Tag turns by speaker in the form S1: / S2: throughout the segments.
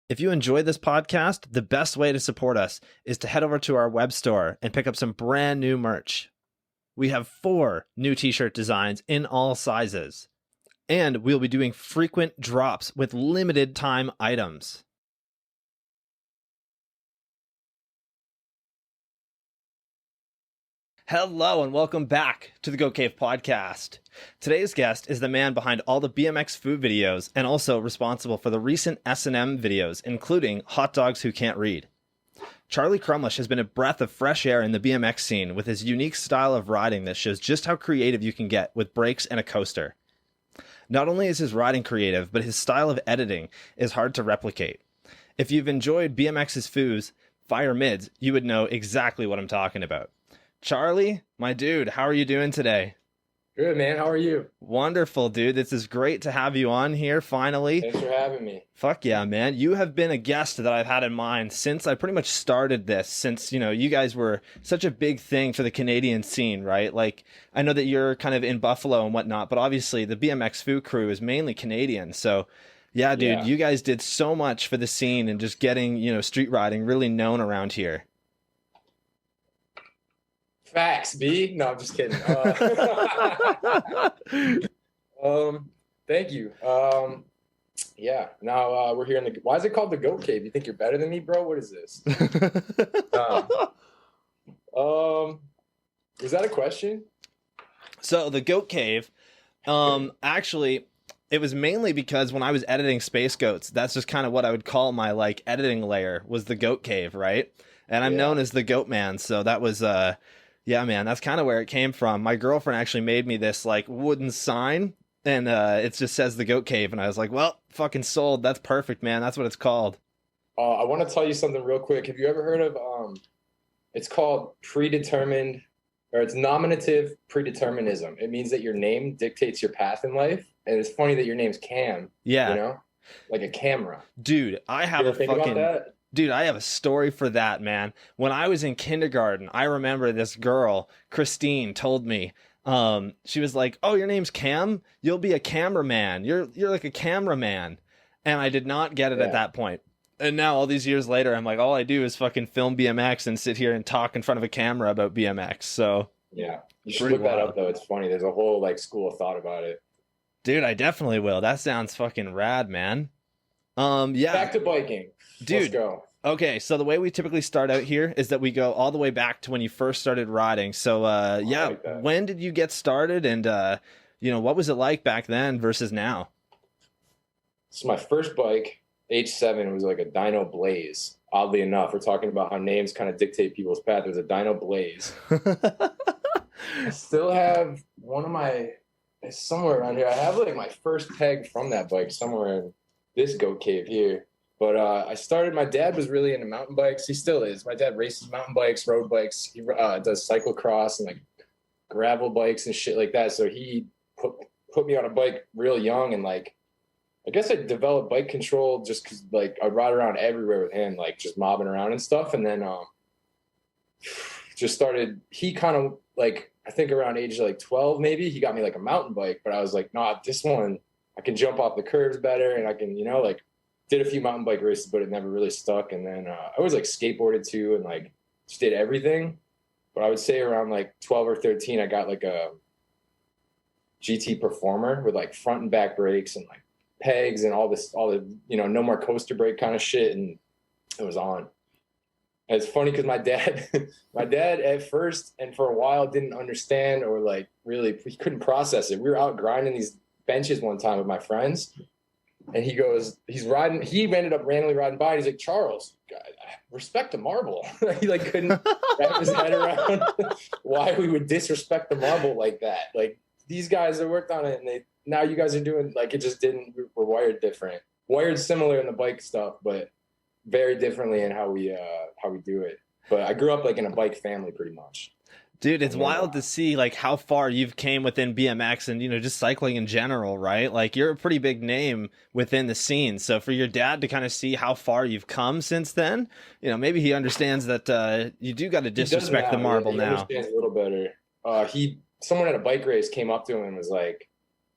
S1: If you enjoy this podcast, the best way to support us is to head over to our web store and pick up some brand new merch. We have 4 new t-shirt designs in all sizes, and we'll be doing frequent drops with limited time items. Hello and welcome back to the Goat Cave podcast. Today's guest is the man behind all the BMXFU videos and also responsible for the recent S&M videos, including Hot Dogs Who Can't Read. Charlie Crumlish has been a breath of fresh air in the BMX scene with his unique style of riding that shows just how creative you can get with brakes and a coaster. Not only is his riding creative, but his style of editing is hard to replicate. If you've enjoyed BMXFU's Fire Mids, you would know exactly what I'm talking about. Charlie, my dude, how are you doing today?
S2: Good, man. How are you?
S1: Wonderful, dude. This is great to have you on here, finally.
S2: Thanks for having me.
S1: Fuck yeah, man. You have been a guest that I've had in mind since I pretty much started this, since, you guys were such a big thing for the Canadian scene, right? Like, I know that you're kind of in Buffalo and whatnot, but obviously the BMXFU crew is mainly Canadian. So, yeah, dude, you guys did so much for the scene and just getting, street riding really known around here.
S2: Facts, B. No, I'm just kidding. Thank you. Yeah. Now we're here in the. Why is it called the Goat Cave? You think you're better than me, bro? What is this? Was that a question?
S1: So the Goat Cave, actually, it was mainly because when I was editing Space Goats, that's just kind of what I would call my editing layer was the Goat Cave, right? And I'm known as the Goat Man, so that was yeah, man, that's kind of where it came from. My girlfriend actually made me this wooden sign, and it just says the Goat Cave, and I was like, well, fucking sold. That's perfect, man. That's what it's called.
S2: I want to tell you something real quick. Have you ever heard of it's called predetermined, or it's nominative predeterminism. It means that your name dictates your path in life, and it's funny that your name's Cam.
S1: Yeah.
S2: Like a camera.
S1: Dude, I have
S2: a fucking... about that?
S1: Dude, I have a story for that, man. When I was in kindergarten, I remember this girl, Christine, told me, she was like, oh, your name's Cam? You'll be a cameraman. You're like a cameraman. And I did not get it at that point. And now all these years later, I'm like, all I do is fucking film BMX and sit here and talk in front of a camera about BMX. So
S2: yeah, you should look that up, though. It's funny. There's a whole school of thought about it.
S1: Dude, I definitely will. That sounds fucking rad, man. Yeah.
S2: Back to biking.
S1: Dude,
S2: let's go.
S1: Okay, so the way we typically start out here is that we go all the way back to when you first started riding. So, when did you get started, and what was it like back then versus now?
S2: So my first bike, H7, was like a Dyno Blaze. Oddly enough, we're talking about how names kind of dictate people's path. It was a Dyno Blaze. I still have one of my, somewhere around here. I have my first peg from that bike somewhere in this Goat Cave here. But I started, my dad was really into mountain bikes. He still is. My dad races mountain bikes, road bikes. He does cyclocross and gravel bikes and shit like that. So he put me on a bike real young. And I guess I developed bike control just because I'd ride around everywhere with him, just mobbing around and stuff. And then just started, he kind of I think around age 12 maybe, he got me a mountain bike. But I was like, nah, this one, I can jump off the curves better and I can, did a few mountain bike races, but it never really stuck. And then I was skateboarded too and just did everything. But I would say around 12 or 13, I got a GT Performer with front and back brakes and pegs and all the no more coaster brake kind of shit. And it was on. And it's funny because my dad at first and for a while didn't understand or really, he couldn't process it. We were out grinding these benches one time with my friends. And he goes, he ended up randomly riding by. And he's like, Charles, God, respect the marble. He couldn't wrap his head around why we would disrespect the marble like that. These guys that worked on it, and now you guys are doing it just didn't. We're wired different, wired similar in the bike stuff, but very differently in how we do it. But I grew up in a bike family pretty much.
S1: Dude, it's wild to see how far you've came within BMX and just cycling in general, right? You're a pretty big name within the scene. So for your dad to kind of see how far you've come since then, maybe he understands that you do got to disrespect the marble now.
S2: He understands a little better. Someone at a bike race came up to him and was like,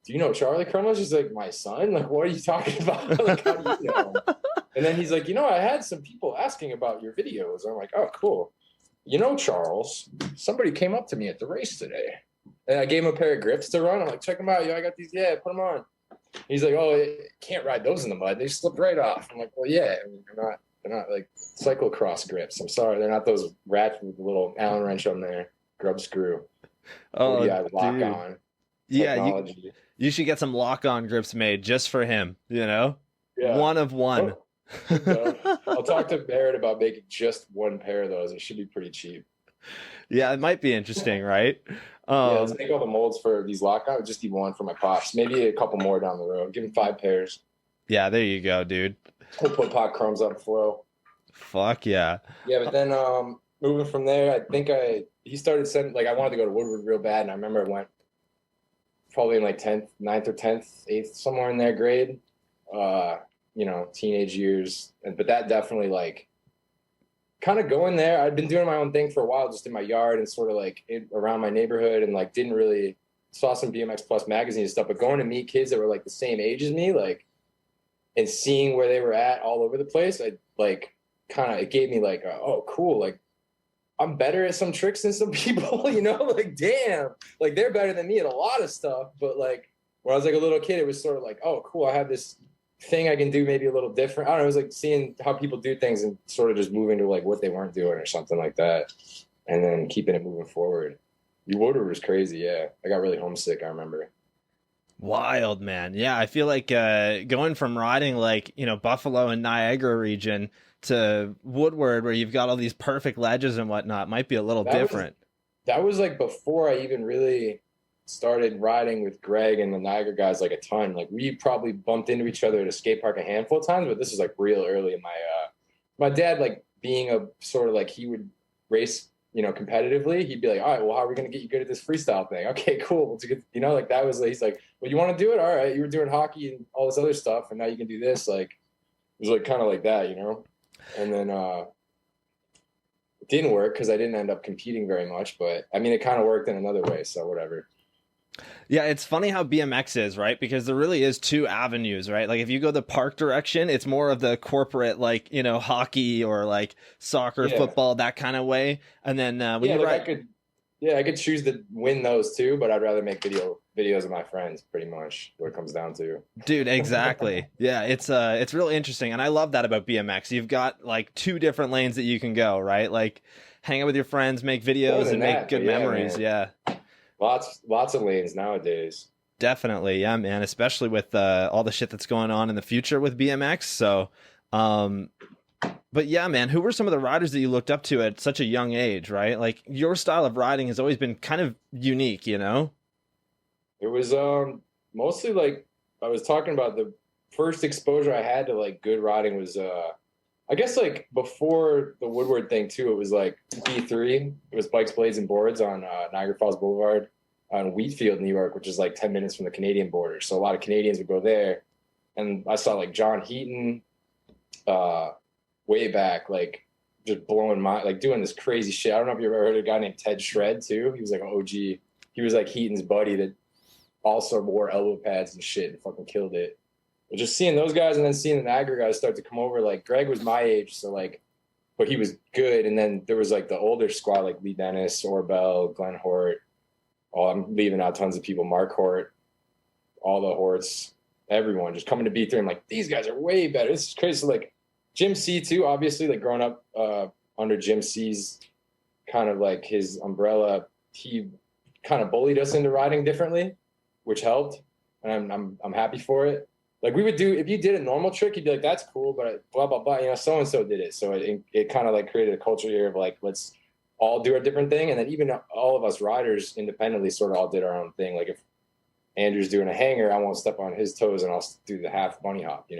S2: "Do you know Charlie Crumlish?" He's like, "My son? What are you talking about? How do you know him?" And then he's like, I had some people asking about your videos. I'm like, oh, cool. Charles, somebody came up to me at the race today. And I gave him a pair of grips to run. I'm like, check them out. I got these. Yeah, put them on. He's like, oh, can't ride those in the mud. They slipped right off. I'm like, well, yeah. I mean, they're not like cyclocross grips. I'm sorry. They're not those rats with the little Allen wrench on there. Grub screw.
S1: Oh,
S2: yeah, lock
S1: dude.
S2: on.
S1: Yeah, you should get some lock-on grips made just for him,
S2: Yeah.
S1: One of one.
S2: I'll talk to Barrett about making just one pair of those. It should be pretty cheap.
S1: Yeah, it might be interesting, right?
S2: Let's make all the molds for these lock-on. Just need one for my pops. Maybe a couple more down the road. Give him 5 pairs.
S1: Yeah, there you go, dude.
S2: We'll put pot crumbs on flow.
S1: Fuck yeah.
S2: Yeah, but then moving from there, I think he started sending, I wanted to go to Woodward real bad, and I remember I went probably in 9th or 10th, 8th, somewhere in their grade. Teenage years. But that definitely kind of going there. I'd been doing my own thing for a while, just in my yard and sort of around my neighborhood, and didn't really saw some BMX Plus magazine and stuff, but going to meet kids that were the same age as me, and seeing where they were at all over the place, it gave me oh, cool. I'm better at some tricks than some people, damn, they're better than me at a lot of stuff. But when I was a little kid, it was sort of oh, cool. I have this thing I can do maybe a little different. I don't know. It was seeing how people do things and sort of just moving to what they weren't doing or something like that. And then keeping it moving forward. Woodward was crazy. Yeah. I got really homesick. I remember.
S1: Wild, man. Yeah. I feel going from riding Buffalo and Niagara region to Woodward, where you've got all these perfect ledges and whatnot, might be a little different.
S2: That was before I even really started riding with Greg and the Niagara guys a ton. We probably bumped into each other at a skate park a handful of times, but this is real early in my dad, being a sort of he would race, competitively. He'd be like, all right, well, how are we going to get you good at this freestyle thing? Okay, cool. It's good. That was he's like, well, you want to do it? All right. You were doing hockey and all this other stuff, and now you can do this. It was kind of like that, And then it didn't work because I didn't end up competing very much, but I mean, it kind of worked in another way. So whatever.
S1: Yeah, it's funny how BMX is, right? Because there really is 2 avenues, right? If you go the park direction, it's more of the corporate, hockey or soccer, football, that kind of way. And then when you ride,
S2: I could choose to win those too, but I'd rather make videos of my friends, pretty much what it comes down to.
S1: Dude, exactly. Yeah, it's really interesting, and I love that about BMX. You've got 2 different lanes that you can go, right? Hang out with your friends, make videos, and make good memories. Man. Yeah.
S2: Lots of lanes nowadays.
S1: Definitely, yeah, man. Especially with all the shit that's going on in the future with BMX. So, but yeah, man, who were some of the riders that you looked up to at such a young age, right? Your style of riding has always been kind of unique, It
S2: was mostly I was talking about the first exposure I had to good riding was I guess before the Woodward thing too, it was B3. It was bikes, blades, and boards on Niagara Falls Boulevard on Wheatfield, New York, which is 10 minutes from the Canadian border. So a lot of Canadians would go there. And I saw John Heaton way back, just blowing my, doing this crazy shit. I don't know if you ever heard of a guy named Ted Shred too. He was an OG. He was Heaton's buddy that also wore elbow pads and shit and fucking killed it. But just seeing those guys and then seeing the Niagara guys start to come over, Greg was my age, so but he was good. And then there was the older squad, Lee Dennis, Orbell, Glenn Hort. I'm leaving out tons of people, Mark Hort, all the Horts, everyone just coming to B3. I'm these guys are way better. This is crazy. So Jim C too, obviously, growing up under Jim C's kind of his umbrella, he kind of bullied us into riding differently, which helped. And I'm happy for it. We would do, if you did a normal trick, you'd be that's cool, but blah, blah, blah, so-and-so did it. So it kind of created a culture here of let's all do our different thing. And then even all of us riders independently sort of all did our own thing. If Andrew's doing a hanger, I won't step on his toes and I'll do the half bunny hop,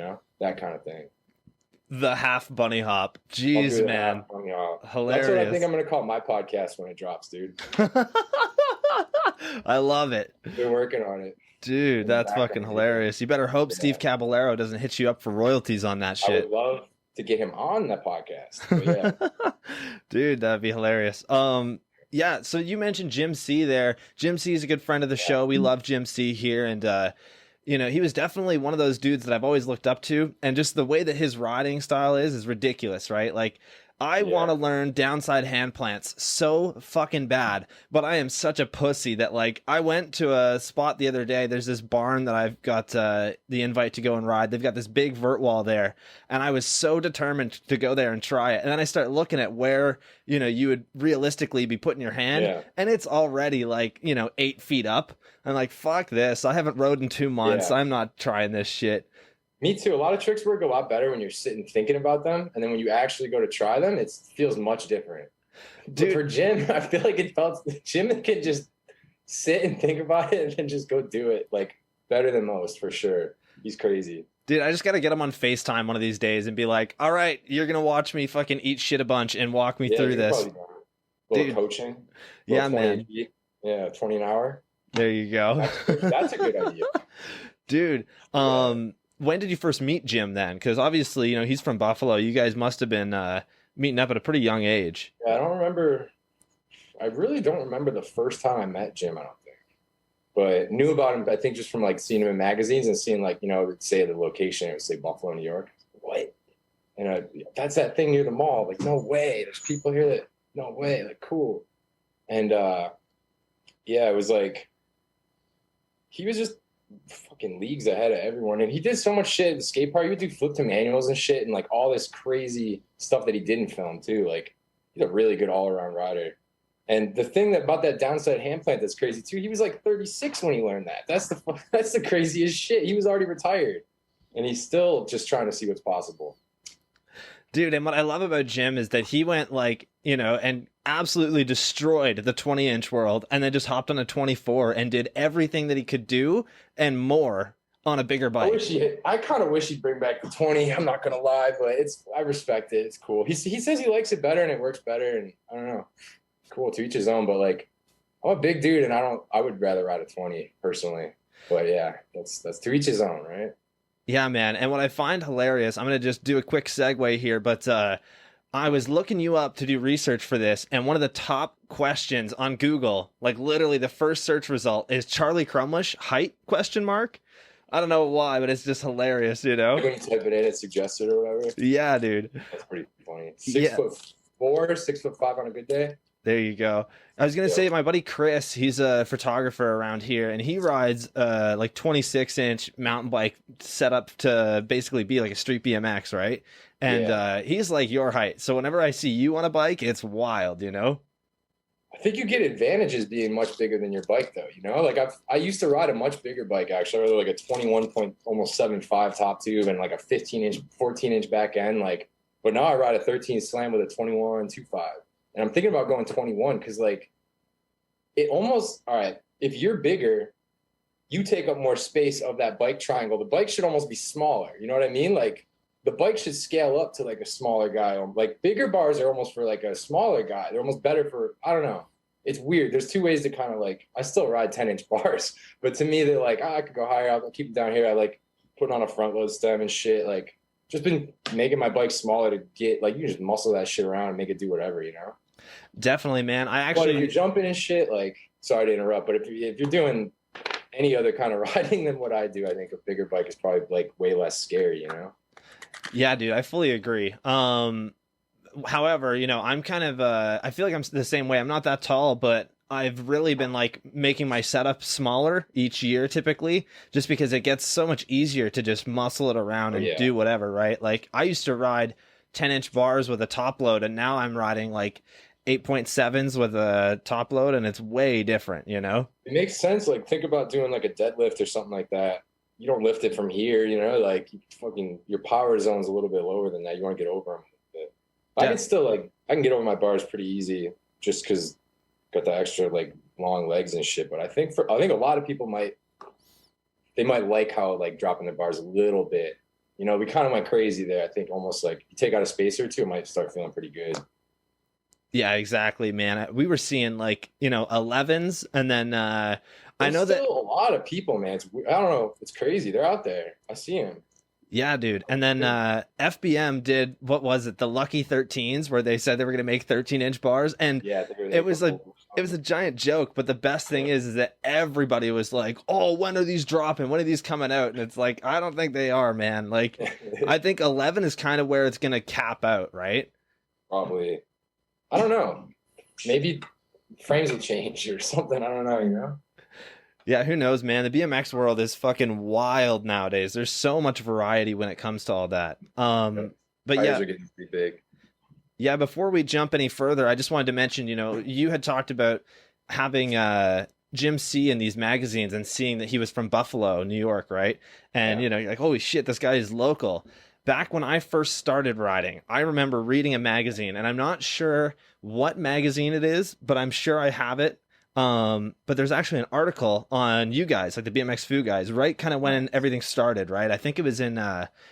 S2: that kind of thing.
S1: The half bunny hop. Jeez, man. Hilarious.
S2: That's what I think I'm going to call my podcast when it drops, dude.
S1: I love it.
S2: Been working on it.
S1: Dude, that's fucking hilarious. You better hope Steve Caballero doesn't hit you up for royalties on that shit.
S2: I would love to get him on the podcast. But yeah.
S1: Dude, that'd be hilarious. Yeah, so you mentioned Jim C there. Jim C is a good friend of the show. We love Jim C here, and you know, he was definitely one of those dudes that I've always looked up to, and just the way that his riding style is ridiculous, right? Like, I want to learn downside hand plants so fucking bad, but I am such a pussy that, like, I went to a spot the other day. There's this barn that I've got the invite to go and ride. They've got this big vert wall there, and I was so determined to go there and try it. And then I start looking at where, you know, you would realistically be putting your hand, and it's already like, you know, 8 feet up. I'm like, fuck this. I haven't rode in 2 months. I'm not trying this shit.
S2: Me too. A lot of tricks work a lot better when you're sitting thinking about them, and then when you actually go to try them, it feels much different. Dude, but for Jim, I feel like Jim can just sit and think about it and then just go do it, like, better than most, for sure. He's crazy.
S1: Dude, I just got to get him on FaceTime one of these days and be like, all right, you're going to watch me fucking eat shit a bunch and walk me through this.
S2: A little coaching.
S1: Man.
S2: Yeah, 20 an hour.
S1: There you go.
S2: That's a good idea.
S1: Dude, when did you first meet Jim then? Because obviously, you know, he's from Buffalo. You guys must have been meeting up at a pretty young age.
S2: Yeah, I really don't remember the first time I met Jim, I don't think. But knew about him, I think, just from, like, seeing him in magazines and seeing, like, you know, it'd say the location, it would say Buffalo, New York. What? And that's that thing near the mall. Like, no way. There's people here that, no way. Like, cool. And, it was like, he was just fucking leagues ahead of everyone, and he did so much shit at the skate park. He would do flip to manuals and shit, and, like, all this crazy stuff that he didn't film too. Like, he's a really good all-around rider. And the thing about that downside hand plant that's crazy too, he was like 36 when he learned that. That's the craziest shit. He was already retired, and he's still just trying to see what's possible.
S1: Dude, and what I love about Jim is that he went, like, you know, and absolutely destroyed the 20-inch world, and then just hopped on a 24 and did everything that he could do and more on a bigger bike.
S2: I kind of wish he'd bring back the 20. I'm not gonna lie, but I respect it. It's cool. He says he likes it better and it works better, and I don't know. Cool, to each his own. But, like, I'm a big dude, and I would rather ride a 20 personally. But yeah, that's to each his own, right?
S1: Yeah, man. And what I find hilarious, I'm going to just do a quick segue here, but I was looking you up to do research for this, and one of the top questions on Google, like literally the first search result, is Charlie Crumlish height ? I don't know why, but it's just hilarious, you know?
S2: Like when you type it in, it suggests it or whatever.
S1: Yeah, dude.
S2: That's pretty funny. 6'4", 6'5" on a good day.
S1: There you go. I was going to say, my buddy Chris, he's a photographer around here, and he rides like 26-inch mountain bike set up to basically be like a street BMX, right? And he's like your height. So whenever I see you on a bike, it's wild, you know?
S2: I think you get advantages being much bigger than your bike, though, you know? Like, I used to ride a much bigger bike, actually. I rode like a 21.75 top tube and like a 15-inch, 14-inch back end. Like, but now I ride a 13 slam with a 21.25. And I'm thinking about going 21 because, like, it almost, all right, if you're bigger, you take up more space of that bike triangle. The bike should almost be smaller. You know what I mean? Like, the bike should scale up to, like, a smaller guy. Like, bigger bars are almost for, like, a smaller guy. They're almost better for, I don't know. It's weird. There's two ways to kind of, like, I still ride 10-inch bars. But to me, they're like, I could go higher. I'll keep it down here. I like putting on a front load stem and shit. Like, just been making my bike smaller to get, like, you can just muscle that shit around and make it do whatever, you know?
S1: Definitely, man.
S2: But if you're jumping and shit, like, sorry to interrupt, but if you're doing any other kind of riding than what I do, I think a bigger bike is probably, like, way less scary, you know?
S1: Yeah, dude, I fully agree. However, you know, I'm kind of, I feel like I'm the same way. I'm not that tall, but I've really been, like, making my setup smaller each year, typically, just because it gets so much easier to just muscle it around and do whatever, right? Like, I used to ride 10-inch bars with a top load, and now I'm riding, like, 8.7s with a top load, and it's way different, you know?
S2: It makes sense. Like, think about doing, like, a deadlift or something like that. You don't lift it from here, you know? Like, your power zone's a little bit lower than that. You want to get over them a bit. I can still, like, I can get over my bars pretty easy just because got the extra, like, long legs and shit. But I think a lot of people might like how, like, dropping the bars a little bit. You know, we kind of went crazy there. I think almost like you take out a spacer or two, it might start feeling pretty good.
S1: Yeah, exactly, man. We were seeing, like, you know, 11s, and then I know that
S2: a lot of people, man. I don't know. It's crazy. They're out there. I see them.
S1: Yeah, dude. And then FBM did, what was it, the Lucky 13s, where they said they were going to make 13-inch bars, and it was it was a giant joke, but the best thing is that everybody was like, "Oh, when are these dropping? When are these coming out?" And it's like, I don't think they are, man. Like, I think 11 is kind of where it's gonna cap out, right?
S2: Probably. I don't know. Maybe frames will change or something. I don't know, you know?
S1: Yeah, who knows, man? The BMX world is fucking wild nowadays. There's so much variety when it comes to all that. But
S2: Tires
S1: yeah,
S2: are getting pretty big.
S1: yeah. Before we jump any further, I just wanted to mention, you had talked about having Jim C in these magazines and seeing that he was from Buffalo, New York, right? And
S2: Yeah.
S1: you're like, holy shit, this guy is local. Back when I first started riding, I remember reading a magazine, and I'm not sure what magazine it is, but I'm sure I have it. But there's actually an article on you guys, like the BMXFU guys, right? Kind of when everything started, right? I think it was in,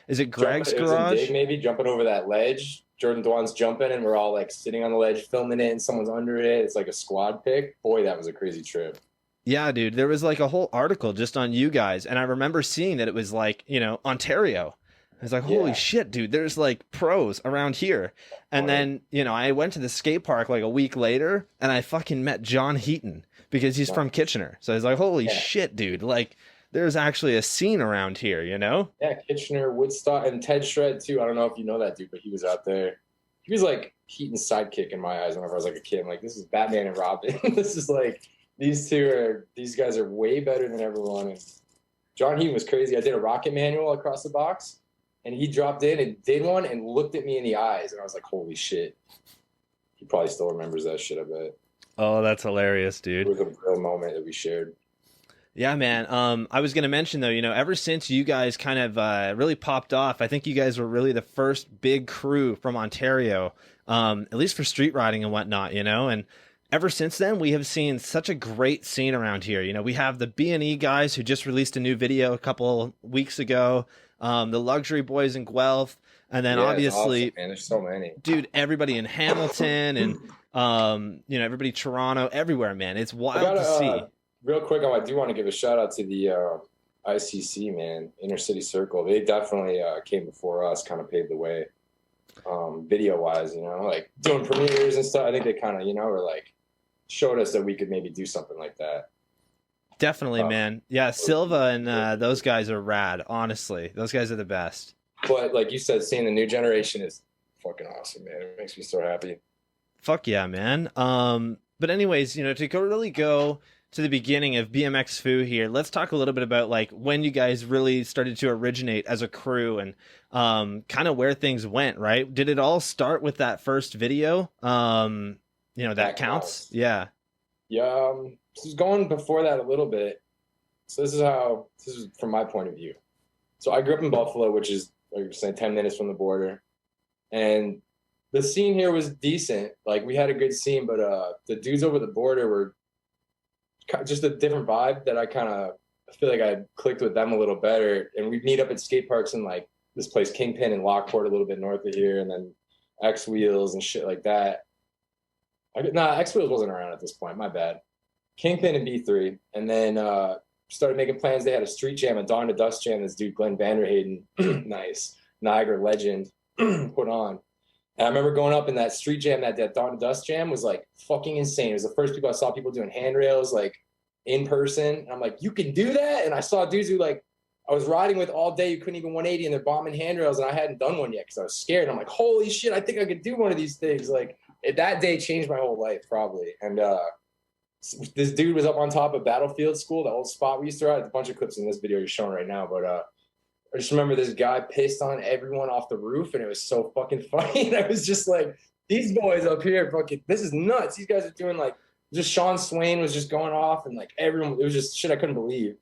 S1: is it Greg's
S2: It was in
S1: garage?
S2: Dig, maybe jumping over that ledge. Jordan Dwan's jumping, and we're all like sitting on the ledge filming it, and someone's under it. It's like a squad pick. Boy, that was a crazy trip.
S1: Yeah, dude, there was like a whole article just on you guys. And I remember seeing that it was like, Ontario. I was like, holy
S2: Yeah.
S1: shit, dude, there's like pros around here. And then, I went to the skate park like a week later and I fucking met John Heaton because he's from Kitchener. So I was like, holy shit, dude, like there's actually a scene around here,
S2: Yeah, Kitchener, Woodstock, and Ted Shred too. I don't know if you know that dude, but he was out there. He was like Heaton's sidekick in my eyes whenever I was like a kid. I'm like, this is Batman and Robin. This is like these guys are way better than everyone. And John Heaton was crazy. I did a rocket manual across the box, and he dropped in and did one and looked at me in the eyes, and I was like, holy shit. He probably still remembers that shit, I bet.
S1: Oh, that's hilarious, dude.
S2: It was a real moment that we shared.
S1: Yeah, man. I was going to mention, though, ever since you guys kind of really popped off, I think you guys were really the first big crew from Ontario, at least for street riding and whatnot, and ever since then, we have seen such a great scene around here. We have the B&E guys who just released a new video a couple weeks ago, the Luxury Boys in Guelph, and then obviously,
S2: awesome, man. There's so many.
S1: Dude, everybody in Hamilton and, everybody Toronto, everywhere, man. It's wild to see.
S2: Real quick, I do want to give a shout out to the ICC, man, Inner City Circle. They definitely came before us, kind of paved the way, video wise, like doing premieres and stuff. I think they kind of, were like showed us that we could maybe do something like that.
S1: Definitely, man. Yeah, Silva and those guys are rad. Honestly, those guys are the best.
S2: But like you said, seeing the new generation is fucking awesome, man. It makes me so happy.
S1: Fuck yeah, man. But anyways, to really go to the beginning of BMXFU here, let's talk a little bit about like when you guys really started to originate as a crew and kind of where things went, right? Did it all start with that first video? That counts. Yeah.
S2: Yeah. This is going before that a little bit. So this is from my point of view. So I grew up in Buffalo, which is, like you're saying, 10 minutes from the border. And the scene here was decent. Like we had a good scene, but the dudes over the border were just a different vibe that I feel like I clicked with them a little better. And we'd meet up at skate parks in like this place, Kingpin in Lockport, a little bit north of here, and then X Wheels and shit like that. X Wheels wasn't around at this point, my bad. Kingpin and B3. And then started making plans. They had a street jam, a Dawn to Dust jam this dude, Glenn Vanderhayden, nice, Niagara legend, put on. And I remember going up in that street jam, that Dawn to Dust jam was like fucking insane. It was the first people I saw people doing handrails like in person. And I'm like, you can do that? And I saw dudes who like I was riding with all day, you couldn't even 180 and they're bombing handrails, and I hadn't done one yet because I was scared. I'm like, holy shit, I think I could do one of these things. Like that day changed my whole life probably. And this dude was up on top of Battlefield School, the old spot we used to ride. A bunch of clips in this video you're showing right now, but I just remember this guy pissed on everyone off the roof, and it was so fucking funny. And I was just like, these boys up here, fucking, this is nuts. These guys are doing like, just Sean Swain was just going off, and like everyone, it was just shit I couldn't believe.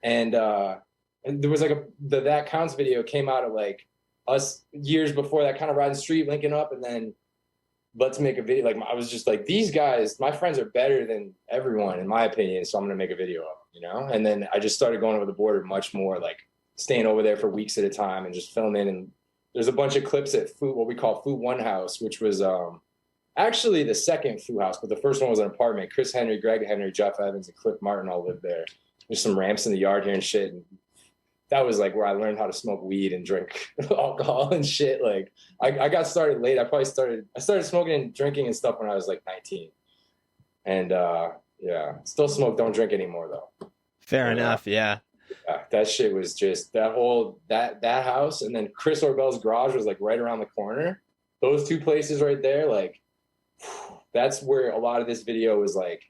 S2: And there was like That Counts video came out of like us years before that, kind of riding the street, linking up, and then let's make a video. Like I was just like, these guys, my friends are better than everyone in my opinion, so I'm gonna make a video of them, And then I just started going over the border much more, like staying over there for weeks at a time and just filming. And there's a bunch of clips at what we call Food One House, which was actually the second Food House, but the first one was an apartment. Chris Henry, Greg Henry, Jeff Evans, and Cliff Martin all lived there. There's some ramps in the yard here and shit. And that was like where I learned how to smoke weed and drink alcohol and shit. Like I got started late. I started smoking and drinking and stuff when I was like 19. And yeah, still smoke, don't drink anymore though.
S1: Fair enough. Yeah.
S2: That shit was just that whole that house, and then Chris Orbell's garage was like right around the corner. Those two places right there, like that's where a lot of this video was like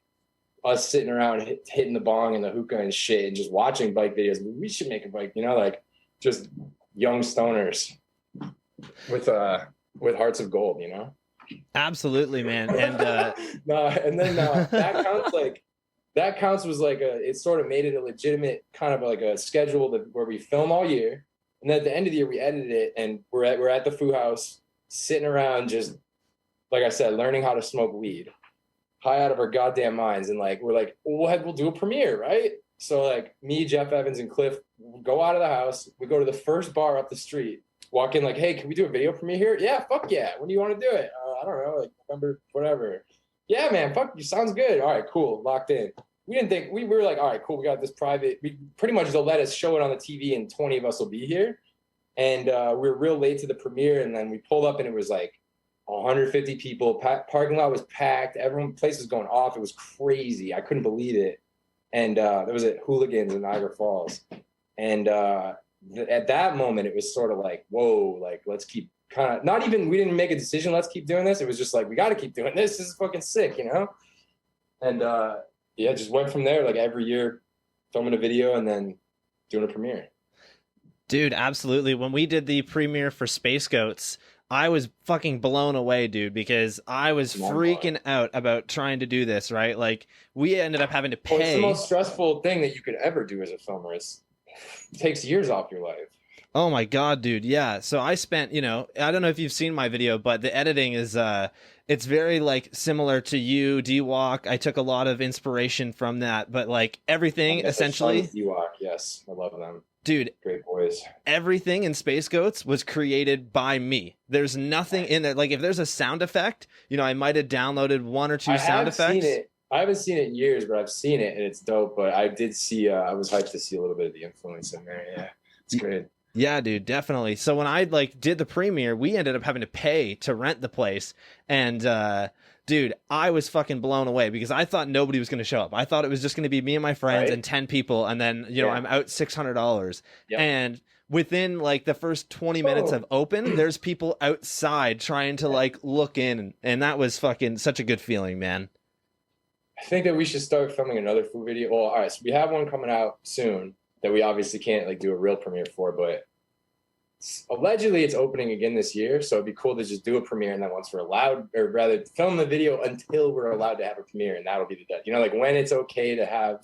S2: us sitting around hitting the bong and the hookah and shit and just watching bike videos. We should make a bike, you know, like just young stoners with hearts of gold, you know.
S1: Absolutely, man. And
S2: that counts was like it sort of made it a legitimate kind of like a schedule where we film all year, and then at the end of the year we edited it, and we're at the Foo House sitting around just like I said, learning how to smoke weed, high out of our goddamn minds, and like we're like, we'll do a premiere, right? So like me, Jeff Evans, and Cliff go out of the house. We go to the first bar up the street. Walk in like, hey, can we do a video premiere here? Yeah, fuck yeah. When do you want to do it? I don't know, like November, whatever. Yeah, man, fuck you. Sounds good. All right, cool. Locked in. We were like, all right, cool. We got this private. We pretty much they'll let us show it on the TV, and 20 of us will be here. And we were real late to the premiere, and then we pulled up, and it was like 150 people. Parking lot was packed. Place was going off. It was crazy. I couldn't believe it. And there was at Hooligans in Niagara Falls, and at that moment, it was sort of like, whoa, like let's keep kind of not even we didn't make a decision. Let's keep doing this. It was just like we got to keep doing this. This is fucking sick, you know. And yeah, just went from there. Like every year, filming a video and then doing a premiere.
S1: Dude, absolutely. When we did the premiere for Space Goats, I was fucking blown away, dude, because I was freaking out about trying to do this, right? Like, we ended up having to pay.
S2: Well, it's the most stressful thing that you could ever do as a filmer. It takes years off your life.
S1: Oh my God, dude. Yeah. So I spent, you know, I don't know if you've seen my video, but the editing is, it's very like similar to you, D-Walk. I took a lot of inspiration from that, but like everything essentially.
S2: D-Walk, yes. I love them.
S1: Dude,
S2: great boys.
S1: Everything in Space Goats was created by me. There's nothing in there. Like if there's a sound effect, you know, I might have downloaded one or two sound effects.
S2: I haven't seen it in years, but I've seen it and it's dope. But I did see, I was hyped to see a little bit of the influence in there. Yeah, it's great.
S1: Yeah, dude, definitely. So when I like did the premiere, we ended up having to pay to rent the place. And dude, I was fucking blown away because I thought nobody was going to show up. I thought it was just going to be me and my friends and 10 people. And then, you know, I'm out $600. Yep. And within like the first 20 minutes of open, there's people outside trying to like look in. And that was fucking such a good feeling, man.
S2: I think that we should start filming another food video. Well, all right, so we have one coming out soon that we obviously can't like do a real premiere for, but allegedly it's opening again this year. So it'd be cool to just do a premiere, and then once we're allowed, or rather film the video until we're allowed to have a premiere, and that'll be the death. You know, like when it's okay to have,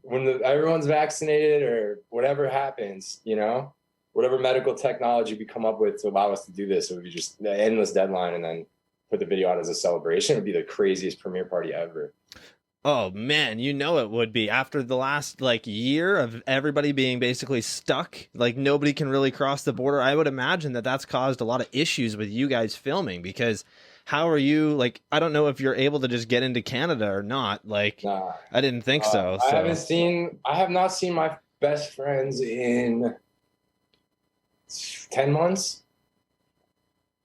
S2: when everyone's vaccinated or whatever happens, you know, whatever medical technology we come up with to allow us to do this, it would be just the endless deadline, and then put the video out as a celebration. It would be the craziest premiere party ever.
S1: Oh man, you know it would be. After the last like year of everybody being basically stuck, like nobody can really cross the border, I would imagine that that's caused a lot of issues with you guys filming, because how are you, like, I don't know if you're able to just get into Canada or not. Like, nah, I didn't think so.
S2: I have not seen my best friends in 10 months.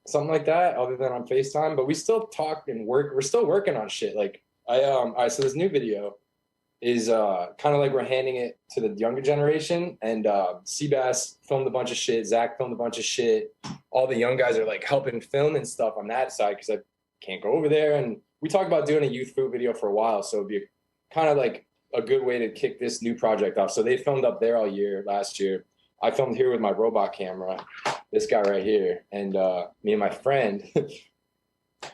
S2: Something like that, other than on FaceTime, but we still talk and work. We're still working on shit. Like, all right, so this new video is kind of like we're handing it to the younger generation, and Seabass filmed a bunch of shit, Zach filmed a bunch of shit. All the young guys are like helping film and stuff on that side because I can't go over there. And we talked about doing a youth food video for a while, so it'd be kind of like a good way to kick this new project off. So they filmed up there all year last year. I filmed here with my robot camera, this guy right here, and me and my friend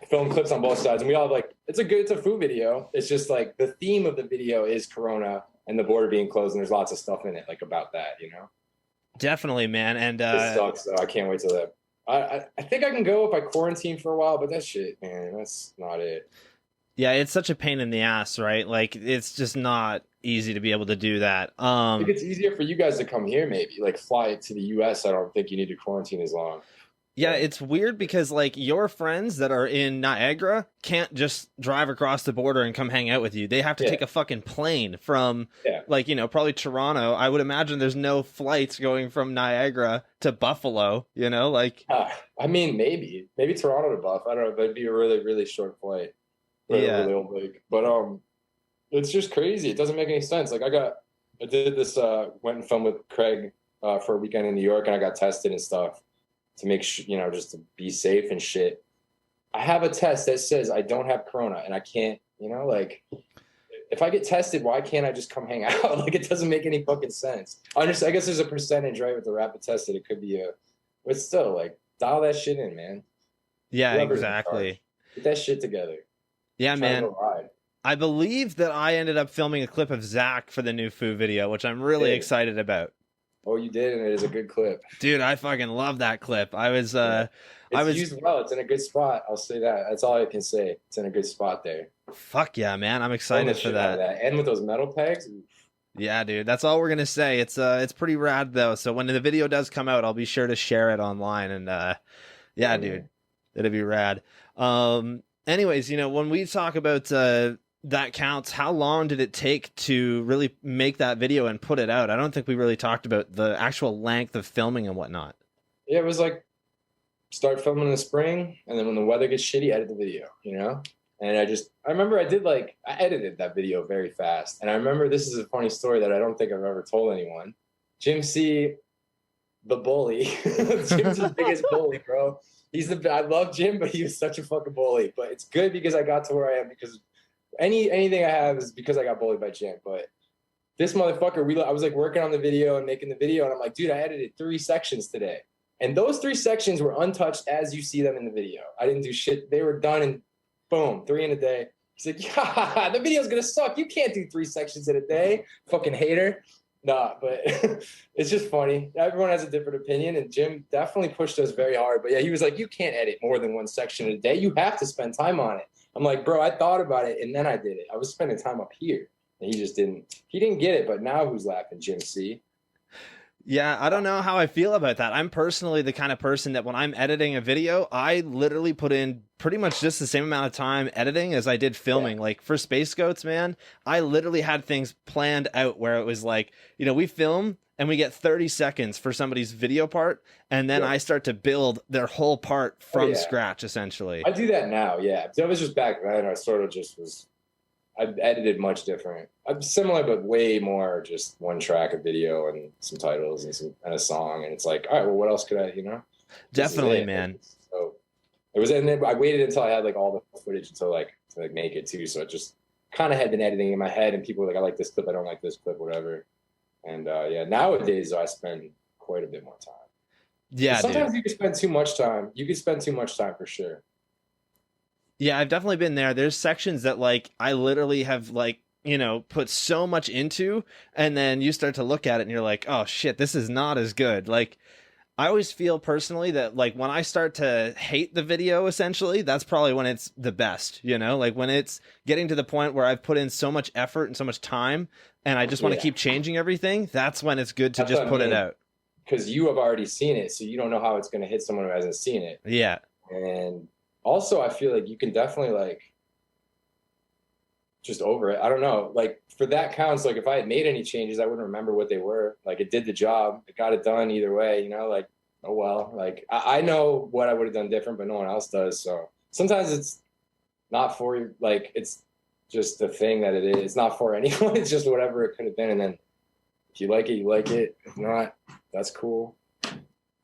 S2: film clips on both sides, and we all like it's a food video. It's just like the theme of the video is Corona and the border being closed, and there's lots of stuff in it like about that, you know.
S1: Definitely, man. And
S2: it sucks though. I can't wait till that. I think I can go if I quarantine for a while, but that shit, man, that's not it.
S1: Yeah, it's such a pain in the ass, right? Like it's just not easy to be able to do that.
S2: I think it's easier for you guys to come here, maybe like fly to the US. I don't think you need to quarantine as long.
S1: Yeah, it's weird because like your friends that are in Niagara can't just drive across the border and come hang out with you. They have to take a fucking plane from like, you know, probably Toronto. I would imagine there's no flights going from Niagara to Buffalo, you know, like.
S2: I mean, maybe Toronto to Buff. I don't know. That'd be a really, really short flight. Right
S1: Yeah.
S2: over the old lake. But it's just crazy. It doesn't make any sense. Like I did this went and filmed with Craig for a weekend in New York, and I got tested and stuff to make sure, just to be safe and shit. I have a test that says I don't have corona, and I can't, like, if I get tested, why can't I just come hang out? Like, it doesn't make any fucking sense. I guess there's a percentage, right, with the rapid test that it could be but still, like, dial that shit in, man.
S1: Yeah,
S2: Whoever's in
S1: exactly.
S2: charge, get that shit together.
S1: Yeah,
S2: Try to
S1: man.
S2: go ride.
S1: I believe that I ended up filming a clip of Zach for the new Foo video, which I'm really excited about.
S2: Oh, you did, and it is a good clip.
S1: Dude, I fucking love that clip. It's
S2: used well. It's in a good spot. I'll say that. That's all I can say. It's in a good spot there.
S1: Fuck yeah, man. I'm excited for that.
S2: And with those metal pegs.
S1: Yeah, dude. That's all we're gonna say. It's pretty rad though. So when the video does come out, I'll be sure to share it online. And yeah, dude, it'll be rad. Anyways, when we talk about that counts, how long did it take to really make that video and put it out? I don't think we really talked about the actual length of filming and whatnot.
S2: Yeah, it was like start filming in the spring, and then when the weather gets shitty, edit the video, And I remember I edited that video very fast. And I remember, this is a funny story that I don't think I've ever told anyone. Jim C, the bully. Jim's the biggest bully, bro. I love Jim, but he was such a fucking bully. But it's good because I got to where I am, because anything I have is because I got bullied by Jim. But this motherfucker, I was like working on the video and making the video, and I'm like, dude, I edited 3 sections today. And those 3 sections were untouched as you see them in the video. I didn't do shit. They were done, and boom, 3 in a day. He's like, yeah, the video's gonna suck. You can't do 3 sections in a day. Fucking hater. Nah, but it's just funny. Everyone has a different opinion, and Jim definitely pushed us very hard. But yeah, he was like, you can't edit more than 1 section in a day. You have to spend time on it. I'm like, bro, I thought about it, and then I did it. I was spending time up here, and he didn't get it. But now who's laughing? Jim C.
S1: Yeah, I don't know how I feel about that. I'm personally the kind of person that when I'm editing a video, I literally put in pretty much just the same amount of time editing as I did filming. Yeah. Like for Space Goats, man, I literally had things planned out where it was like, we film and we get 30 seconds for somebody's video part, and then I start to build their whole part from scratch, essentially.
S2: I do that now, yeah. That was just back then. I sort of just was... I've edited much different. I'm similar, but way more just 1 track of video and some titles and a song. And it's like, all right, well, what else could I,
S1: Definitely, man.
S2: So it was, and then I waited until I had like all the footage to make it too. So it just kind of had been editing in my head, and people were like, I like this clip, I don't like this clip, whatever. And yeah, nowadays I spend quite a bit more time.
S1: Yeah,
S2: sometimes you can spend too much time. You can spend too much time for sure.
S1: Yeah, I've definitely been there. There's sections that I literally have put so much into, and then you start to look at it and you're like, oh shit, this is not as good. Like, I always feel personally that when I start to hate the video, essentially, that's probably when it's the best, like when it's getting to the point where I've put in so much effort and so much time and I just want to keep changing everything. That's when it's good to just put it out.
S2: Because you have already seen it, so you don't know how it's going to hit someone who hasn't seen it.
S1: Yeah.
S2: And also, I feel like you can definitely just over it. I don't know. For that counts. If I had made any changes, I wouldn't remember what they were. It did the job. It got it done either way. Oh well. I know what I would have done different, but no one else does. So sometimes it's not for you. It's just the thing that it is. It's not for anyone. It's just whatever it could have been. And then if you like it, you like it. If not, that's cool.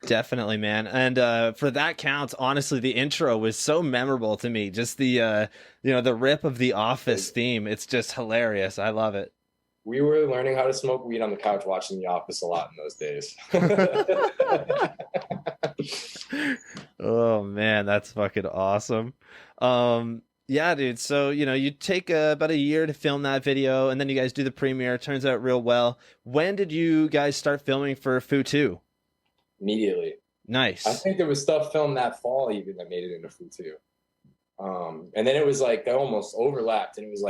S1: Definitely, man. And for that counts, honestly, the intro was so memorable to me. Just the the rip of the Office theme. It's just hilarious. I love it.
S2: We were learning how to smoke weed on the couch watching The Office a lot in those days.
S1: Oh man, that's fucking awesome. Yeah, dude. So, you take about a year to film that video, and then you guys do the premiere. It turns out real well. When did you guys start filming for Foo 2?
S2: Immediately.
S1: Nice.
S2: I think there was stuff filmed that fall even that made it into Foo 2. And then it was they almost overlapped, and it was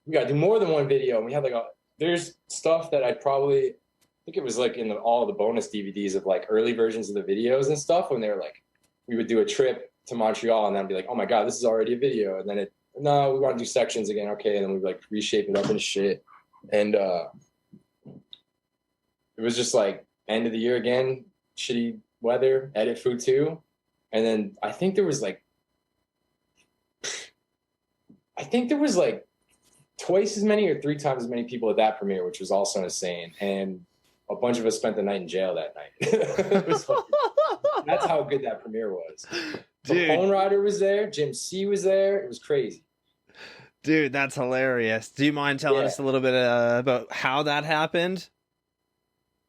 S2: we got to do more than one video. And we had there's stuff that I think it was in all the bonus DVDs of early versions of the videos and stuff, when they were we would do a trip to Montreal, and then I'd be oh my God, this is already a video. And then no, we want to do sections again. Okay. And then we'd reshape it up and shit. And it was just end of the year again, shitty weather, edit Foo 2. And then I think there was I think there was like twice as many or 3 times as many people at that premiere, which was also insane. And a bunch of us spent the night in jail that night. It was that's how good that premiere was. Capone Rider was there. Jim C was there. It was crazy.
S1: Dude, that's hilarious. Do you mind telling us a little bit about how that happened?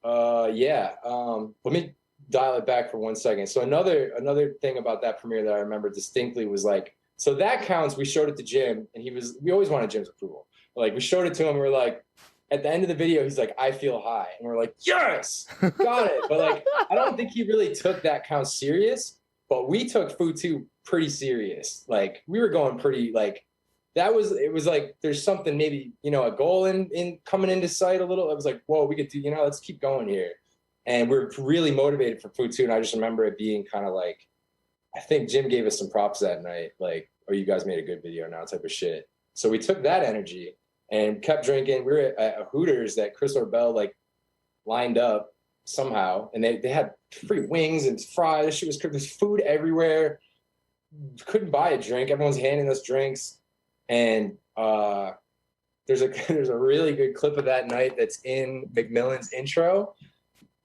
S2: Yeah. Let me dial it back for 1 second. So another thing about that premiere that I remember distinctly was like, so that counts. We showed it to Jim, and we always wanted Jim's approval. Like, we showed it to him, and we're like, at the end of the video, he's like, I feel high. And we're like, yes, got it. But like, I don't think he really took that count serious, but we took Food 2 pretty serious. Like, we were going pretty, like, it was like, there's something maybe, you know, a goal in coming into sight a little. It was like, whoa, we could do, you know, let's keep going here. And we're really motivated for Food 2. And I just remember it being kind of like, I think Jim gave us some props that night, like, oh, you guys made a good video now type of shit. So we took that energy and kept drinking. We were at a Hooters that Chris Orbell like lined up somehow, and they had free wings and fries. This shit was, there's food everywhere. Couldn't buy a drink. Everyone's handing us drinks. And there's a really good clip of that night that's in McMillan's intro.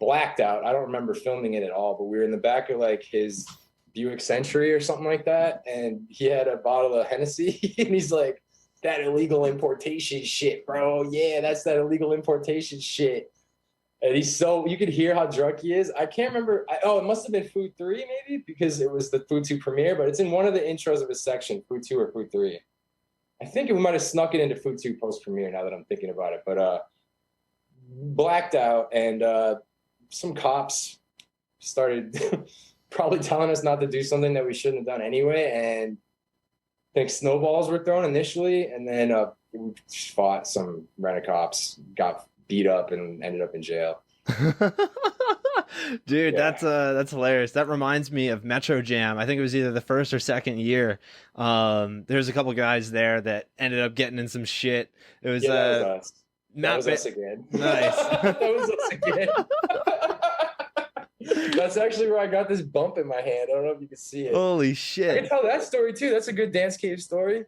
S2: Blacked out. I don't remember filming it at all, but we were in the back of like his Buick Century or something like that, and he had a bottle of Hennessy, and he's like, that illegal importation shit, bro. Yeah, that's that illegal importation shit. And you could hear how drunk he is. I can't remember. It must have been Food 3 maybe, because it was the Food 2 premiere, but it's in one of the intros of his section, Food 2 or Food 3. I think we might have snuck it into Food 2 post-premiere now that I'm thinking about it, but blacked out, and some cops started probably telling us not to do something that we shouldn't have done anyway, and I think snowballs were thrown initially, and then we fought some rent-a-cops, got beat up, and ended up in jail.
S1: Dude, that's hilarious. That reminds me of Metro Jam. I think it was either the first or second year. There's a couple guys there that ended up getting in some shit. It was,
S2: that was us again.
S1: Nice.
S2: That was us again. That's actually where I got this bump in my hand. I don't know if you can see it.
S1: Holy shit.
S2: I can tell that story too. That's a good dance cave story.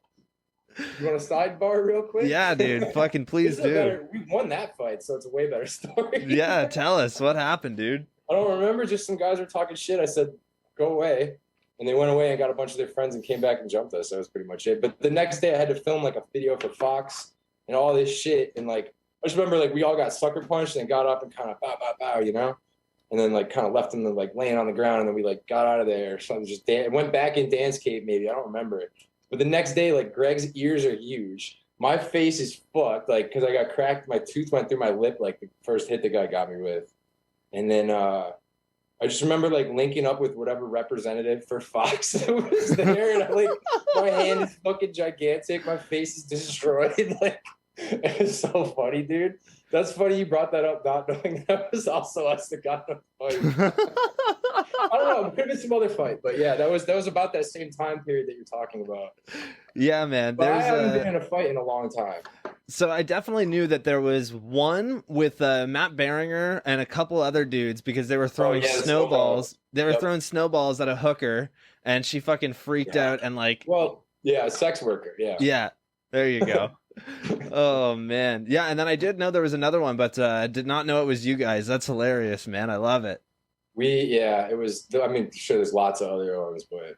S2: You want a sidebar real quick?
S1: Yeah, dude. Fucking please do.
S2: We won that fight, so it's a way better story.
S1: Yeah, tell us. What happened, dude?
S2: I don't remember. Just some guys were talking shit. I said, go away. And they went away and got a bunch of their friends and came back and jumped us. That was pretty much it. But the next day I had to film like a video for Fox and all this shit. And like, I just remember like we all got sucker punched and got up and kind of bow, bow, bow, you know? And then like kind of left them like laying on the ground, and then we like got out of there or something. Just went back in dance cave maybe. I don't remember it. But the next day, like Greg's ears are huge. My face is fucked, like, because I got cracked. My tooth went through my lip, like the first hit the guy got me with. And then I just remember like linking up with whatever representative for Fox that was there, and I like my hand is fucking gigantic. My face is destroyed. Like, it's so funny, dude. That's funny you brought that up, not knowing that was also us that got the fight. I don't know. It could have been some other fight, but yeah, that was about that same time period that you're talking about.
S1: Yeah, man.
S2: But I haven't been in a fight in a long time.
S1: So I definitely knew that there was one with Matt Beringer and a couple other dudes, because they were throwing snowballs. They were throwing snowballs at a hooker, and she fucking freaked out and like.
S2: Well, yeah, a sex worker. Yeah.
S1: Yeah. There you go. Oh man, yeah. And then I did know there was another one, but I did not know it was you guys. That's hilarious, man. I love it.
S2: It was. I mean, sure, there's lots of other ones, but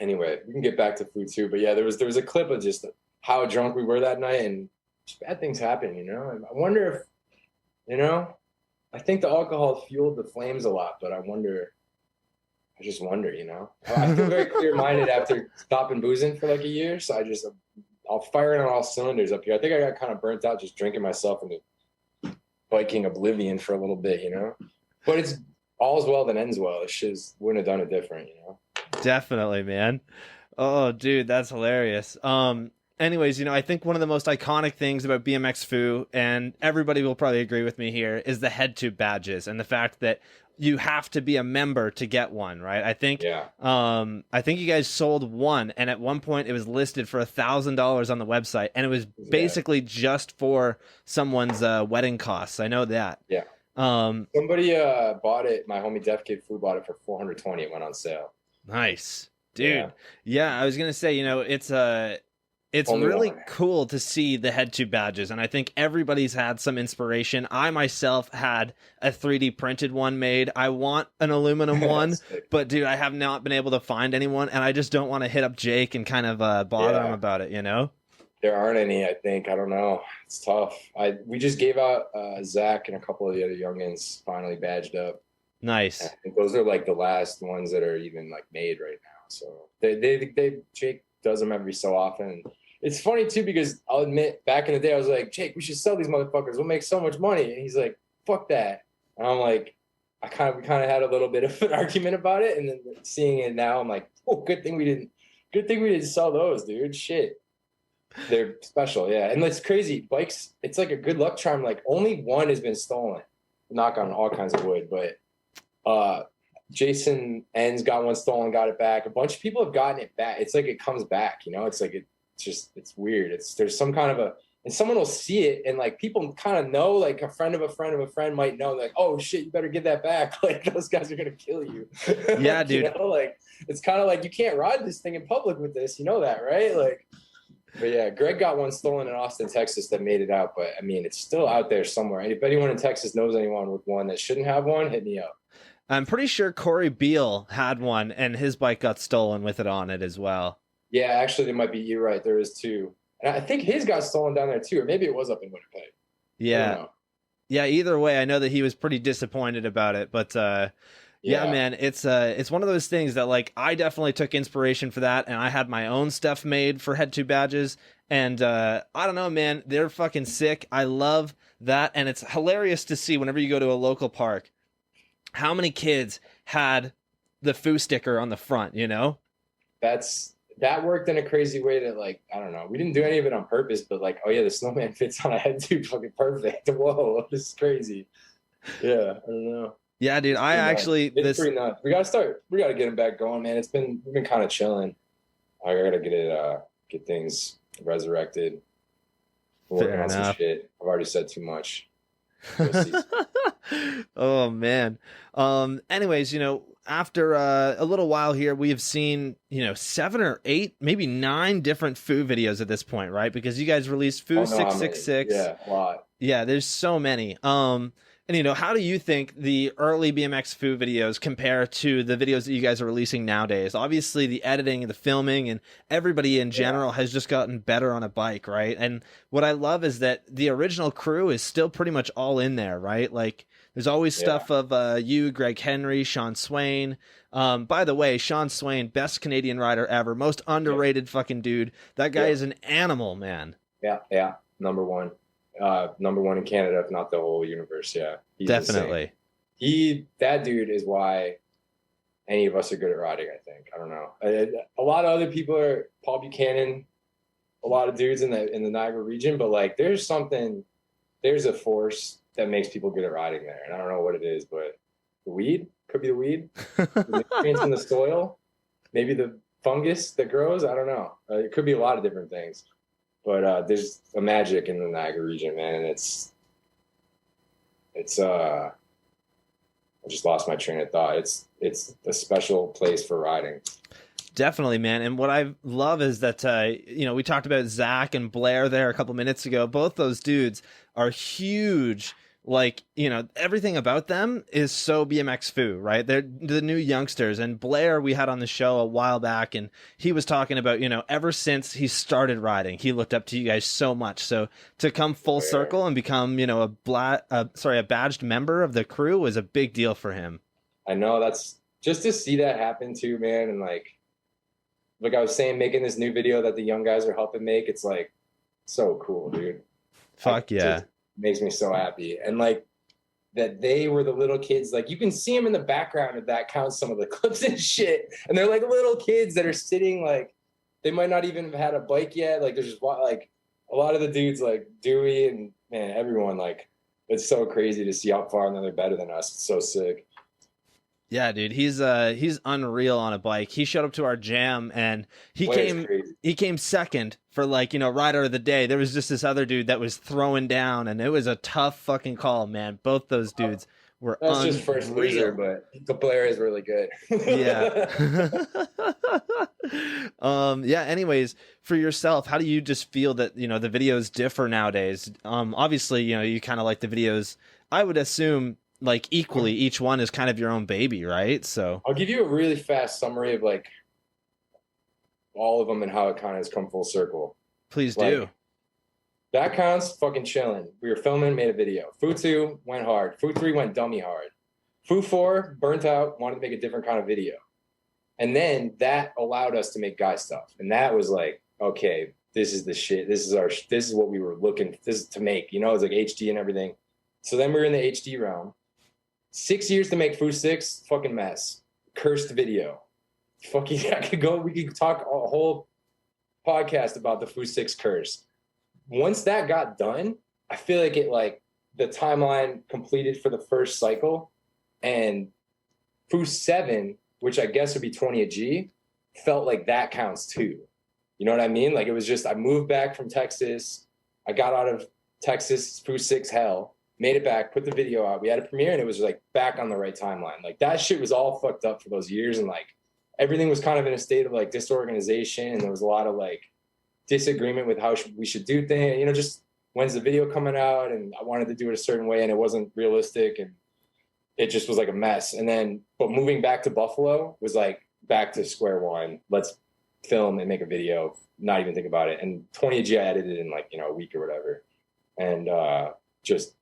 S2: anyway, we can get back to Food 2. But yeah, there was a clip of just how drunk we were that night, and just bad things happen, you know. And I wonder if, you know, I think the alcohol fueled the flames a lot, but I just wonder, you know. I feel very clear-minded after stopping boozing for like a year, so I'll fire it on all cylinders up here. I think I got kind of burnt out just drinking myself into biking oblivion for a little bit, you know. But it's all's well that ends well. It just wouldn't have done it different, you know.
S1: Definitely, man. Oh, dude, that's hilarious. Anyways, you know, I think one of the most iconic things about BMXFU, and everybody will probably agree with me here, is the head tube badges and the fact that you have to be a member to get one, right? I think you guys sold one, and at one point it was listed for $1,000 on the website, and it was basically just for someone's wedding costs. I know that. Yeah.
S2: Somebody bought it. My homie Def Kid Fu bought it for $420. It went on sale.
S1: Nice, dude. Yeah, I was gonna say, you know, it's it's
S2: Only
S1: really
S2: one.
S1: cool to see the head tube badges, and I think everybody's had some inspiration. I myself had a 3D printed one made. I want an aluminum one,
S2: Sick.
S1: but dude, I have not been able to find anyone, and I just don't want to hit up Jake and kind of bother him about it, you know?
S2: There aren't any, I think. I don't know. It's tough. We just gave out Zach and a couple of the other youngins finally badged up.
S1: Nice.
S2: I think those are like the last ones that are even like made right now. So Jake does them every so often. It's funny too, because I'll admit back in the day, I was like, Jake, we should sell these motherfuckers. We'll make so much money. And he's like, fuck that. And I'm like, we kind of had a little bit of an argument about it. And then seeing it now, I'm like, oh, good thing we didn't sell those, dude. Shit. They're special. Yeah. And it's crazy. Bikes, it's like a good luck charm. Like only one has been stolen. Knock on all kinds of wood, but Jason N's got one stolen, got it back. A bunch of people have gotten it back. It's like it comes back, you know. It's like it's weird. There's some kind of and someone will see it, and like people kind of know, like a friend of a friend of a friend might know, like, oh shit, you better get that back. Like those guys are gonna kill you.
S1: Yeah, dude.
S2: You know? Like it's kind of like you can't ride this thing in public with this. You know that, right? Like, but yeah, Greg got one stolen in Austin, Texas that made it out. But I mean, it's still out there somewhere. If anyone in Texas knows anyone with one that shouldn't have one, hit me up.
S1: I'm pretty sure Corey Beal had one, and his bike got stolen with it on it as well.
S2: Yeah, actually, you're right. There is two. And I think his got stolen down there too, or maybe it was up in Winnipeg.
S1: Yeah. Yeah, either way, I know that he was pretty disappointed about it, but yeah, man, it's one of those things that like I definitely took inspiration for that, and I had my own stuff made for head tube badges, and I don't know, man, they're fucking sick. I love that, and it's hilarious to see whenever you go to a local park how many kids had the foo sticker on the front, you know?
S2: That worked in a crazy way that, like, I don't know. We didn't do any of it on purpose, but like, oh yeah, the snowman fits on a head tube fucking perfect. Whoa, this is crazy. Yeah, I don't know.
S1: Yeah, dude,
S2: it's pretty nuts. We gotta get him back going, man. We've been kind of chilling. I gotta get things resurrected. We're working on some shit. I've already said too much.
S1: Oh man. Anyways, you know, after a little while here, we have seen, you know, 7 or 8, maybe 9 different Foo videos at this point, right? Because you guys released Foo 666.
S2: Yeah, a lot.
S1: Yeah, there's so many. And you know, how do you think the early BMX Foo videos compare to the videos that you guys are releasing nowadays? Obviously, the editing and the filming and everybody in general has just gotten better on a bike, right? And what I love is that the original crew is still pretty much all in there, right? Like, there's always stuff of you, Greg Henry, Sean Swain. By the way, Sean Swain, best Canadian rider ever, most underrated fucking dude. That guy is an animal, man.
S2: Yeah, number one. Number one in Canada, if not the whole universe. Yeah,
S1: definitely.
S2: That dude is why any of us are good at riding. I think. I don't know. A lot of other people are Paul Buchanan, a lot of dudes in the Niagara region, but like there's a force that makes people good at riding there, and I don't know what it is, but the weed could be the weed, the nutrients in the soil, maybe the fungus that grows. I don't know. It could be a lot of different things. But there's a magic in the Niagara region, man, and it's I just lost my train of thought. It's a special place for riding.
S1: Definitely, man. And what I love is that you know, we talked about Zach and Blair there a couple minutes ago. Both those dudes are huge. Like, you know, everything about them is so BMXFU, right? They're the new youngsters. And Blair, we had on the show a while back, and he was talking about, you know, ever since he started riding, he looked up to you guys so much. So to come full circle and become, you know, a badged member of the crew was a big deal for him.
S2: I know, that's just to see that happen too, man. And like I was saying, making this new video that the young guys are helping make, it's like so cool, dude.
S1: Fuck yeah.
S2: Makes me so happy. And like that they were the little kids, like you can see them in the background of that, count some of the clips and shit, and they're like little kids that are sitting, like they might not even have had a bike yet, like there's just like a lot of the dudes like Dewey and man, everyone, like it's so crazy to see how far they're better than us. It's so sick.
S1: Yeah, dude, he's unreal on a bike. He showed up to our jam and he came second for, like, you know, rider of the day. There was just this other dude that was throwing down, and it was a tough fucking call, man. Both those dudes were
S2: That's just first loser,
S1: unreal.
S2: but the player is really good.
S1: Yeah. Yeah, anyways, for yourself, how do you just feel that, you know, the videos differ nowadays? Obviously, you know, you kind of like the videos, I would assume, like equally, each one is kind of your own baby, right? So
S2: I'll give you a really fast summary of like all of them and how it kind of has come full circle.
S1: please
S2: Like,
S1: do.
S2: that counts, fucking chilling. We were filming, made a video. Fu 2 went hard. Fu 3 went dummy hard. Fu 4 burnt out, wanted to make a different kind of video. And then that allowed us to make guy stuff. And that was like, okay, this is the shit. This is what we were looking to make. You know, it's like HD and everything. So then we were in the HD realm. 6 years to make Fu 6, fucking mess. Cursed video. Fucking, we could talk a whole podcast about the Fu 6 curse. Once that got done, I feel like the timeline completed for the first cycle, and Fu 7, which I guess would be 20 a G, felt like that counts too. You know what I mean? Like, it was just, I moved back from Texas. I got out of Texas, Fu 6 hell, made it back, put the video out. We had a premiere, and it was like back on the right timeline. Like, that shit was all fucked up for those years. And like, everything was kind of in a state of like disorganization. And there was a lot of like disagreement with how we should do things, you know, just when's the video coming out, and I wanted to do it a certain way and it wasn't realistic, and it just was like a mess. And then, but moving back to Buffalo was like back to square one. Let's film and make a video, not even think about it. And 20 G I edited in like, you know, a week or whatever. And just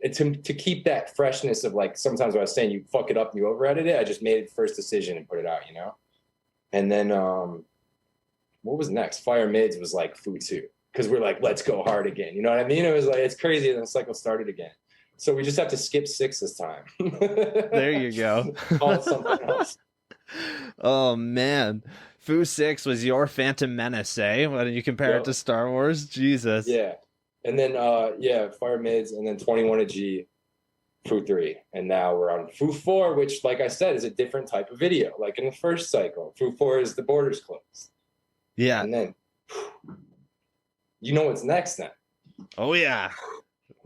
S2: to keep that freshness of like, sometimes when I was saying you fuck it up and you over edit it, I just made it first decision and put it out, you know? And then what was next? Fire Mids was like Fu 2, because we're like, let's go hard again. You know what I mean? It was like, it's crazy. And the cycle started again. So we just have to skip 6 this time.
S1: There you go.
S2: Call it something else.
S1: Oh man, Fu 6 was your Phantom Menace, eh? When you compare it to Star Wars, Jesus.
S2: Yeah, and then Fire Mids, and then 21 a G, Fu 3, and now we're on Fu 4, which, like I said, is a different type of video. Like in the first cycle, Fu 4 is the borders closed.
S1: Yeah,
S2: and then you know what's next then.
S1: Oh yeah.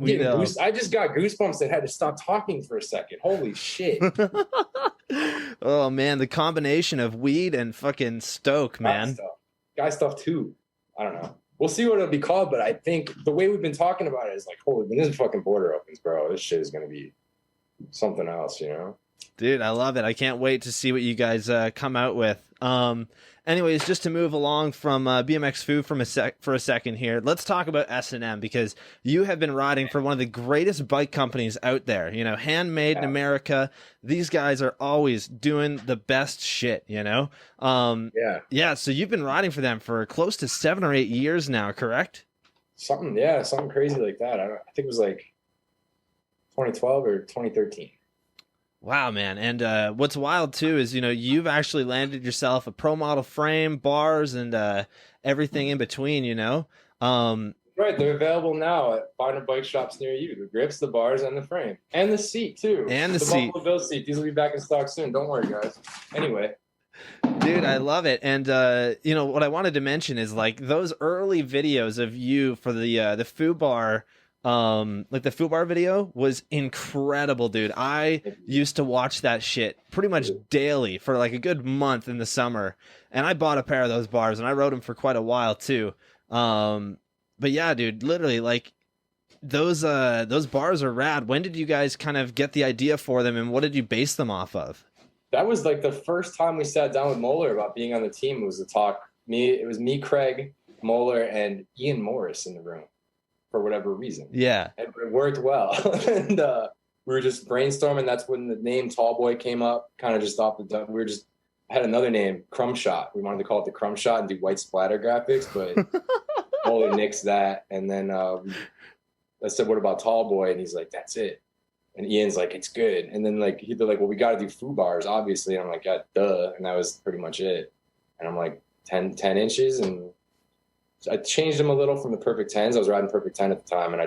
S2: I just got goosebumps and had to stop talking for a second. Holy shit.
S1: Oh man, the combination of weed and fucking stoke, man.
S2: Guy stuff too. I don't know. We'll see what it'll be called, but I think the way we've been talking about it is like, holy, when this fucking border opens, bro, this shit is gonna be something else, you know?
S1: Dude, I love it. I can't wait to see what you guys come out with. Anyways, just to move along from BMXFU for a second here, let's talk about S&M, because you have been riding for one of the greatest bike companies out there. You know, handmade in America. These guys are always doing the best shit, you know? Yeah, so you've been riding for them for close to 7 or 8 years now, correct?
S2: Something crazy like that. I think it was like 2012 or 2013.
S1: Wow, man. And what's wild, too, is, you know, you've actually landed yourself a pro model frame, bars, and everything in between, you know?
S2: Right. They're available now at finer bike shops near you. The grips, the bars, and the frame. And the seat, too.
S1: And the seat.
S2: Buffalo Bill seat. These will be back in stock soon. Don't worry, guys. Anyway.
S1: Dude, I love it. And, you know, what I wanted to mention is, like, those early videos of you for the FUBAR, like the FUBAR video was incredible, dude. I used to watch that shit pretty much daily for like a good month in the summer, and I bought a pair of those bars and I rode them for quite a while too. But yeah, dude, literally, like, those bars are rad. When did you guys kind of get the idea for them, and what did you base them off of?
S2: That was like the first time we sat down with Moeller about being on the team. It was a talk. It was me, Craig, Moeller, and Ian Morris in the room. For whatever reason. Yeah. And it worked well. And we were just brainstorming. That's when the name Tallboy came up, kind of just off the dome. Had another name, Crumb Shot. We wanted to call it the Crumb Shot and do white splatter graphics, but Moeller nixed that. And then I said, what about Tallboy? And he's like, that's it. And Ian's like, it's good. And then like they're like, well, we got to do FU bars, obviously. And I'm like, yeah, duh. And that was pretty much it. And I'm like, 10 inches, and I changed them a little from the Perfect 10s. I was riding Perfect 10 at the time, and I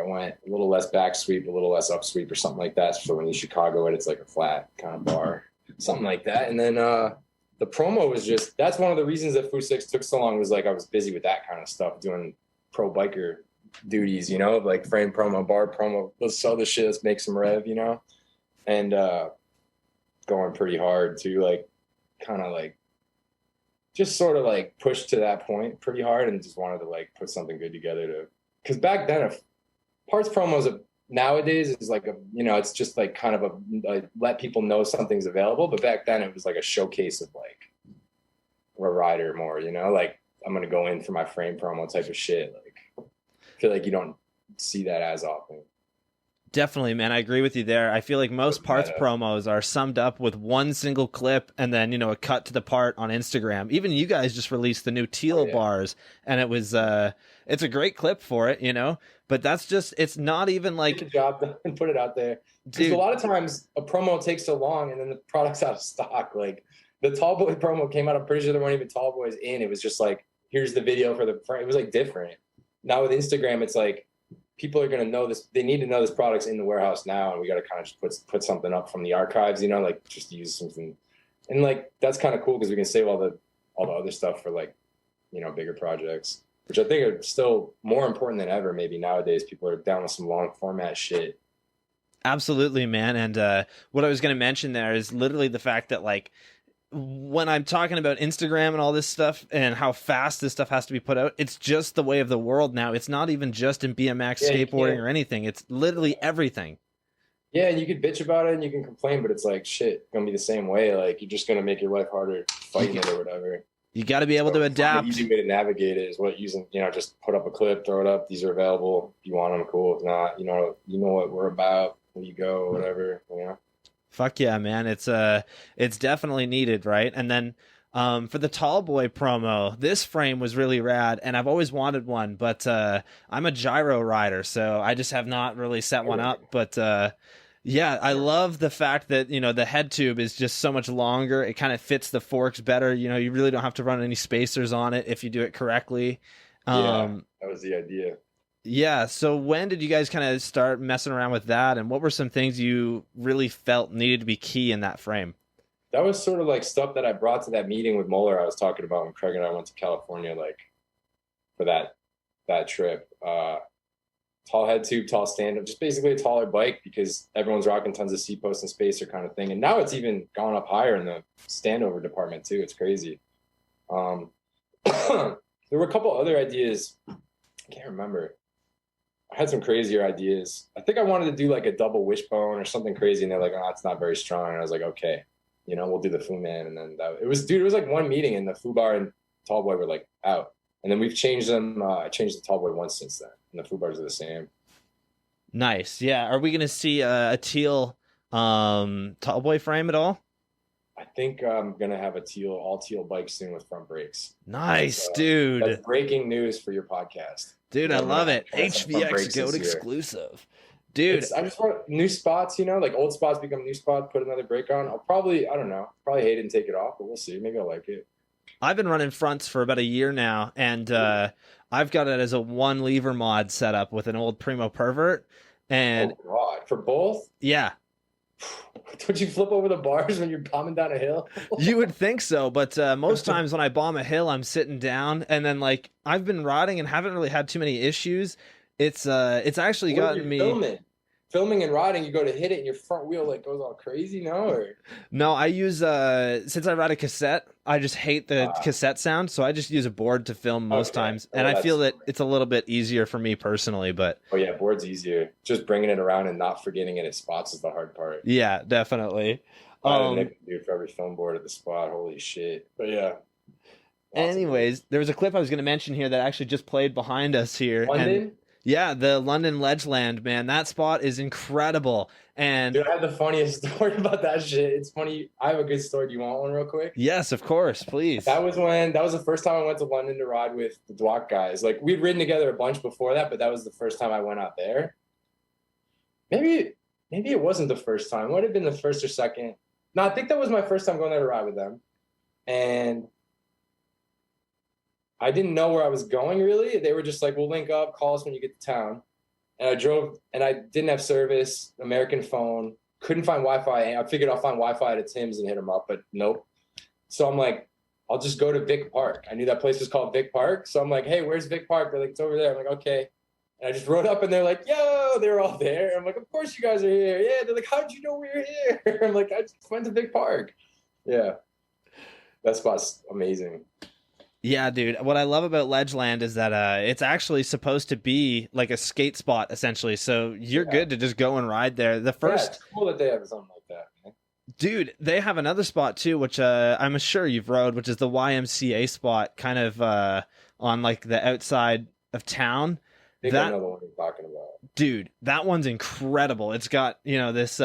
S2: went a little less back sweep, a little less up sweep, or something like that. So when you Chicago it, it's like a flat kind of bar, something like that. And then the promo was that's one of the reasons that Fu 6 took so long, was like I was busy with that kind of stuff, doing pro biker duties, you know, like frame promo, bar promo. Let's sell this shit. Let's make some rev, you know, and going pretty hard to like kind of like just sort of like push to that point pretty hard, and just wanted to like put something good together to, because back then if parts promos nowadays is like a, you know, it's just like kind of a let people know something's available, but back then it was like a showcase of like a rider more, you know, like I'm gonna go in for my frame promo type of shit. Like I feel like you don't see that as often.
S1: Definitely, man. I agree with you there. I feel like most parts promos are summed up with one single clip and then, you know, a cut to the part on Instagram. Even you guys just released the new teal bars, and it was it's a great clip for it, you know, but that's just, it's not even like
S2: good job and put it out there. Because a lot of times a promo takes so long and then the product's out of stock. Like the Tall Boy promo came out, I'm pretty sure there weren't even Tall Boys in. It was just like, here's the video for the frame. It was like different. Now with Instagram, it's like people are going to know this. They need to know this product's in the warehouse now, and we got to kind of just put something up from the archives, you know, like just use something. And like that's kind of cool because we can save all the other stuff for like, you know, bigger projects, which I think are still more important than ever. Maybe nowadays people are down with some long format shit.
S1: Absolutely, man. And what I was going to mention there is literally the fact that like when I'm talking about Instagram and all this stuff and how fast this stuff has to be put out, it's just the way of the world now. It's not even just in BMX, skateboarding, or anything. It's literally everything. Yeah,
S2: and you could bitch about it and you can complain, but it's like, shit, gonna be the same way. Like, you're just gonna make your life harder fighting it or whatever.
S1: You got to be able to adapt.
S2: The easy way to navigate it is you know, just put up a clip, throw it up. These are available. If you want them, cool. If not, you know what we're about. Where you go, whatever, you know. Fuck
S1: yeah, man. It's definitely needed, right? And then for the Tall Boy promo, this frame was really rad, and I've always wanted one, but I'm a gyro rider, so I just have not really set one up. But yeah, I love the fact that, you know, the head tube is just so much longer. It kind of fits the forks better. You know, you really don't have to run any spacers on it if you do it correctly.
S2: Yeah, that was the idea.
S1: Yeah. So when did you guys kind of start messing around with that? And what were some things you really felt needed to be key in that frame?
S2: That was sort of like stuff that I brought to that meeting with Moeller I was talking about when Craig and I went to California, like for that trip. Tall head tube, tall stand-up, just basically a taller bike because everyone's rocking tons of seat posts and spacer kind of thing. And now it's even gone up higher in the standover department too. It's crazy. There were a couple other ideas. I can't remember. I had some crazier ideas. I think I wanted to do like a double wishbone or something crazy. And they're like, oh, it's not very strong. And I was like, okay, you know, we'll do the Fu Man. And then it was like one meeting and the Fu Bar and Tall Boy were like out. And then we've changed them. I changed the Tall Boy once since then. And the Fu Bars are the same.
S1: Nice. Yeah. Are we going to see a teal Tall Boy frame at all?
S2: I think I'm going to have all teal bike soon with front brakes.
S1: Nice, dude.
S2: That's breaking news for your podcast.
S1: Dude, I love it. HVXgoat exclusive. Dude.
S2: I just want new spots, you know, like old spots become new spots, put another brake on. I'll probably hate it and take it off, but we'll see. Maybe I'll like it.
S1: I've been running fronts for about a year now, and I've got it as a one lever mod setup with an old Primo Pervert. And
S2: oh God, for both?
S1: Yeah.
S2: Don't you flip over the bars when you're bombing down a hill?
S1: You would think so, but most times when I bomb a hill, I'm sitting down, and then like I've been riding and haven't really had too many issues. It's actually gotten me
S2: filming and riding. You go to hit it, and your front wheel like goes all crazy.
S1: No, I use since I ride a cassette, I just hate the cassette sound, so I just use a board to film most times, and I feel that it's a little bit easier for me personally. But
S2: yeah, board's easier. Just bringing it around and not forgetting it at spots is the hard part.
S1: Yeah, definitely.
S2: Dude, for every film board at the spot, holy shit! But yeah.
S1: Anyways, there was a clip I was going to mention here that actually just played behind us here.
S2: London?
S1: Yeah, the London Ledgeland, man. That spot is incredible. And
S2: dude, I have the funniest story about that shit. It's funny. I have a good story. Do you want one real quick?
S1: Yes, of course, please.
S2: That was the first time I went to London to ride with the Dwak guys. Like, we'd ridden together a bunch before that, but that was the first time I went out there. Maybe it wasn't the first time. It would have been the first or second. No, I think that was my first time going there to ride with them. And I didn't know where I was going, really. They were just like, we'll link up, call us when you get to town. And I drove, and I didn't have service, American phone, couldn't find Wi-Fi. I figured I'll find Wi-Fi at Tim's and hit them up, but nope. So I'm like, I'll just go to Vic Park. I knew that place was called Vic Park. So I'm like, hey, where's Vic Park? They're like, it's over there. I'm like, okay. And I just rode up and they're like, yo, they were all there. I'm like, of course you guys are here. Yeah. They're like, how did you know we were here? I'm like, I just went to Big Park. Yeah. That spot's amazing.
S1: Yeah, dude. What I love about Ledgeland is that it's actually supposed to be like a skate spot, essentially. So you're good to just go and ride there. The first,
S2: it's cool that they have something like that, man.
S1: Dude, they have another spot too, which I'm sure you've rode, which is the YMCA spot, kind of on like the outside of town.
S2: I think I know the one you're talking about.
S1: Dude, that one's incredible. It's got, this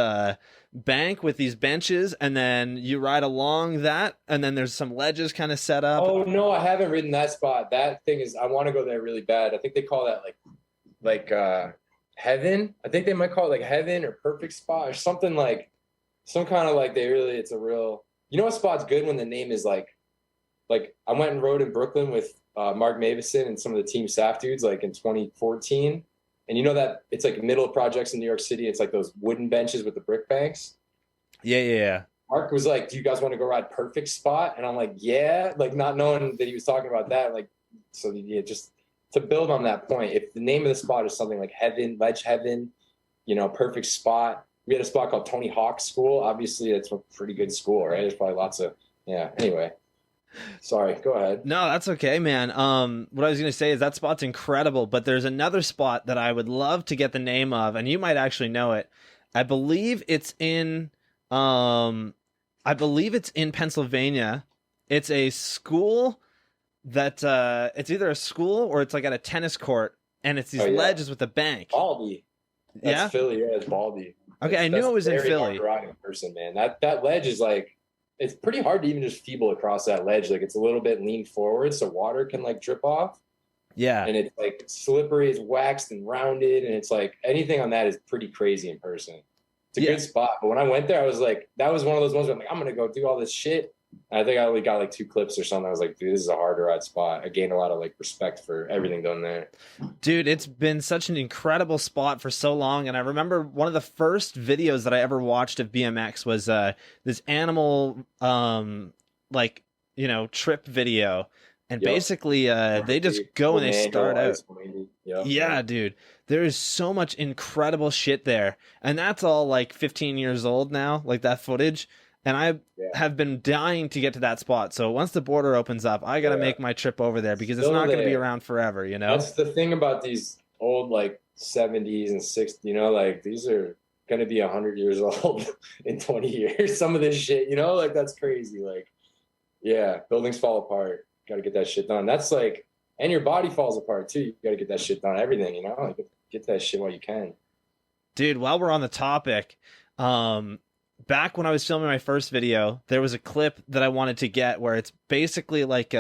S1: bank with these benches, and then you ride along that, and then there's some ledges kind of set up.
S2: Oh no, I haven't ridden that spot. That thing is, I want to go there really bad. I think they call that like heaven. I think they might call it like heaven or perfect spot or something, like some kind of like it's a real, what spot's good when the name is like I went and rode in Brooklyn with Mark Matheson and some of the Team SAF dudes like in 2014. And that it's like middle projects in New York City. It's like those wooden benches with the brick banks.
S1: Yeah.
S2: Mark was like, do you guys want to go ride perfect spot? And I'm like, yeah, like not knowing that he was talking about that. Like, so yeah, just to build on that point, if the name of the spot is something like heaven, ledge heaven, perfect spot. We had a spot called Tony Hawk's School. Obviously it's a pretty good school, right? There's probably lots of, anyway. Sorry, go ahead.
S1: No, that's okay, man. What I was going to say is that spot's incredible, but there's another spot that I would love to get the name of, and you might actually know it. I believe it's in Pennsylvania. It's a school that it's either a school or it's like at a tennis court, and it's these ledges with a bank.
S2: Baldy. That's Philly, it's Baldy.
S1: Okay, I knew it was in Philly.
S2: Hard in person, man. That ledge is like, it's pretty hard to even just feeble across that ledge. Like it's a little bit leaned forward so water can like drip off.
S1: Yeah.
S2: And it's like slippery, it's waxed and rounded. And it's like anything on that is pretty crazy in person. It's a good spot. But when I went there, I was like, that was one of those ones where I'm like, I'm going to go do all this shit. And I think I only got like 2 clips or something. I was like, dude, this is a hard to ride spot. I gained a lot of like respect for everything done there.
S1: Dude, it's been such an incredible spot for so long. And I remember one of the first videos that I ever watched of BMX was this animal trip video. And basically they just go and they start out. Yeah, dude. There is so much incredible shit there. And that's all like 15 years old now, like that footage. And I have been dying to get to that spot. So once the border opens up, I got to make my trip over there because it's not going to be around forever,
S2: That's the thing about these old, like, 70s and 60s, like, these are going to be 100 years old in 20 years. Some of this shit, like, that's crazy. Like, buildings fall apart. Got to get that shit done. That's like, and your body falls apart, too. You got to get that shit done. Everything, Like, get that shit while you can.
S1: Dude, while we're on the topic, back when I was filming my first video, there was a clip that I wanted to get where it's basically like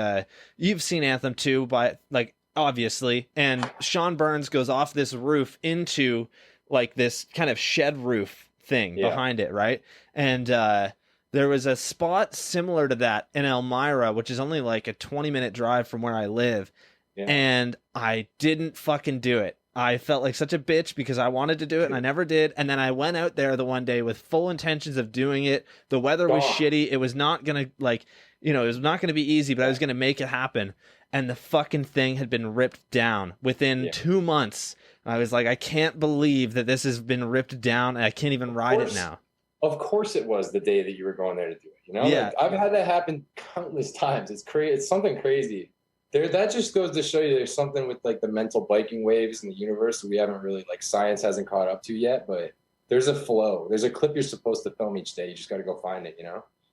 S1: you've seen Anthem 2, but like obviously, and Sean Burns goes off this roof into like this kind of shed roof thing behind it, right? And there was a spot similar to that in Elmira, which is only like a 20-minute drive from where I live, and I didn't fucking do it. I felt like such a bitch because I wanted to do it and I never did. And then I went out there the one day with full intentions of doing it. The weather was shitty. It was not going to it was not going to be easy, but I was going to make it happen. And the fucking thing had been ripped down within 2 months. I was like, I can't believe that this has been ripped down and I can't even ride it now.
S2: Of course it was the day that you were going there to do it.
S1: Yeah.
S2: Like, I've had that happen countless times. It's crazy. It's something crazy. That just goes to show you there's something with like the mental biking waves in the universe that we haven't really, like, science hasn't caught up to yet, but there's a flow. There's a clip you're supposed to film each day. You just got to go find it,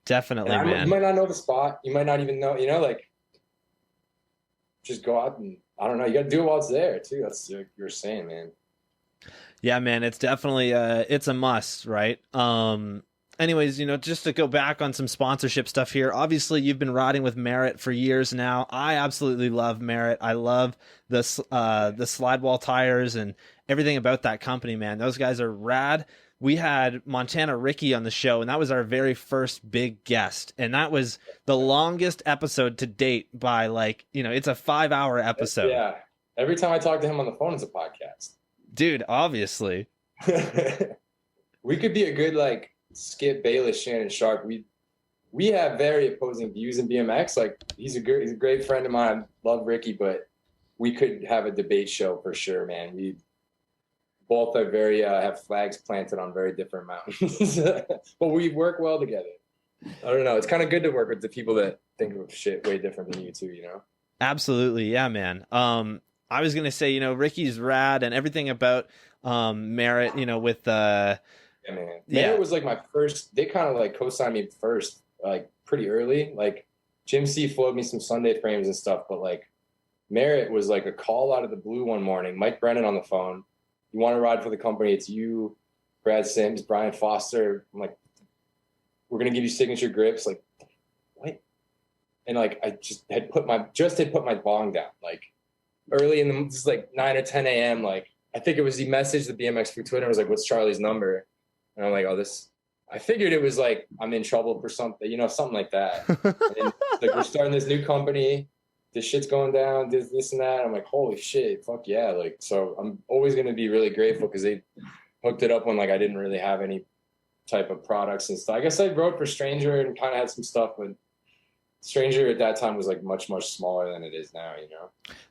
S1: Definitely, man.
S2: You might not know the spot. You might not even know, like, just go out and, I don't know, you got to do it while it's there too. That's like you were saying, man.
S1: Yeah, man, it's definitely, it's a must, right? Anyways, just to go back on some sponsorship stuff here, obviously you've been riding with Merritt for years now. I absolutely love Merritt. I love the slide wall tires and everything about that company, man. Those guys are rad. We had Montana Ricky on the show, and that was our very first big guest. And that was the longest episode to date by it's a 5-hour episode.
S2: Yeah. Every time I talk to him on the phone, it's a podcast.
S1: Dude, obviously.
S2: We could be a good, Skip Bayless, Shannon Sharp. We have very opposing views in BMX. Like, he's a great friend of mine. Love Ricky, but we could have a debate show for sure, man. We both are very have flags planted on very different mountains, but we work well together. I don't know. It's kind of good to work with the people that think of shit way different than you too, you know?
S1: Absolutely. Yeah, man. I was going to say, Ricky's rad and everything about Merit, with
S2: Yeah, man. Merit was like my first, they kind of like co-signed me first, like pretty early. Like Jim C flowed me some Sunday frames and stuff, but like Merit was like a call out of the blue one morning. Mike Brennan on the phone. You want to ride for the company? It's you, Brad Sims, Brian Foster. I'm like, we're going to give you signature grips. Like, what? And like, I just had put my bong down, like early in the, this is like 9 or 10 a.m. Like, I think it was, he messaged the BMXFU Twitter. I was like, what's Charlie's number? And I'm like, oh, I figured it was like, I'm in trouble for something, something like that. And like, we're starting this new company. This shit's going down, this and that. I'm like, holy shit, fuck yeah. Like, so I'm always going to be really grateful because they hooked it up when like I didn't really have any type of products and stuff. I guess I wrote for Stranger and kind of had some stuff, but Stranger at that time was like much, much smaller than it is now,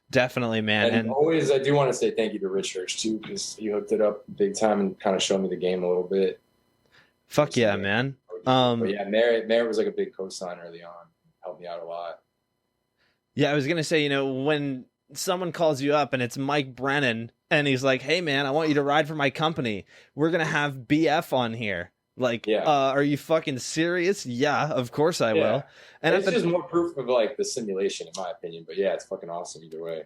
S1: Definitely, man.
S2: And always, I do want to say thank you to Rich Hirsch too, because he hooked it up big time and kind of showed me the game a little bit.
S1: Fuck yeah, man.
S2: But yeah, Merit was like a big co-sign early on. Helped me out a lot.
S1: Yeah, I was going to say, when someone calls you up and it's Mike Brennan and he's like, hey, man, I want you to ride for my company. We're going to have BF on here. Like, are you fucking serious? Yeah, of course I will. And
S2: it's just more proof of like the simulation, in my opinion. But yeah, it's fucking awesome either way.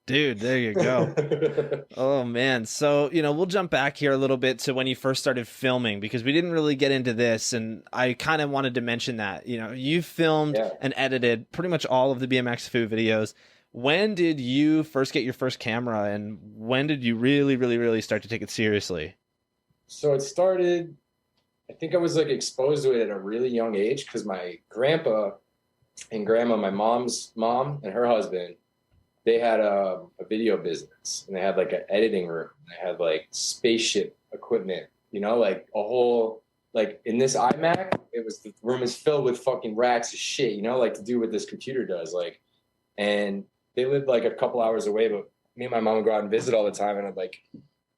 S1: Dude, there you go. Oh, man. So, we'll jump back here a little bit to when you first started filming, because we didn't really get into this. And I kind of wanted to mention that, you filmed and edited pretty much all of the BMXFU videos. When did you first get your first camera, and when did you really, really, really start to take it seriously?
S2: So it started, I think I was like exposed to it at a really young age because my grandpa and grandma, my mom's mom and her husband, they had a video business, and they had like an editing room. They had like spaceship equipment, like a whole, like in this iMac, the room is filled with fucking racks of shit, like to do what this computer does. Like, and they lived like a couple hours away, but me and my mom would go out and visit all the time. And I like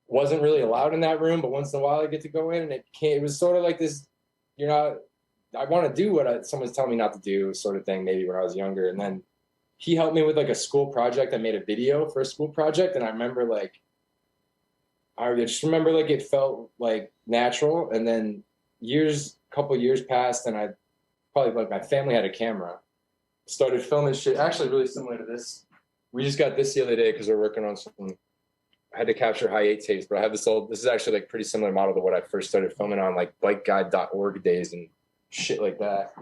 S2: wasn't really allowed in that room, but once in a while I get to go in, and it was sort of like this, I want to do what someone's telling me not to do sort of thing, maybe when I was younger. And then he helped me with like a school project. I made a video for a school project. And I just remember like it felt like natural. And then couple years passed, and I probably like my family had a camera, started filming shit. Actually really similar to this. We just got this the other day because we're working on something. I had to capture high 8 tapes, but I have this is actually like pretty similar model to what I first started filming on, like bikeguide.org days and shit like that.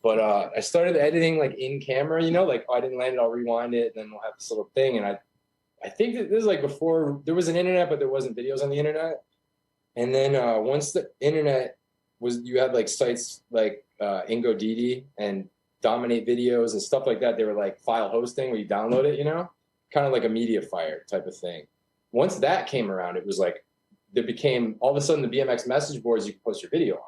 S2: But I started editing like in camera, like, I didn't land it, I'll rewind it, and then we'll have this little thing. And I think that this is like before there was an internet, but there wasn't videos on the internet. And then once the internet you had like sites like IngoDD and Dominate Videos and stuff like that. They were like file hosting where you download it, kind of like a media fire type of thing. Once that came around, it was like, there became all of a sudden the BMX message boards you could post your video on.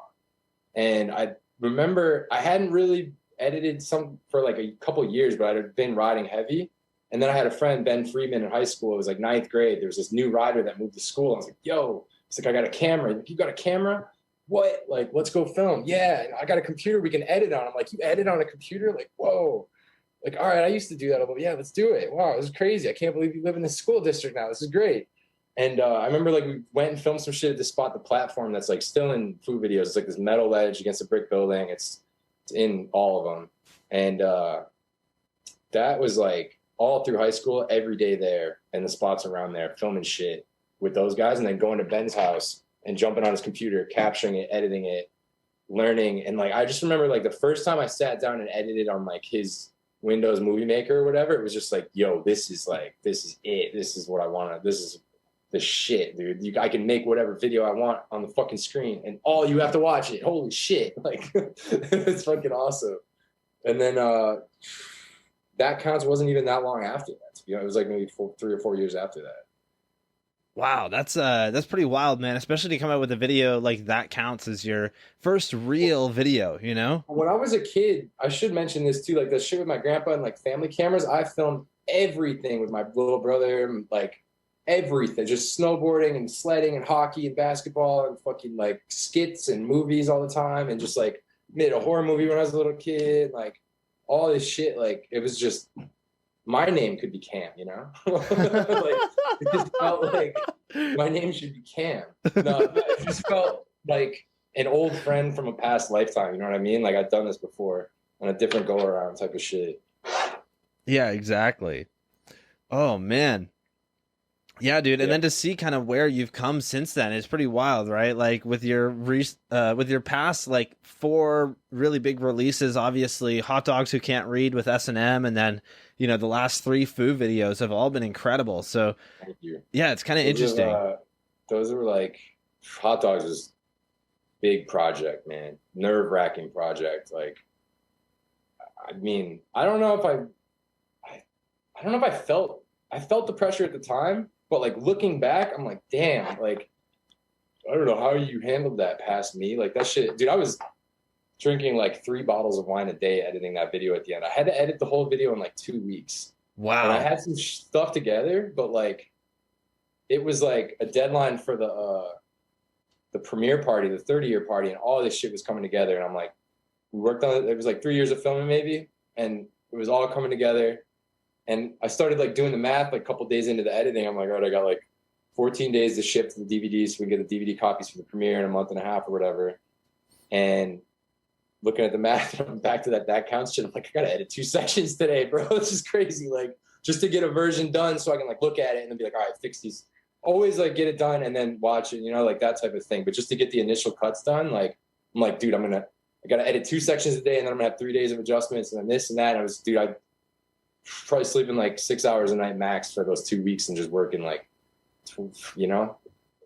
S2: And I remember I hadn't really edited some for like a couple of years, but I had been riding heavy. And then I had a friend, Ben Friedman, in high school. It was like 9th grade. There was this new rider that moved to school. I was like, yo, it's like, I got a camera. Like, you got a camera? What? Like, let's go film. Yeah, I got a computer we can edit on. I'm like, you edit on a computer? Like, whoa. Like, all right, I used to do that. I'm like, yeah, let's do it. Wow, this is crazy. I can't believe you live in this school district now. This is great. And I remember like we went and filmed some shit at this spot, the platform that's like still in food videos. It's like this metal ledge against a brick building. It's in all of them. And that was like all through high school, every day there and the spots around there, filming shit with those guys, and then going to Ben's house and jumping on his computer, capturing it, editing it, learning. And like, I just remember like the first time I sat down and edited on like his Windows Movie Maker or whatever, it was just like, yo, this is it. This is what I want. This is the shit, dude. I can make whatever video I want on the fucking screen, and all you have to watch it. Holy shit. Like, it's fucking awesome. And then that counts wasn't even that long after that. It was like maybe 3 or 4 years after that.
S1: Wow, that's pretty wild, man. Especially to come out with a video like that counts as your first real video, When
S2: I was a kid, I should mention this too, like the shit with my grandpa and like family cameras, I filmed everything with my little brother, like everything, just snowboarding and sledding and hockey and basketball and fucking like skits and movies all the time, and just like made a horror movie when I was a little kid, like all this shit. Like it was just, my name could be Cam, you know? Like it just felt like my name should be Cam. No, it just felt like an old friend from a past lifetime, you know what I mean? Like I've done this before on a different go around type of shit.
S1: Yeah, exactly. Oh man. Yeah, dude. And then to see kind of where you've come since then, it's pretty wild, right? Like with your past like 4 really big releases, obviously Hot Dogs Who Can't Read with S&M, and then, you know, the last 3 food videos have all been incredible. So
S2: thank you.
S1: Yeah, it's kind of interesting.
S2: Those were like, Hot Dogs was big project, man. Nerve-wracking project. Like, I mean, I don't know if I felt the pressure at the time, but like looking back, I'm like, damn, like, I don't know how you handled that past me. Like that shit, dude, I was drinking like 3 bottles of wine a day editing that video at the end. I had to edit the whole video in like 2 weeks.
S1: Wow.
S2: And I had some stuff together, but like, it was like a deadline for the premiere party, the 30-year party, and all this shit was coming together. And I'm like, we worked on it. It was like 3 years of filming maybe. And it was all coming together. And I started like doing the math, like a couple days into the editing. I'm like, all right, I got like 14 days to ship to the DVDs so we can get the DVD copies for the premiere in a month and a half or whatever. And looking at the math, I'm back to that counts shit. I'm like, I gotta edit 2 sections today, bro. This is crazy. Like just to get a version done so I can like look at it and then be like, all right, fix these. Always like get it done and then watch it, you know, like that type of thing. But just to get the initial cuts done, like I'm like, dude, I gotta edit 2 sections a day, and then I'm gonna have 3 days of adjustments and then this and that. And I probably sleeping like 6 hours a night max for those 2 weeks and just working like, you know,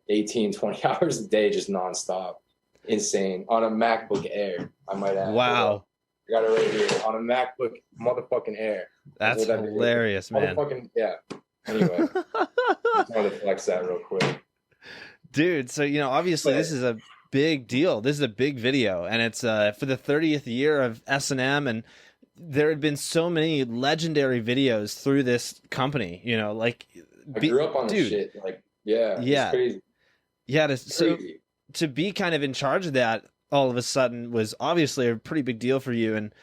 S2: 18, 20 hours a day, just nonstop. Insane. On a MacBook Air, I might add.
S1: Wow.
S2: I got it right here. On a MacBook motherfucking Air.
S1: That's hilarious, man.
S2: Yeah. Anyway, just wanted to flex that real quick.
S1: Dude, so, you know, obviously this is a big deal. This is a big video, and it's for the 30th year of S&M, and there had been so many legendary videos through this company, you know, like
S2: I grew up on this shit. Like, yeah. It's crazy.
S1: Yeah. So to be kind of in charge of that all of a sudden was obviously a pretty big deal for you. And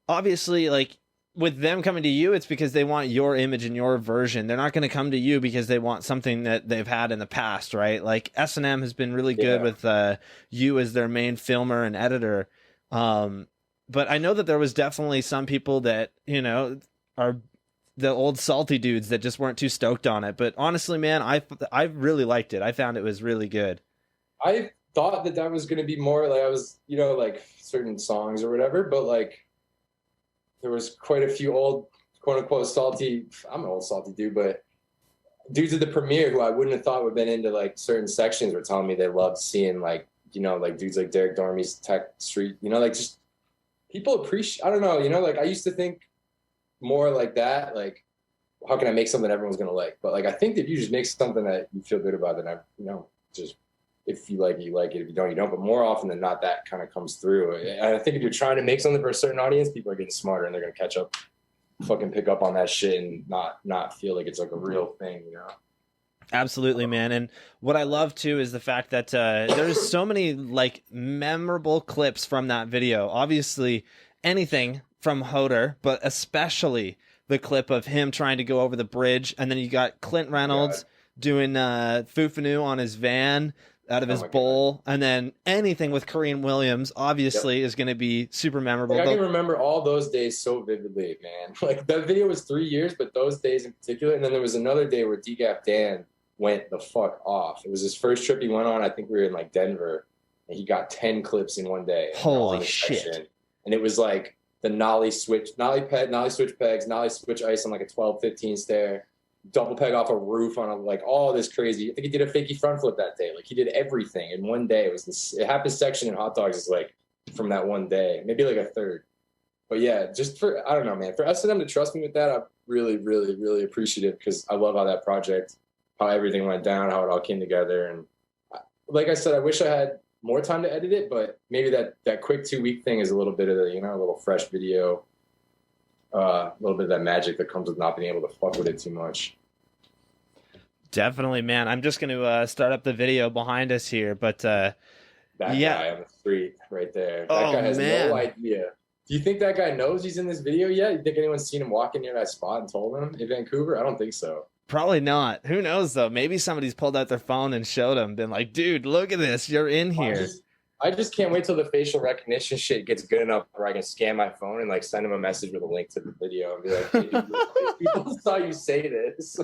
S1: obviously, like, with them coming to you, it's because they want your image and your version. They're not going to come to you because they want something that they've had in the past, right? Like S&M has been really good with you as their main filmer and editor. But I know that there was definitely some people that, you know, are the old salty dudes that just weren't too stoked on it. But honestly, man, I really liked it. I found it was really good. I
S2: thought that was going to be more like, I was, you know, like certain songs or whatever, but like there was quite a few old, quote unquote, salty, I'm an old salty dude, but dudes at the premiere who I wouldn't have thought would have been into like certain sections were telling me they loved seeing like, you know, like dudes like Derek Dormy's Tech Street, you know, like just people appreciate, I don't know, you know, like I used to think more like that, like how can I make something everyone's going to like? But like, I think that if you just make something that you feel good about, then you know, just if you like it, you like it. If you don't, you don't. But more often than not, that kind of comes through. And I think if you're trying to make something for a certain audience, people are getting smarter and they're going to catch up, fucking pick up on that shit and not feel like it's like a real thing, you know?
S1: Absolutely, man. And what I love too is the fact that there's so many like memorable clips from that video. Obviously, anything from Hoder, but especially the clip of him trying to go over the bridge. And then you got Clint Reynolds doing Fufanu on his van out of his bowl. God. And then anything with Kareem Williams obviously is going to be super memorable.
S2: Like, I can remember all those days so vividly, man. Like that video was 3 years, but those days in particular. And then there was another day where D-Gap Dan went the fuck off. It was his first trip he went on. I think we were in like Denver, and he got 10 clips in one day.
S1: Holy shit.
S2: Section. And it was like the nollie switch pegs, nollie switch ice on like a 12-15 stair, double peg off a roof on a, like all this crazy. I think he did a fakie front flip that day. Like he did everything in one day. It was this, half his section in Hot Dogs is like from that one day, maybe like a third. But yeah, just for, I don't know, man, for S&M to trust me with that, I'm really, really, really appreciative because I love how that project, how everything went down, how it all came together. And like I said, I wish I had more time to edit it, but maybe that quick 2 week thing is a little bit of the, you know, a little fresh video. a little bit of that magic that comes with not being able to fuck with it too much.
S1: Definitely, man. I'm just going to start up the video behind us here, but
S2: That guy on the street right there. That guy has no idea. Do you think that guy knows he's in this video yet? You think anyone's seen him walking near that spot and told him in Vancouver? I don't think so.
S1: Probably not. Who knows, though? Maybe somebody's pulled out their phone and showed him, been like, dude, look at this. You're in here.
S2: I just can't wait till the facial recognition shit gets good enough where I can scan my phone and like send him a message with a link to the video and be like, hey, people saw you say this.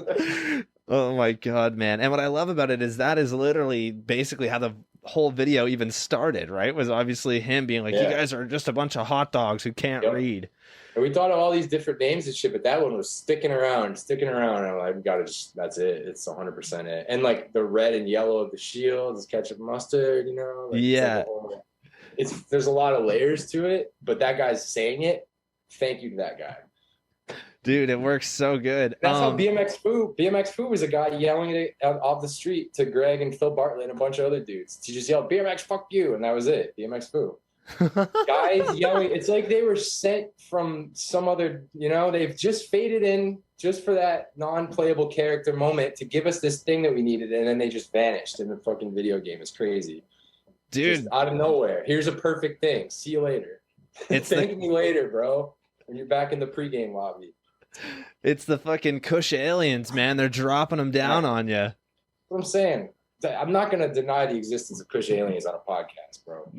S1: Oh my God, man. And what I love about it is that is literally basically how the whole video even started, right? Was obviously him being like, you guys are just a bunch of hot dogs who can't read.
S2: And we thought of all these different names and shit, but that one was sticking around. And I'm like, we gotta just, that's it. It's 100% it. And like the red and yellow of the shield is ketchup mustard, you know? Like,
S1: yeah.
S2: There's a lot of layers to it, but that guy's saying it. Thank you to that guy.
S1: Dude, it works so good.
S2: That's how BMXFU was a guy yelling it off the street to Greg and Phil Bartlett and a bunch of other dudes. To just yell, BMX, fuck you. And that was it. BMXFU. Guys yelling. It's like they were sent from some other, you know, they've just faded in just for that non-playable character moment to give us this thing that we needed. And then they just vanished in the fucking video game. It's crazy.
S1: Dude.
S2: Just out of nowhere. Here's a perfect thing. See you later. Thank me later, bro. When you're back in the pregame lobby.
S1: It's the fucking Kush aliens, man. They're dropping them down on you.
S2: What I'm saying. I'm not going to deny the existence of Kush aliens on a podcast, bro.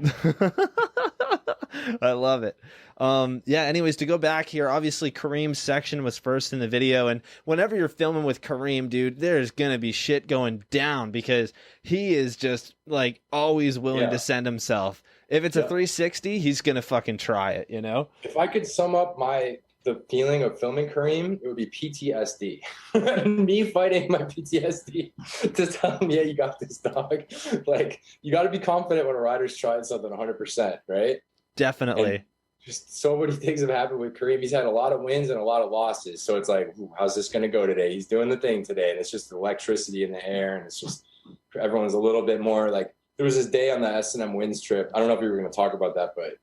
S1: I love it. Yeah, anyways, to go back here, obviously Kareem's section was first in the video, and whenever you're filming with Kareem, dude, there's going to be shit going down because he is just like always willing to send himself. If it's a 360, he's going to fucking try it, you know?
S2: If I could sum up the feeling of filming Kareem, it would be PTSD. Me fighting my PTSD to tell him, yeah, you got this, dog. Like, you got to be confident when a rider's trying something 100%, right?
S1: Definitely.
S2: And just so many things have happened with Kareem. He's had a lot of wins and a lot of losses. So it's like, how's this going to go today? He's doing the thing today. And it's just electricity in the air. And it's just, everyone's a little bit more like, there was this day on the S&M wins trip. I don't know if we were going to talk about that, but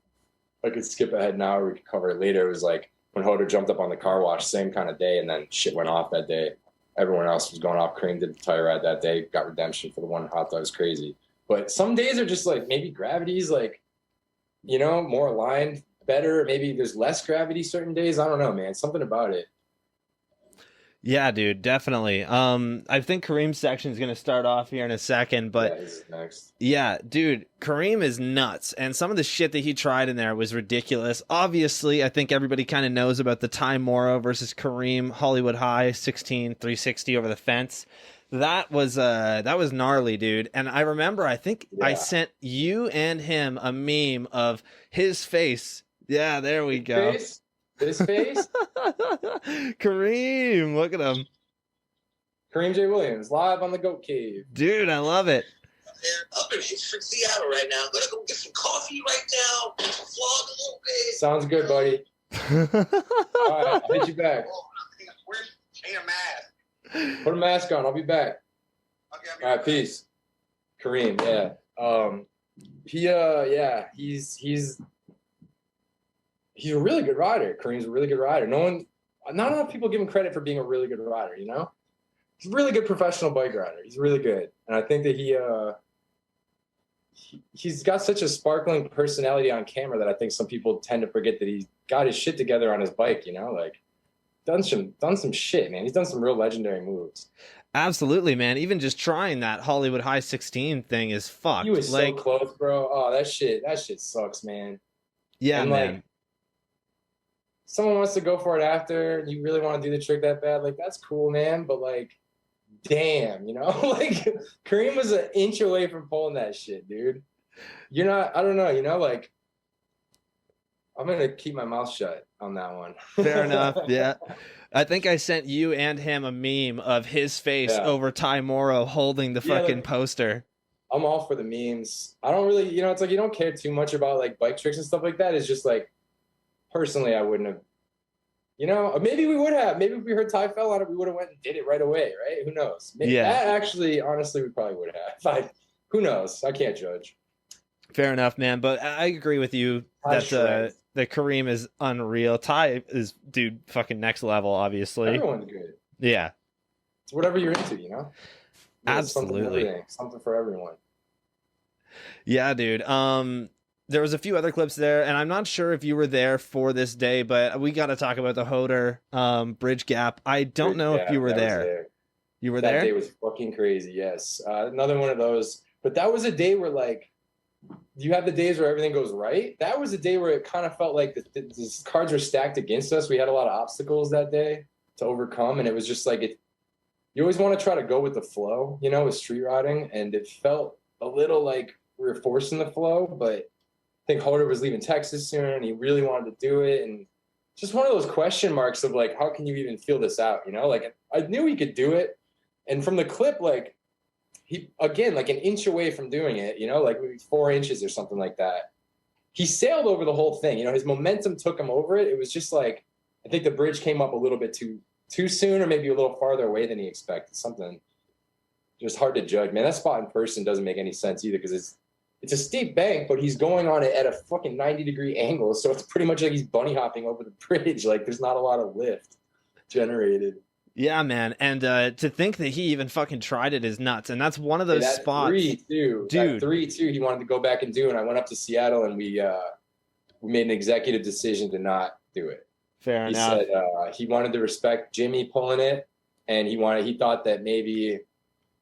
S2: I could skip ahead now or we could cover it later. It was like, when Hoder jumped up on the car wash, same kind of day, and then shit went off that day. Everyone else was going off. Kareem did the tire ride that day, got redemption for the one hot dog. It was crazy. But some days are just like, maybe gravity's like, you know, more aligned, better. Maybe there's less gravity certain days. I don't know, man. Something about it.
S1: Yeah, dude, definitely. I think Kareem's section is going to start off here in a second, but
S2: this is next.
S1: Yeah, dude, Kareem is nuts, and some of the shit that he tried in there was ridiculous. Obviously, I think everybody kind of knows about the Ty Morrow versus Kareem Hollywood High 16 360 over the fence. That was gnarly, dude. And I remember, I think I sent you and him a meme of his face. Yeah, there we go.
S2: His face?
S1: Kareem, look at him.
S2: Kareem J. Williams, live on the Goat Cave.
S1: Dude, I love it.
S3: They're up in Seattle right now. Gonna go get some coffee right now. Vlog a little bit.
S2: Sounds good, buddy. All right, I'll hit you back.
S3: Need a mask.
S2: Put a mask on. I'll be back.
S3: Okay,
S2: all right, peace. Kareem, he's a really good rider. Kareem's a really good rider. Not enough people give him credit for being a really good rider, you know? He's a really good professional bike rider. He's really good. And I think that he's got such a sparkling personality on camera that I think some people tend to forget that he's got his shit together on his bike, you know? Like, done some shit, man. He's done some real legendary moves.
S1: Absolutely, man. Even just trying that Hollywood High 16 thing is fucked.
S2: He was so close, bro. Oh, that shit sucks, man.
S1: Yeah,
S2: and
S1: man.
S2: Like, someone wants to go for it after, and you really want to do the trick that bad, like, that's cool, man. But, like, damn, you know? Like, Kareem was an inch away from pulling that shit, dude. You're not, I don't know, you know? Like, I'm going to keep my mouth shut on that one.
S1: Fair enough, yeah. I think I sent you and him a meme of his face over Ty Morrow holding the fucking poster.
S2: I'm all for the memes. I don't really, you know, it's like you don't care too much about, like, bike tricks and stuff like that. It's just, like, personally, I wouldn't have, you know, maybe we would have. Maybe if we heard Ty fell on it, we would have went and did it right away, right? Who knows? Maybe that actually, honestly, we probably would have. Who knows? I can't judge.
S1: Fair enough, man. But I agree with you that The Kareem is unreal. Ty is, dude, fucking next level, obviously.
S2: Everyone's good.
S1: Yeah.
S2: It's whatever you're into, you know?
S1: Absolutely.
S2: Something for everyone.
S1: Yeah, dude. There was a few other clips there, and I'm not sure if you were there for this day, but we got to talk about the Hoder bridge gap. I don't know if you were there. You were there?
S2: That day was fucking crazy, yes. Another one of those. But that was a day where, like, you have the days where everything goes right. That was a day where it kind of felt like the cards were stacked against us. We had a lot of obstacles that day to overcome, and it was just like you always want to try to go with the flow, you know, with street riding, and it felt a little like we were forcing the flow, but I think Hoder was leaving Texas soon, and he really wanted to do it, and just one of those question marks of, like, how can you even feel this out, you know? Like, I knew he could do it, and from the clip, like, he, again, like an inch away from doing it, you know, like 4 inches or something like that. He sailed over the whole thing, you know, his momentum took him over it. It was just like, I think the bridge came up a little bit too soon, or maybe a little farther away than he expected. Something just hard to judge, man. That spot in person doesn't make any sense either, because it's a steep bank, but he's going on it at a fucking 90-degree angle. So it's pretty much like he's bunny hopping over the bridge. Like, there's not a lot of lift generated.
S1: Yeah, man. And to think that he even fucking tried it is nuts. And that's one of those spots.
S2: Dude. That 3-2, he wanted to go back and do. And I went up to Seattle, and we made an executive decision to not do it.
S1: Fair enough.
S2: He said he wanted to respect Jimmy pulling it, and he thought that maybe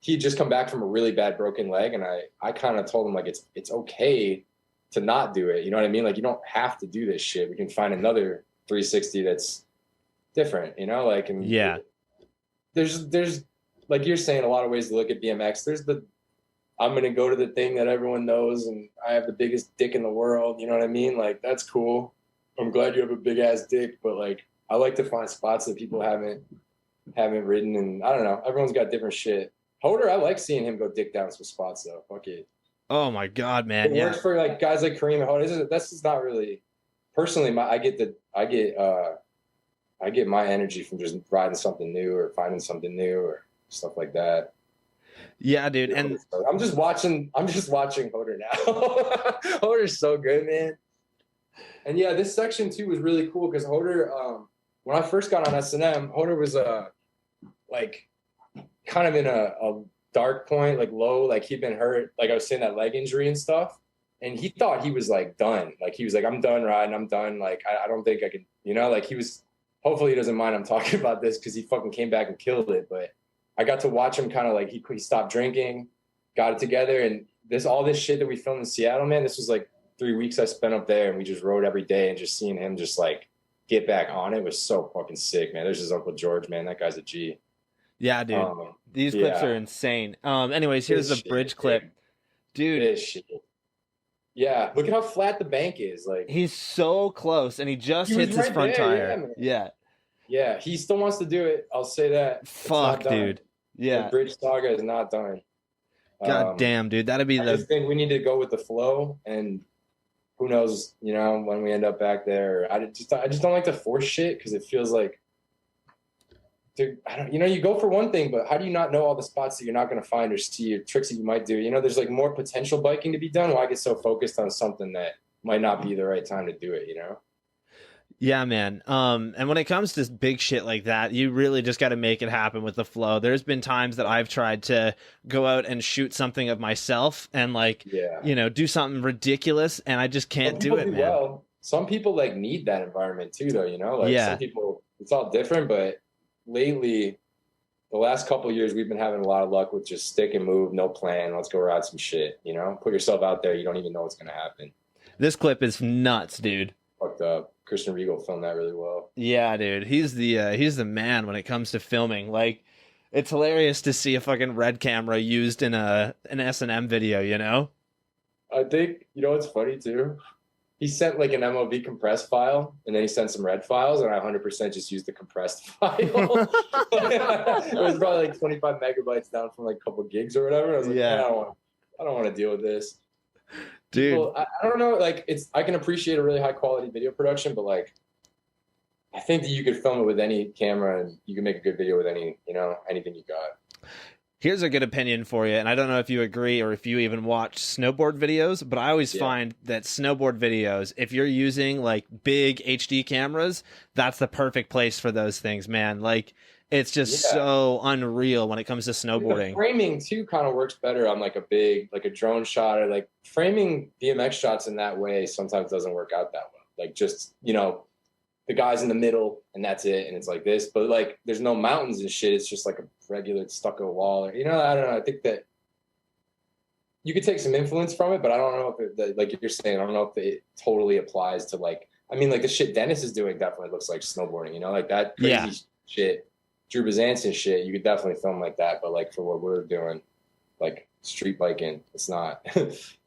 S2: he'd just come back from a really bad broken leg. And I kind of told him, like, it's okay to not do it. You know what I mean? Like, you don't have to do this shit. We can find another 360 that's different, you know? Like, and
S1: yeah.
S2: There's like you're saying, a lot of ways to look at BMX. There's I'm going to go to the thing that everyone knows, and I have the biggest dick in the world. You know what I mean? Like, that's cool. I'm glad you have a big ass dick, but, like, I like to find spots that people haven't ridden, and I don't know. Everyone's got different shit. Hoder, I like seeing him go dick down some spots though. Fuck it.
S1: Oh my god, man!
S2: It works for, like, guys like Kareem and Hoder. That's just not really. Personally, I get my energy from just riding something new or finding something new or stuff like that.
S1: Yeah, dude. And
S2: I'm just watching Hoder now. Hoder's so good, man. And yeah, this section too was really cool because Hoder, when I first got on S&M, Hoder was like kind of in a dark point, like low, like he'd been hurt, like I was saying, that leg injury and stuff. And he thought he was, like, done. Like, he was like, I'm done riding. I'm done. Like, I don't think I can, you know, like, he was, hopefully he doesn't mind I'm talking about this because he fucking came back and killed it. But I got to watch him kind of, like, he stopped drinking, got it together. And all this shit that we filmed in Seattle, man, this was like 3 weeks I spent up there, and we just rode every day, and just seeing him just, like, get back on it was so fucking sick, man. There's his Uncle George, man. That guy's a G.
S1: Yeah, dude. These clips are insane. Anyways, here's the bridge clip. Dude.
S2: This shit. Yeah, look at how flat the bank is. Like,
S1: he's so close, and he just hits his front tire. Yeah,
S2: he still wants to do it. I'll say that.
S1: Fuck, dude. Yeah,
S2: the bridge saga is not done.
S1: God damn, dude, that'd be
S2: I just think we need to go with the flow, and who knows, you know, when we end up back there. I just don't like to force shit because it feels like, dude, you go for one thing, but how do you not know all the spots that you're not going to find or see, or tricks that you might do? You know, there's, like, more potential biking to be done. Why get so focused on something that might not be the right time to do it, you know?
S1: Yeah, man. And when it comes to big shit like that, you really just got to make it happen with the flow. There's been times that I've tried to go out and shoot something of myself and, like, you know, do something ridiculous, and I just can't do it, man.
S2: Well, some people, like, need that environment too, though, you know? Like, some people, it's all different, but lately, the last couple of years, we've been having a lot of luck with just stick and move, no plan. Let's go ride some shit, you know? Put yourself out there. You don't even know what's going to happen.
S1: This clip is nuts, dude.
S2: Fucked up. Christian Riegel filmed that really well.
S1: Yeah, dude. He's the man when it comes to filming. Like, it's hilarious to see a fucking red camera used in an S&M video, you know?
S2: I think, you know what's funny, too? He sent, like, an MOV compressed file, and then he sent some red files, and I 100% just used the compressed file. It was probably like 25 megabytes down from, like, a couple gigs or whatever. I was like, I don't want to deal with this.
S1: Dude.
S2: People, I don't know, like, I can appreciate a really high quality video production, but, like, I think that you could film it with any camera, and you can make a good video with anything you got.
S1: Here's a good opinion for you, and I don't know if you agree or if you even watch snowboard videos, but I always find that snowboard videos, if you're using like big HD cameras, that's the perfect place for those things, man. Like, it's just so unreal when it comes to snowboarding.
S2: The framing too kind of works better on like a big, like a drone shot, or like framing BMX shots in that way sometimes doesn't work out that well. Like, just, you know, the guy's in the middle and that's it, and it's like this, but like there's no mountains and shit. It's just like a regular stucco wall, or, you know, I don't know. I think that you could take some influence from it, but I don't know if it, like you're saying, I don't know if it totally applies to, like, I mean, like the shit Dennis is doing definitely looks like snowboarding, you know, like that crazy shit, Drew Bazanson shit. You could definitely film like that, but like for what we're doing, like street biking, it's not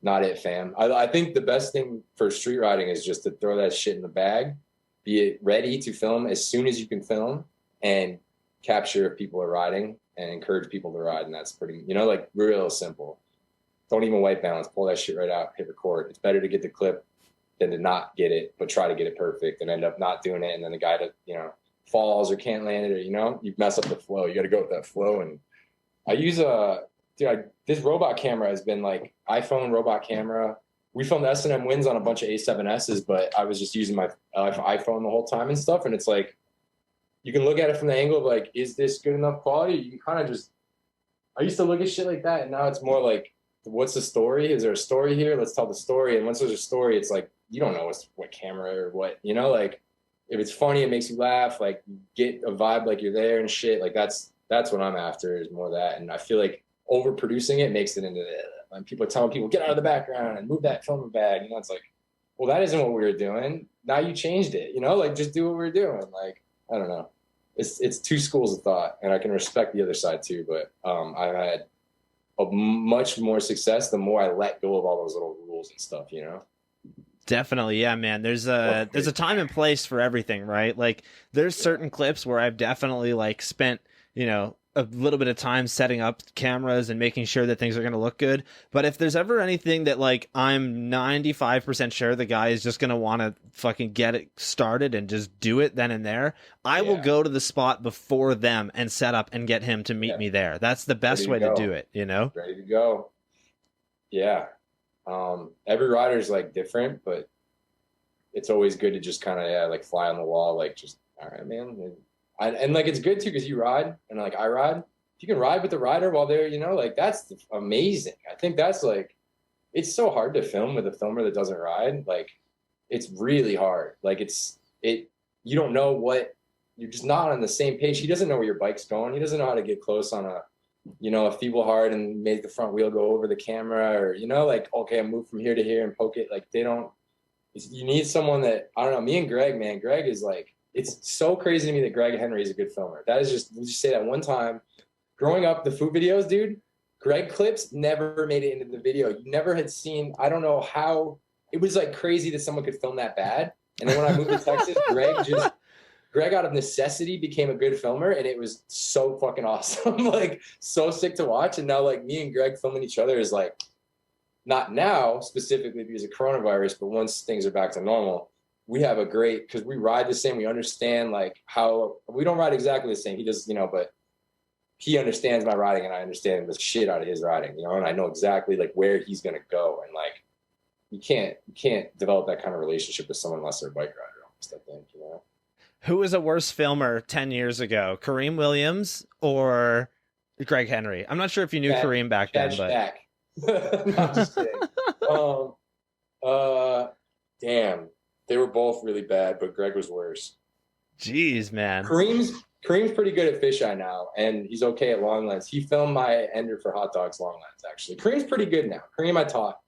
S2: not it, fam. I think the best thing for street riding is just to throw that shit in the bag, be ready to film as soon as you can film, and capture if people are riding and encourage people to ride. And that's pretty, you know, like real simple. Don't even white balance, pull that shit right out, hit record. It's better to get the clip than to not get it, but try to get it perfect and end up not doing it. And then the guy that, you know, falls or can't land it, or, you know, you mess up the flow. You got to go with that flow. And I use this robot camera has been like iPhone robot camera. We filmed S&M wins on a bunch of A7Ss, but I was just using my iPhone the whole time and stuff. And it's like, you can look at it from the angle of like, is this good enough quality? You can kind of just, I used to look at shit like that. And now it's more like, what's the story? Is there a story here? Let's tell the story. And once there's a story, it's like, you don't know what camera or what, you know, like if it's funny, it makes you laugh, like you get a vibe, like you're there and shit. Like that's what I'm after, is more that. And I feel like overproducing it makes it into and people are telling people, get out of the background and move that film bag. You know, it's like, well, that isn't what we were doing. Now you changed it, you know, like just do what we were doing. Like, I don't know. It's two schools of thought, and I can respect the other side too. But I've had a much more success the more I let go of all those little rules and stuff, you know?
S1: Definitely. Yeah, man. There's a time and place for everything, right? Like there's certain clips where I've definitely like spent, you know, a little bit of time setting up cameras and making sure that things are going to look good. But if there's ever anything that like I'm 95% sure the guy is just going to want to fucking get it started and just do it then and there, I will go to the spot before them and set up and get him to meet me there. That's the best way to do it, you know?
S2: Ready to go. Yeah. Every rider's like different, but it's always good to just kind of, like fly on the wall. Like just, all right, man. And like, it's good too, because you ride and like I ride. If you can ride with the rider while they're, you know, like that's amazing. I think that's like, it's so hard to film with a filmer that doesn't ride. Like it's really hard. Like you don't know you're just not on the same page. He doesn't know where your bike's going. He doesn't know how to get close on a feeble hard and make the front wheel go over the camera, or, you know, like, okay, I move from here to here and poke it. Like you need someone that, I don't know, me and Greg, man, Greg is like, it's so crazy to me that Greg Henry is a good filmer. That is just, we'll just say that one time. Growing up, the food videos, dude, Greg clips never made it into the video. You never had seen, I don't know how, it was like crazy that someone could film that bad. And then when I moved to Texas, Greg out of necessity became a good filmer, and it was so fucking awesome. Like so sick to watch. And now like me and Greg filming each other is like, not now specifically because of coronavirus, but once things are back to normal, we have a great, because we ride the same. We understand like how, we don't ride exactly the same. He does, you know, but he understands my riding and I understand the shit out of his riding, you know, and I know exactly like where he's going to go. And like, you can't develop that kind of relationship with someone unless they're a bike rider almost, I think, you know.
S1: Who was a worse filmer 10 years ago, Kareem Williams or Greg Henry? I'm not sure if you knew Kareem back then, but
S2: not just kidding. Damn. They were both really bad, but Greg was worse.
S1: Jeez, man.
S2: Kareem's pretty good at fisheye now, and he's okay at long lens. He filmed my ender for Hot Dogs long lens, actually. Kareem's pretty good now. Kareem I taught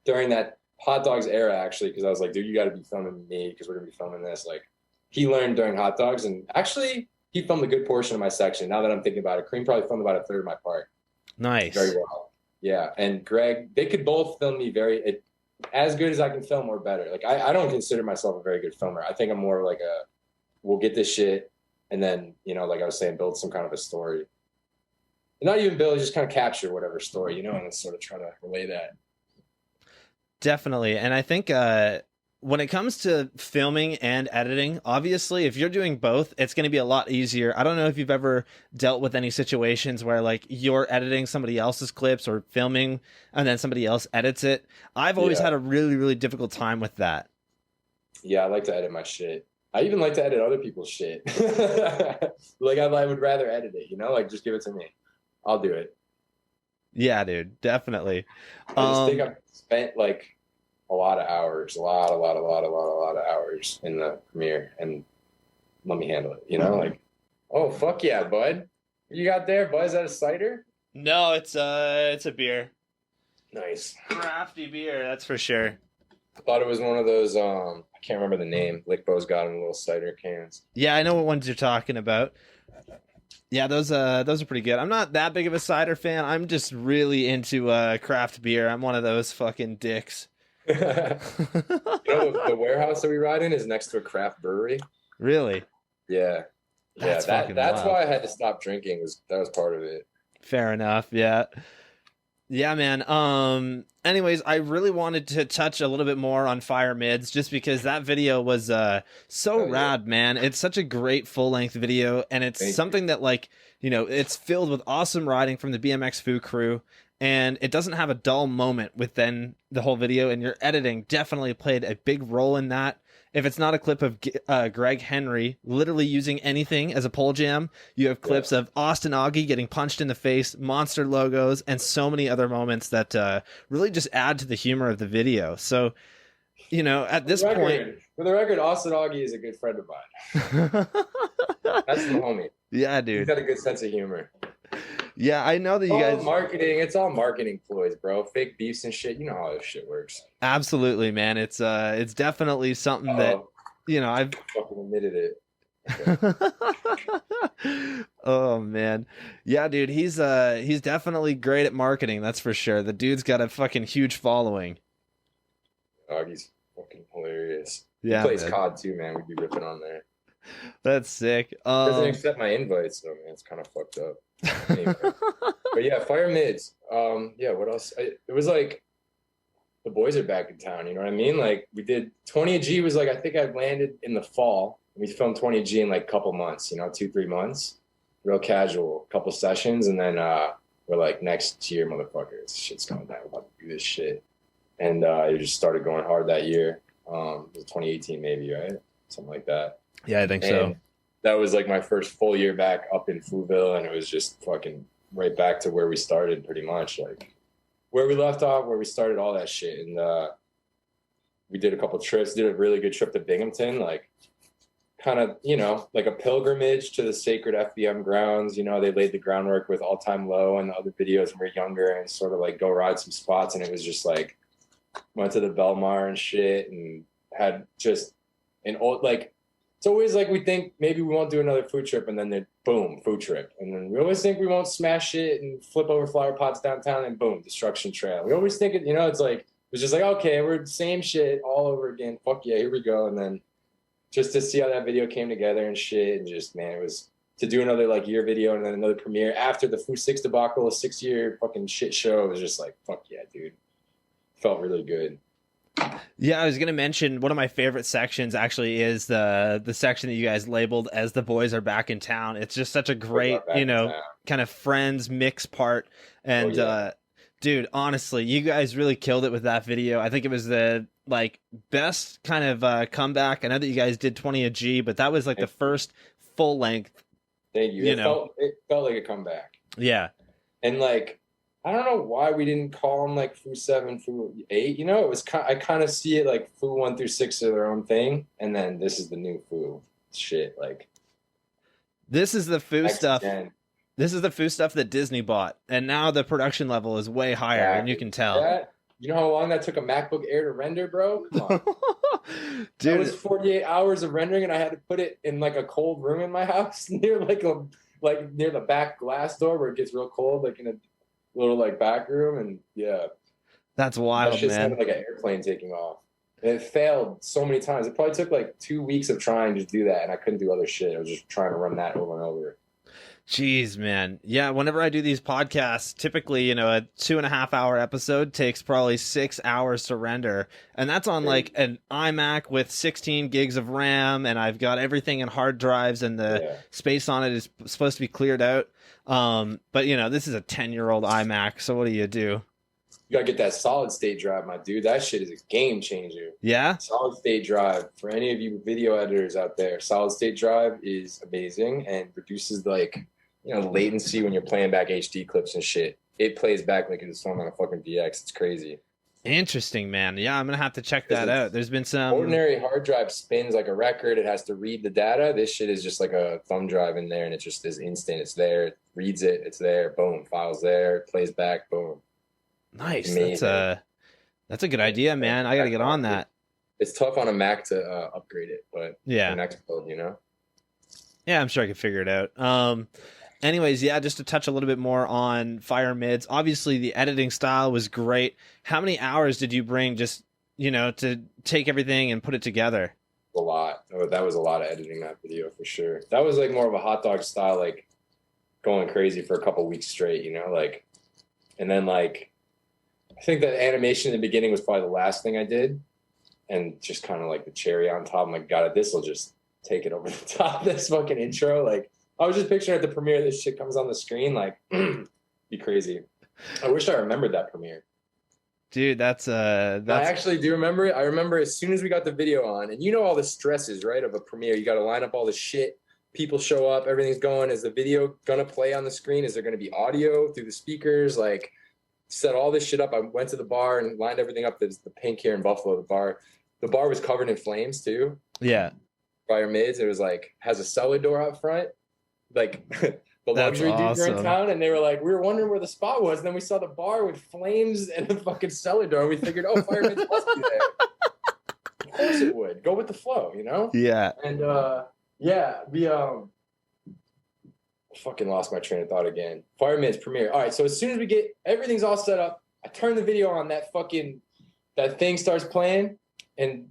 S2: during that Hot Dogs era, actually, because I was like, dude, you got to be filming me because we're going to be filming this. Like, he learned during Hot Dogs, and actually, he filmed a good portion of my section. Now that I'm thinking about it, Kareem probably filmed about a third of my part.
S1: Nice.
S2: Very well. Yeah, and Greg, they could both film me as good as I can film or better. Like, I don't consider myself a very good filmer. I think I'm more like we'll get this shit and then, you know, like I was saying, build some kind of a story. And not even build, just kind of capture whatever story, you know, and then sort of try to relay that.
S1: Definitely. And I think when it comes to filming and editing, obviously, if you're doing both, it's going to be a lot easier. I don't know if you've ever dealt with any situations where like you're editing somebody else's clips or filming and then somebody else edits it. I've always had a really, really difficult time with that.
S2: Yeah, I like to edit my shit. I even like to edit other people's shit. Like I would rather edit it, you know, like just give it to me. I'll do it.
S1: Yeah, dude, definitely.
S2: I just think I've spent like a lot of hours, a lot of hours in the Premiere, and let me handle it. You know, like, oh fuck yeah, bud! What you got there, bud? Is that a cider?
S1: No, it's a beer.
S2: Nice,
S1: crafty beer, that's for sure.
S2: I thought it was one of those. I can't remember the name. Lickbo's got in little cider cans.
S1: Yeah, I know what ones you're talking about. Yeah, those are pretty good. I'm not that big of a cider fan. I'm just really into craft beer. I'm one of those fucking dicks.
S2: You know, the warehouse that we ride in is next to a craft brewery.
S1: Really?
S2: Yeah.
S1: That's
S2: That's why I had to stop drinking. That was part of it.
S1: Fair enough. Yeah. Yeah, man. Anyways, I really wanted to touch a little bit more on Fire Mids just because that video was so rad, man. It's such a great full-length video, and it's something that, like, you know, it's filled with awesome riding from the BMXFU crew, and it doesn't have a dull moment within the whole video, and your editing definitely played a big role in that. If it's not a clip of Greg Henry literally using anything as a pole jam, you have clips of Austin Augie getting punched in the face, monster logos, and so many other moments that really just add to the humor of the video. So, you know, at this point...
S2: For the record, Austin Augie is a good friend of mine. That's the homie.
S1: Yeah, dude.
S2: He's got a good sense of humor.
S1: Yeah, I know that you guys...
S2: It's all marketing ploys, bro. Fake beefs and shit. You know how this shit works.
S1: Absolutely, man. It's definitely something that, you know, I've...
S2: fucking admitted it. Okay.
S1: Oh, man. Yeah, dude, he's definitely great at marketing, that's for sure. The dude's got a fucking huge following.
S2: Augie's fucking hilarious.
S1: Yeah,
S2: he plays
S1: man.
S2: COD too, man. We'd be ripping on there.
S1: That's sick.
S2: Doesn't accept my invites, though, man. It's kind of fucked up. Anyway. But yeah, Fire Mids. Yeah, what else? It was like the boys are back in town. You know what I mean? Like we did 20G was like I think I landed in the fall. We filmed 20G in like a couple months. You know, 2-3 months. Real casual, couple sessions, and then we're like next year, motherfuckers, shit's coming down. We're about to do this shit, and it just started going hard that year. It was 2018 maybe, right? Something like that.
S1: Yeah, I think so.
S2: That was like my first full year back up in Fouville, and it was just fucking right back to where we started, pretty much, like where we left off, where we started, all that shit. And we did a couple trips, did a really good trip to Binghamton, like kind of, you know, like a pilgrimage to the sacred FBM grounds. You know, they laid the groundwork with All Time Low and the other videos when we were younger, and sort of like go ride some spots. And it was just like, went to the Belmar and shit, and had just an old, like, it's always like we think maybe we won't do another food trip, and then boom, food trip. And then we always think we won't smash shit and flip over flower pots downtown, and boom, destruction trail. We always think it, you know, it's like, it's just like, okay, we're the same shit all over again. Fuck yeah, here we go. And then just to see how that video came together and shit, and just, man, it was to do another like year video and then another premiere after the Foo 6 debacle, a 6-year fucking shit show. It was just like, fuck yeah, dude. Felt really good.
S1: Yeah, I was gonna mention one of my favorite sections actually is the section that you guys labeled as the boys are back in town. It's just such a great, you know, kind of friends mix part. And dude, honestly, you guys really killed it with that video. I think it was the like best kind of comeback. I know that you guys did 20 a G, but that was like the first full length.
S2: Thank you. It felt like a comeback.
S1: Yeah.
S2: And like, I don't know why we didn't call them like Foo 7, Foo 8. You know, it was I kind of see it like Foo 1 through 6 are their own thing, and then this is the new Foo shit. Like,
S1: this is the Foo stuff.
S2: 10.
S1: This is the Foo stuff that Disney bought, and now the production level is way higher, and you can tell.
S2: You know how long that took a MacBook Air to render, bro? Come on.
S1: Dude,
S2: that was 48 hours of rendering, and I had to put it in like a cold room in my house near near the back glass door where it gets real cold, like in a little like back room. And yeah,
S1: that's wild,
S2: that shit
S1: man.
S2: sounded like an airplane taking off. And it failed so many times. It probably took like 2 weeks of trying to do that, and I couldn't do other shit. I was just trying to run that over and over.
S1: Jeez, man. Yeah, whenever I do these podcasts, typically, you know, a 2.5 hour episode takes probably 6 hours to render. And that's on like an iMac with 16 gigs of RAM, and I've got everything in hard drives, and the space on it is supposed to be cleared out. But you know, this is a 10-year-old iMac, so what do? You
S2: gotta get that solid state drive, my dude. That shit is a game changer.
S1: Yeah?
S2: Solid state drive. For any of you video editors out there, solid state drive is amazing and reduces like, you know, latency when you're playing back HD clips and shit. It plays back like it's filmed on a fucking VX. It's crazy.
S1: Interesting, man. Yeah, I'm gonna have to check that out. There's been some
S2: ordinary hard drive spins like a record. It has to read the data. This shit is just like a thumb drive in there, and it just is instant. It's there. It reads it. It's there. Boom. Files there. Plays back. Boom.
S1: Nice. That's a good idea, man. I gotta get on that.
S2: It's tough on a Mac to upgrade it, but
S1: yeah,
S2: next build, you know.
S1: Yeah, I'm sure I can figure it out. Anyways, yeah, just to touch a little bit more on Fire Mids. Obviously, the editing style was great. How many hours did you bring just, you know, to take everything and put it together?
S2: A lot. That was a lot of editing that video for sure. That was like more of a hot dog style, like going crazy for a couple weeks straight, you know, like, and then like, I think the animation in the beginning was probably the last thing I did, and just kind of like the cherry on top. I'm like, God, this will just take it over the top. This fucking intro, like. I was just picturing at the premiere, this shit comes on the screen, like, be crazy. I wish I remembered that premiere.
S1: Dude, that's
S2: I actually do remember it. I remember as soon as we got the video on, and you know all the stresses, right, of a premiere. You got to line up all the shit. People show up, everything's going. Is the video gonna play on the screen? Is there gonna be audio through the speakers? Like, set all this shit up. I went to the bar and lined everything up. There's the Pink here in Buffalo. The bar was covered in flames too.
S1: Yeah.
S2: Fire Mids. It was like has a cellar door out front. Like the luxury dudes were in town, and they were like, we were wondering where the spot was, and then we saw the bar with flames and the fucking cellar door, and we figured, oh, Fire Mids must be there. Of course it would. Go with the flow, you know?
S1: Yeah.
S2: And yeah, we fucking lost my train of thought again. Fire Mids premiere. All right, so as soon as we get everything's all set up, I turn the video on, that thing starts playing, and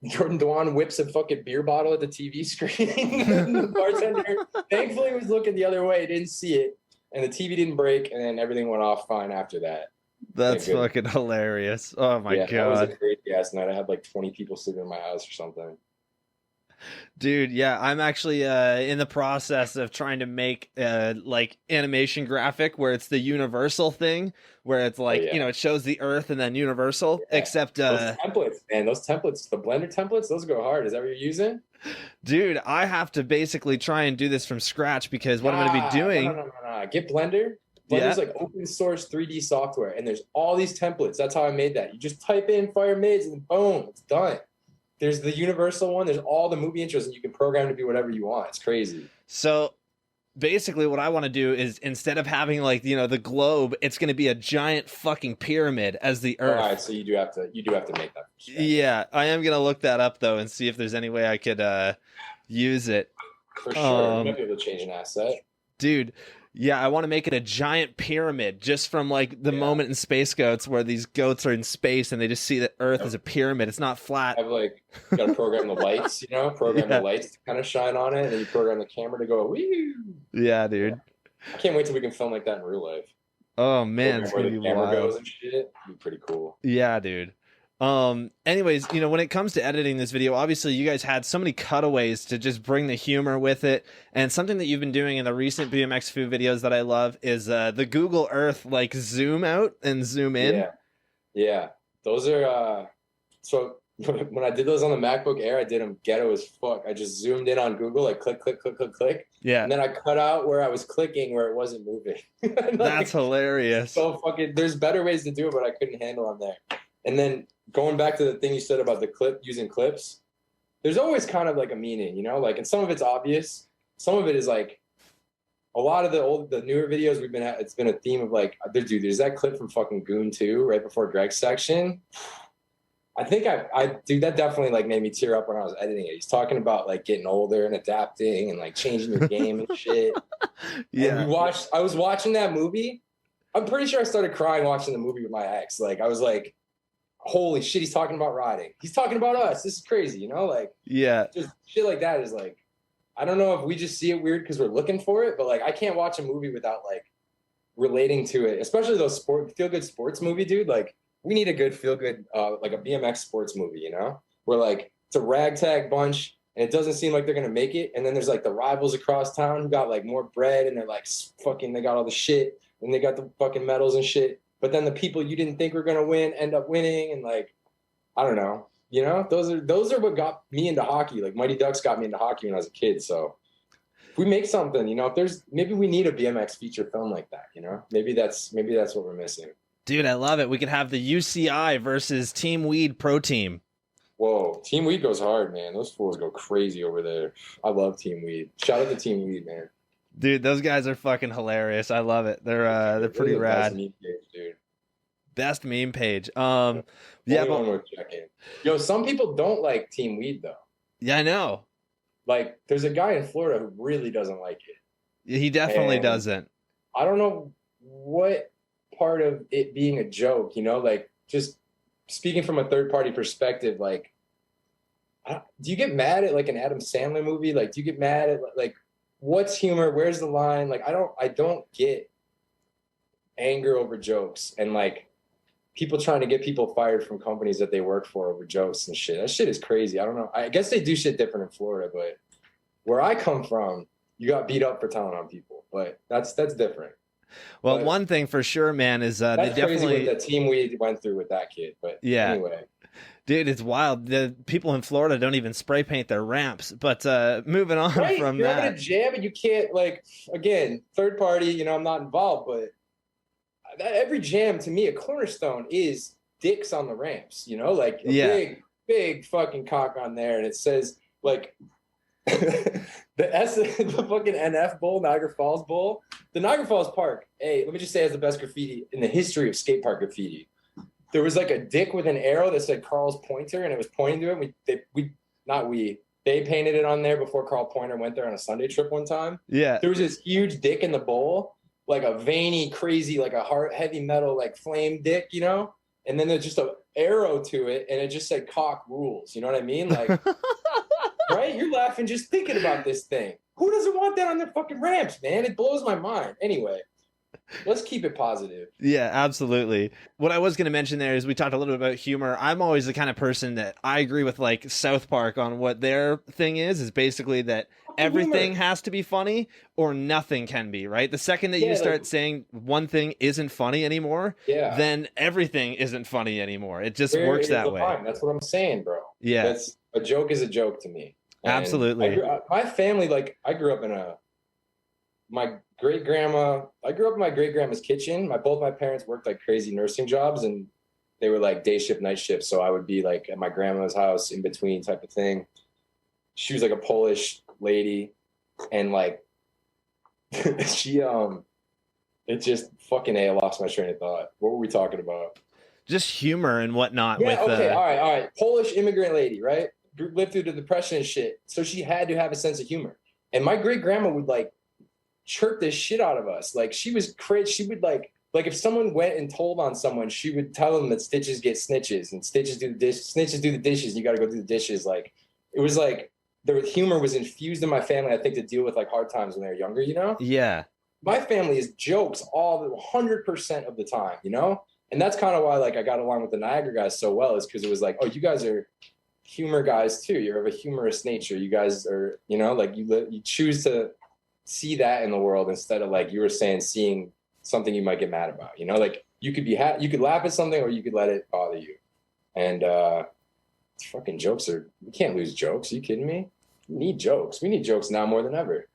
S2: Jordan Dwan whips a fucking beer bottle at the TV screen. The bartender, thankfully, was looking the other way, didn't see it, and the TV didn't break, and then everything went off fine after that.
S1: That's fucking hilarious. Oh my God.
S2: That was a crazy ass night. I had like 20 people sleeping in my house or something.
S1: Dude, yeah, I'm actually in the process of trying to make like animation graphic where it's the universal thing, where it's like, you know, it shows the Earth and then universal, except
S2: those templates, man, those templates, the Blender templates, those go hard. Is that what you're using?
S1: Dude, I have to basically try and do this from scratch, because what I'm going to be doing...
S2: No. Get Blender. Blender's like open source 3D software, and there's all these templates. That's how I made that. You just type in Fire Mids and boom, it's done. There's the universal one. There's all the movie intros, and you can program to be whatever you want. It's crazy.
S1: So basically what I want to do is, instead of having like, you know, the globe, it's going to be a giant fucking pyramid as the Earth.
S2: All right, so you do have to make that.
S1: Yeah, I am going to look that up though and see if there's any way I could use it.
S2: For sure. You might be able to change an asset.
S1: Dude, yeah, I want to make it a giant pyramid, just from like the moment in Space Goats where these goats are in space and they just see the Earth as a pyramid. It's not flat.
S2: I've like got to program the lights, you know, the lights to kind of shine on it, and then you program the camera to go, wee.
S1: Yeah, dude.
S2: I can't wait till we can film like that in real life.
S1: Oh man, it's gonna be
S2: camera
S1: wild.
S2: Goes and shit. It'd be pretty cool.
S1: Yeah, dude. Anyways, you know, when it comes to editing this video, obviously you guys had so many cutaways to just bring the humor with it. And something that you've been doing in the recent BMXFU videos that I love is the Google Earth, like zoom out and zoom in.
S2: Yeah. Those are, so when I did those on the MacBook Air, I did them ghetto as fuck. I just zoomed in on Google, like click.
S1: Yeah.
S2: And then I cut out where I was clicking where it wasn't moving. Like,
S1: that's hilarious.
S2: So fucking, there's better ways to do it, but I couldn't handle on there. And then going back to the thing you said about the using clips, there's always kind of like a meaning, you know, like, and some of it's obvious. Some of it is like a lot of the newer videos we've been at, it's been a theme of like, dude, there's that clip from fucking Goon 2 right before Greg's section. I think dude, that definitely like made me tear up when I was editing it. He's talking about like getting older and adapting and like changing your game and shit. Yeah. And I was watching that movie. I'm pretty sure I started crying watching the movie with my ex. Like, I was like, holy shit, he's talking about riding. He's talking about us. This is crazy, you know? Like,
S1: yeah,
S2: just shit like that is like, I don't know if we just see it weird because we're looking for it, but like I can't watch a movie without like relating to it, especially those feel good sports movie, dude. Like we need a good feel good like a BMX sports movie, you know, where like it's a ragtag bunch and it doesn't seem like they're gonna make it, and then there's like the rivals across town who got like more bread and they're like fucking, they got all the shit and they got the fucking medals and shit, but then the people you didn't think were gonna win end up winning, and like I don't know, you know, those are what got me into hockey. Like Mighty Ducks got me into hockey when I was a kid. So if we make something, you know, if maybe we need a BMX feature film like that, you know, maybe that's what we're missing.
S1: Dude, I love it. We could have the UCI versus Team Weed Pro Team.
S2: Whoa, Team Weed goes hard, man. Those fools go crazy over there. I love Team Weed. Shout out to Team Weed, man.
S1: Dude, those guys are fucking hilarious. I love it. They're pretty rad.
S2: Best meme page, dude.
S1: Best meme page.
S2: Yeah, but yo, some people don't like Team Weed though.
S1: Yeah, I know.
S2: Like, there's a guy in Florida who really doesn't like it.
S1: He definitely doesn't.
S2: I don't know what part of it being a joke, you know, like just speaking from a third party perspective, like, do you get mad at like an Adam Sandler movie? Like, do you get mad at like, what's humor? Where's the line? Like, I don't get anger over jokes and like people trying to get people fired from companies that they work for over jokes and shit. That shit is crazy. I don't know. I guess they do shit different in Florida, but where I come from, you got beat up for telling on people, but that's different.
S1: Well, but one thing for sure, man, is they definitely
S2: crazy what the Team we went through with that kid. But yeah, anyway,
S1: dude, it's wild. The people in Florida don't even spray paint their ramps. But moving on from
S2: You're
S1: that,
S2: having a jam and you can't, like, again, third party. You know, I'm not involved, but every jam to me, a cornerstone is dicks on the ramps. You know, like a big fucking cock on there, and it says like. the fucking NF Bowl, Niagara Falls Bowl. The Niagara Falls Park, hey, let me just say, has the best graffiti in the history of skate park graffiti. There was like a dick with an arrow that said Carl's Pointer, and it was pointing to him. They painted it on there before Carl Pointer went there on a Sunday trip one time.
S1: Yeah.
S2: There was this huge dick in the bowl, like a veiny, crazy, like a hard, heavy metal, like flame dick, you know? And then there's just an arrow to it, and it just said cock rules. You know what I mean? Like, right? You're laughing just thinking about this thing. Who doesn't want that on their fucking ramps, man? It blows my mind. Anyway, let's keep it positive.
S1: Yeah, absolutely. What I was going to mention there is we talked a little bit about humor. I'm always the kind of person that I agree with like South Park on what their thing is basically that everything has to be funny or nothing can be, right? The second that you start saying one thing isn't funny anymore, then everything isn't funny anymore. It just works that way.
S2: That's what I'm saying, bro.
S1: Yeah.
S2: A joke is a joke to me. And
S1: absolutely.
S2: My family, like, I grew up in my great-grandma's kitchen. Both my parents worked like crazy nursing jobs, and they were like day shift, night shift. So I would be like at my grandma's house in between type of thing. She was like a Polish lady, and like she it just fucking I lost my train of thought. What were we talking about?
S1: Just humor and whatnot.
S2: Yeah, okay, all right. Polish immigrant lady, right? Lived through the Depression and shit. So she had to have a sense of humor. And my great grandma would like chirp this shit out of us. Like she was crazy. She would like if someone went and told on someone, she would tell them that stitches get snitches and snitches do the dishes. And you got to go do the dishes. Like it was like the humor was infused in my family, I think, to deal with like hard times when they were younger, you know?
S1: Yeah.
S2: My family is jokes all 100% of the time, you know? And that's kind of why like I got along with the Niagara guys so well, is because it was like, oh, you guys are humor guys too. You're of a humorous nature. You guys are, you know, like you choose to see that in the world instead of like you were saying, seeing something you might get mad about, you know, like you could be you could laugh at something or you could let it bother you. And fucking jokes we can't lose jokes. Are you kidding me? We need jokes. We need jokes now more than ever.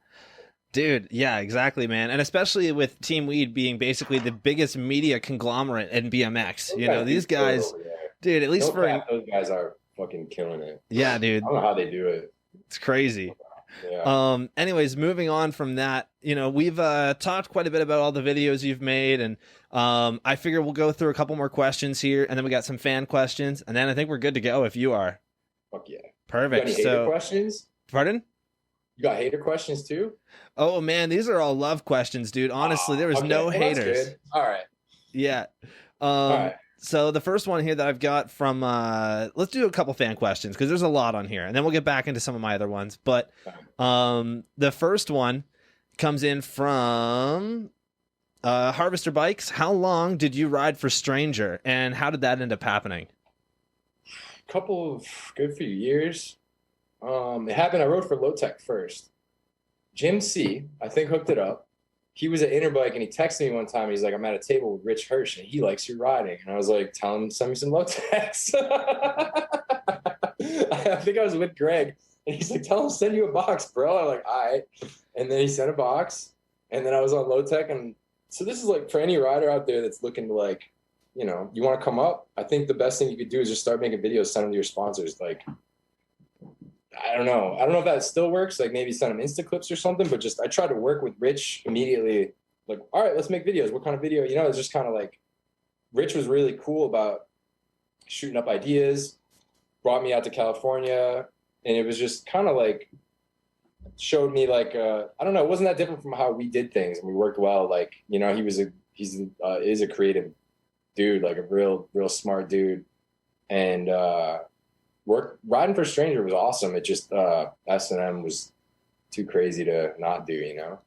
S1: Dude, yeah, exactly, man. And especially with Team Weed being basically the biggest media conglomerate in BMX. You know, these guys, dude, at least
S2: those guys are fucking killing it.
S1: Yeah, dude.
S2: I don't know how they do it.
S1: It's crazy.
S2: Yeah.
S1: Anyways, moving on from that, you know, we've talked quite a bit about all the videos you've made, and I figure we'll go through a couple more questions here, and then we got some fan questions, and then I think we're good to go if you are.
S2: Fuck yeah.
S1: Perfect.
S2: You got any hater questions?
S1: Pardon?
S2: You got hater questions too?
S1: Oh man, these are all love questions, dude. Honestly, there was no haters.
S2: That's good. All right.
S1: Yeah.
S2: All right.
S1: So the first one here that I've got from, let's do a couple fan questions because there's a lot on here, and then we'll get back into some of my other ones. But the first one comes in from Harvester Bikes. How long did you ride for Stranger, and how did that end up happening?
S2: Couple of good few years. It happened. I rode for Low Tech first. Jim C, I think, hooked it up. He was at Interbike and he texted me one time. He's like, I'm at a table with Rich Hirsch and he likes your riding. And I was like, tell him to send me some Low Techs. I think I was with Greg and he's like, tell him to send you a box, bro. I'm like, all right. And then he sent a box and then I was on Low Tech. And so this is like for any rider out there that's looking to like, you know, you want to come up. I think the best thing you could do is just start making videos, send them to your sponsors. Like, I don't know if that still works. Like maybe send them Insta clips or something, but just I tried to work with Rich immediately. Like, all right, let's make videos. What kind of video? You know, it's just kind of like Rich was really cool about shooting up ideas, brought me out to California, and it was just kind of like showed me like I don't know, it wasn't that different from how we did things and we worked well. Like, you know, is a creative dude, like a real smart dude, and riding for Stranger was awesome. It just S&M was too crazy to not do, you know.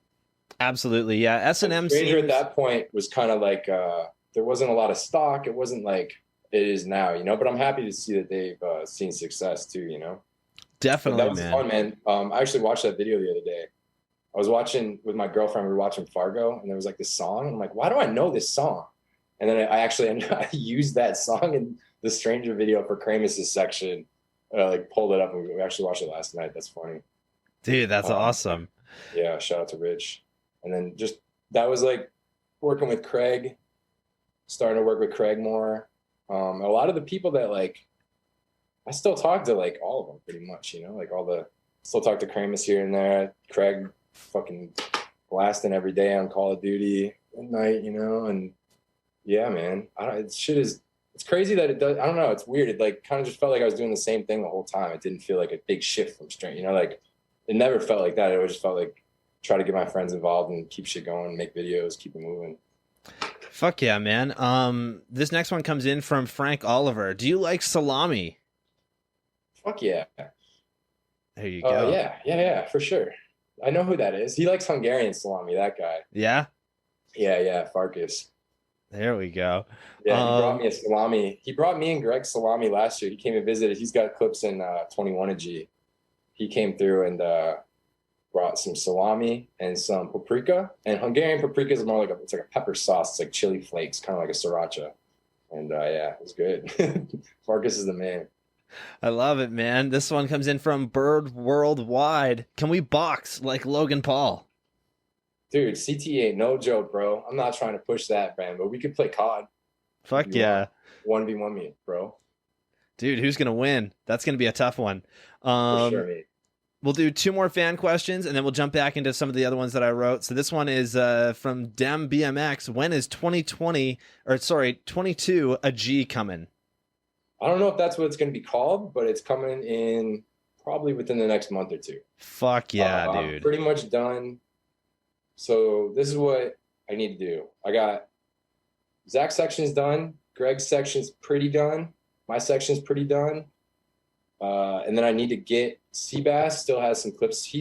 S1: Absolutely, yeah. S&M
S2: Stranger at that point was kind of like there wasn't a lot of stock. It wasn't like it is now, you know. But I'm happy to see that they've seen success too, you know.
S1: Definitely,
S2: that was fun, man. I actually watched that video the other day. I was watching with my girlfriend. We were watching Fargo, and there was like this song. I'm like, why do I know this song? And then I used that song in the Stranger video for Kramus's section. Like pulled it up and we actually watched it last night. That's funny.
S1: Dude, that's awesome.
S2: Yeah, shout out to Rich. And then just that was like working with Craig, starting to work with Craig more. A lot of the people that like I still talk to like all of them pretty much, you know, like still talk to Kramus here and there. Craig fucking blasting every day on Call of Duty at night, you know, and yeah, man. It's crazy that it does. I don't know. It's weird. It like kind of just felt like I was doing the same thing the whole time. It didn't feel like a big shift from Stranger. You know, like it never felt like that. It always just felt like try to get my friends involved and keep shit going, make videos, keep it moving.
S1: Fuck yeah, man. This next one comes in from Frank Oliver. Do you like salami?
S2: Fuck yeah.
S1: There you go.
S2: Yeah, for sure. I know who that is. He likes Hungarian salami, that guy.
S1: Yeah?
S2: Yeah, Farkas.
S1: There we go.
S2: Yeah, he brought me a salami. He brought me and Greg salami last year. He came and visited. He's got clips in 21G. He came through and brought some salami and some paprika. And Hungarian paprika is more like it's like a pepper sauce. It's like chili flakes, kind of like a sriracha. And yeah, it was good. Farkas is the man.
S1: I love it, man. This one comes in from Bird Worldwide. Can we box like Logan Paul?
S2: Dude, CT ain't no joke, bro. I'm not trying to push that, man, but we could play COD.
S1: Fuck yeah.
S2: 1v1 me, bro.
S1: Dude, who's going to win? That's going to be a tough one.
S2: For sure, mate.
S1: We'll do 2 more fan questions, and then we'll jump back into some of the other ones that I wrote. So this one is from BMX. When is 22 a G coming?
S2: I don't know if that's what it's going to be called, but it's coming in probably within the next month or 2.
S1: Fuck yeah, dude.
S2: I'm pretty much done. So this is what I need to do. I got Zach's section's done. Greg's section's pretty done. My section's pretty done. And then I need to get Seabass still has some clips.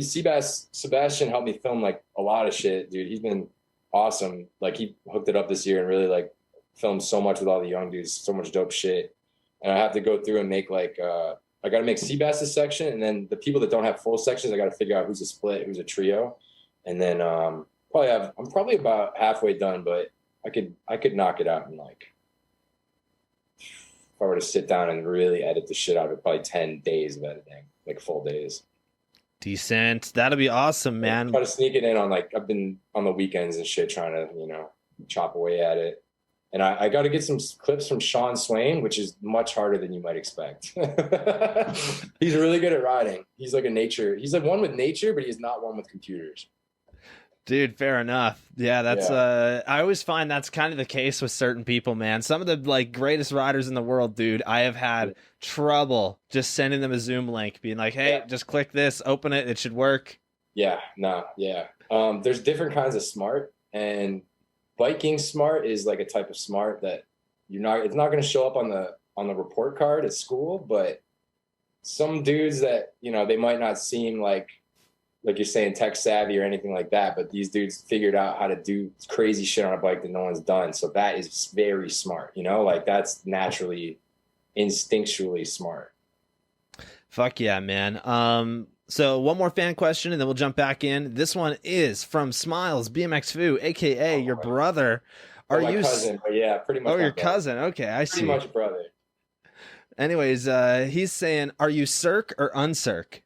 S2: Sebastian helped me film like a lot of shit, dude. He's been awesome. Like he hooked it up this year and really like filmed so much with all the young dudes, so much dope shit. And I have to go through and make like I got to make Seabass's section, and then the people that don't have full sections, I got to figure out who's a split, who's a trio. And then I'm probably about halfway done, but I could knock it out in like, if I were to sit down and really edit the shit out of it, probably 10 days of editing, like full days.
S1: Decent. That'll be awesome, man.
S2: Try to sneak it in on like, I've been on the weekends and shit trying to, you know, chop away at it. And I got to get some clips from Sean Swain, which is much harder than you might expect. He's really good at riding. He's like one with nature, but he's not one with computers.
S1: Dude, fair enough. Yeah, that's I always find that's kind of the case with certain people, man. Some of the like greatest riders in the world, dude, I have had trouble just sending them a Zoom link, being like, hey, just click this, open it, it should work.
S2: Yeah. There's different kinds of smart, and biking smart is like a type of smart that it's not going to show up on the report card at school, but some dudes that, you know, they might not seem like you're saying tech savvy or anything like that, but these dudes figured out how to do crazy shit on a bike that no one's done. So that is very smart, you know, like that's naturally, instinctually smart.
S1: Fuck yeah, man. So one more fan question and then we'll jump back in. This one is from Smiles BMXFU, aka your brother. Are you
S2: cousin? But yeah, pretty much.
S1: Oh, your cousin. Okay, I see.
S2: Pretty much brother.
S1: Anyways, he's saying, are you Cirque or uncirc?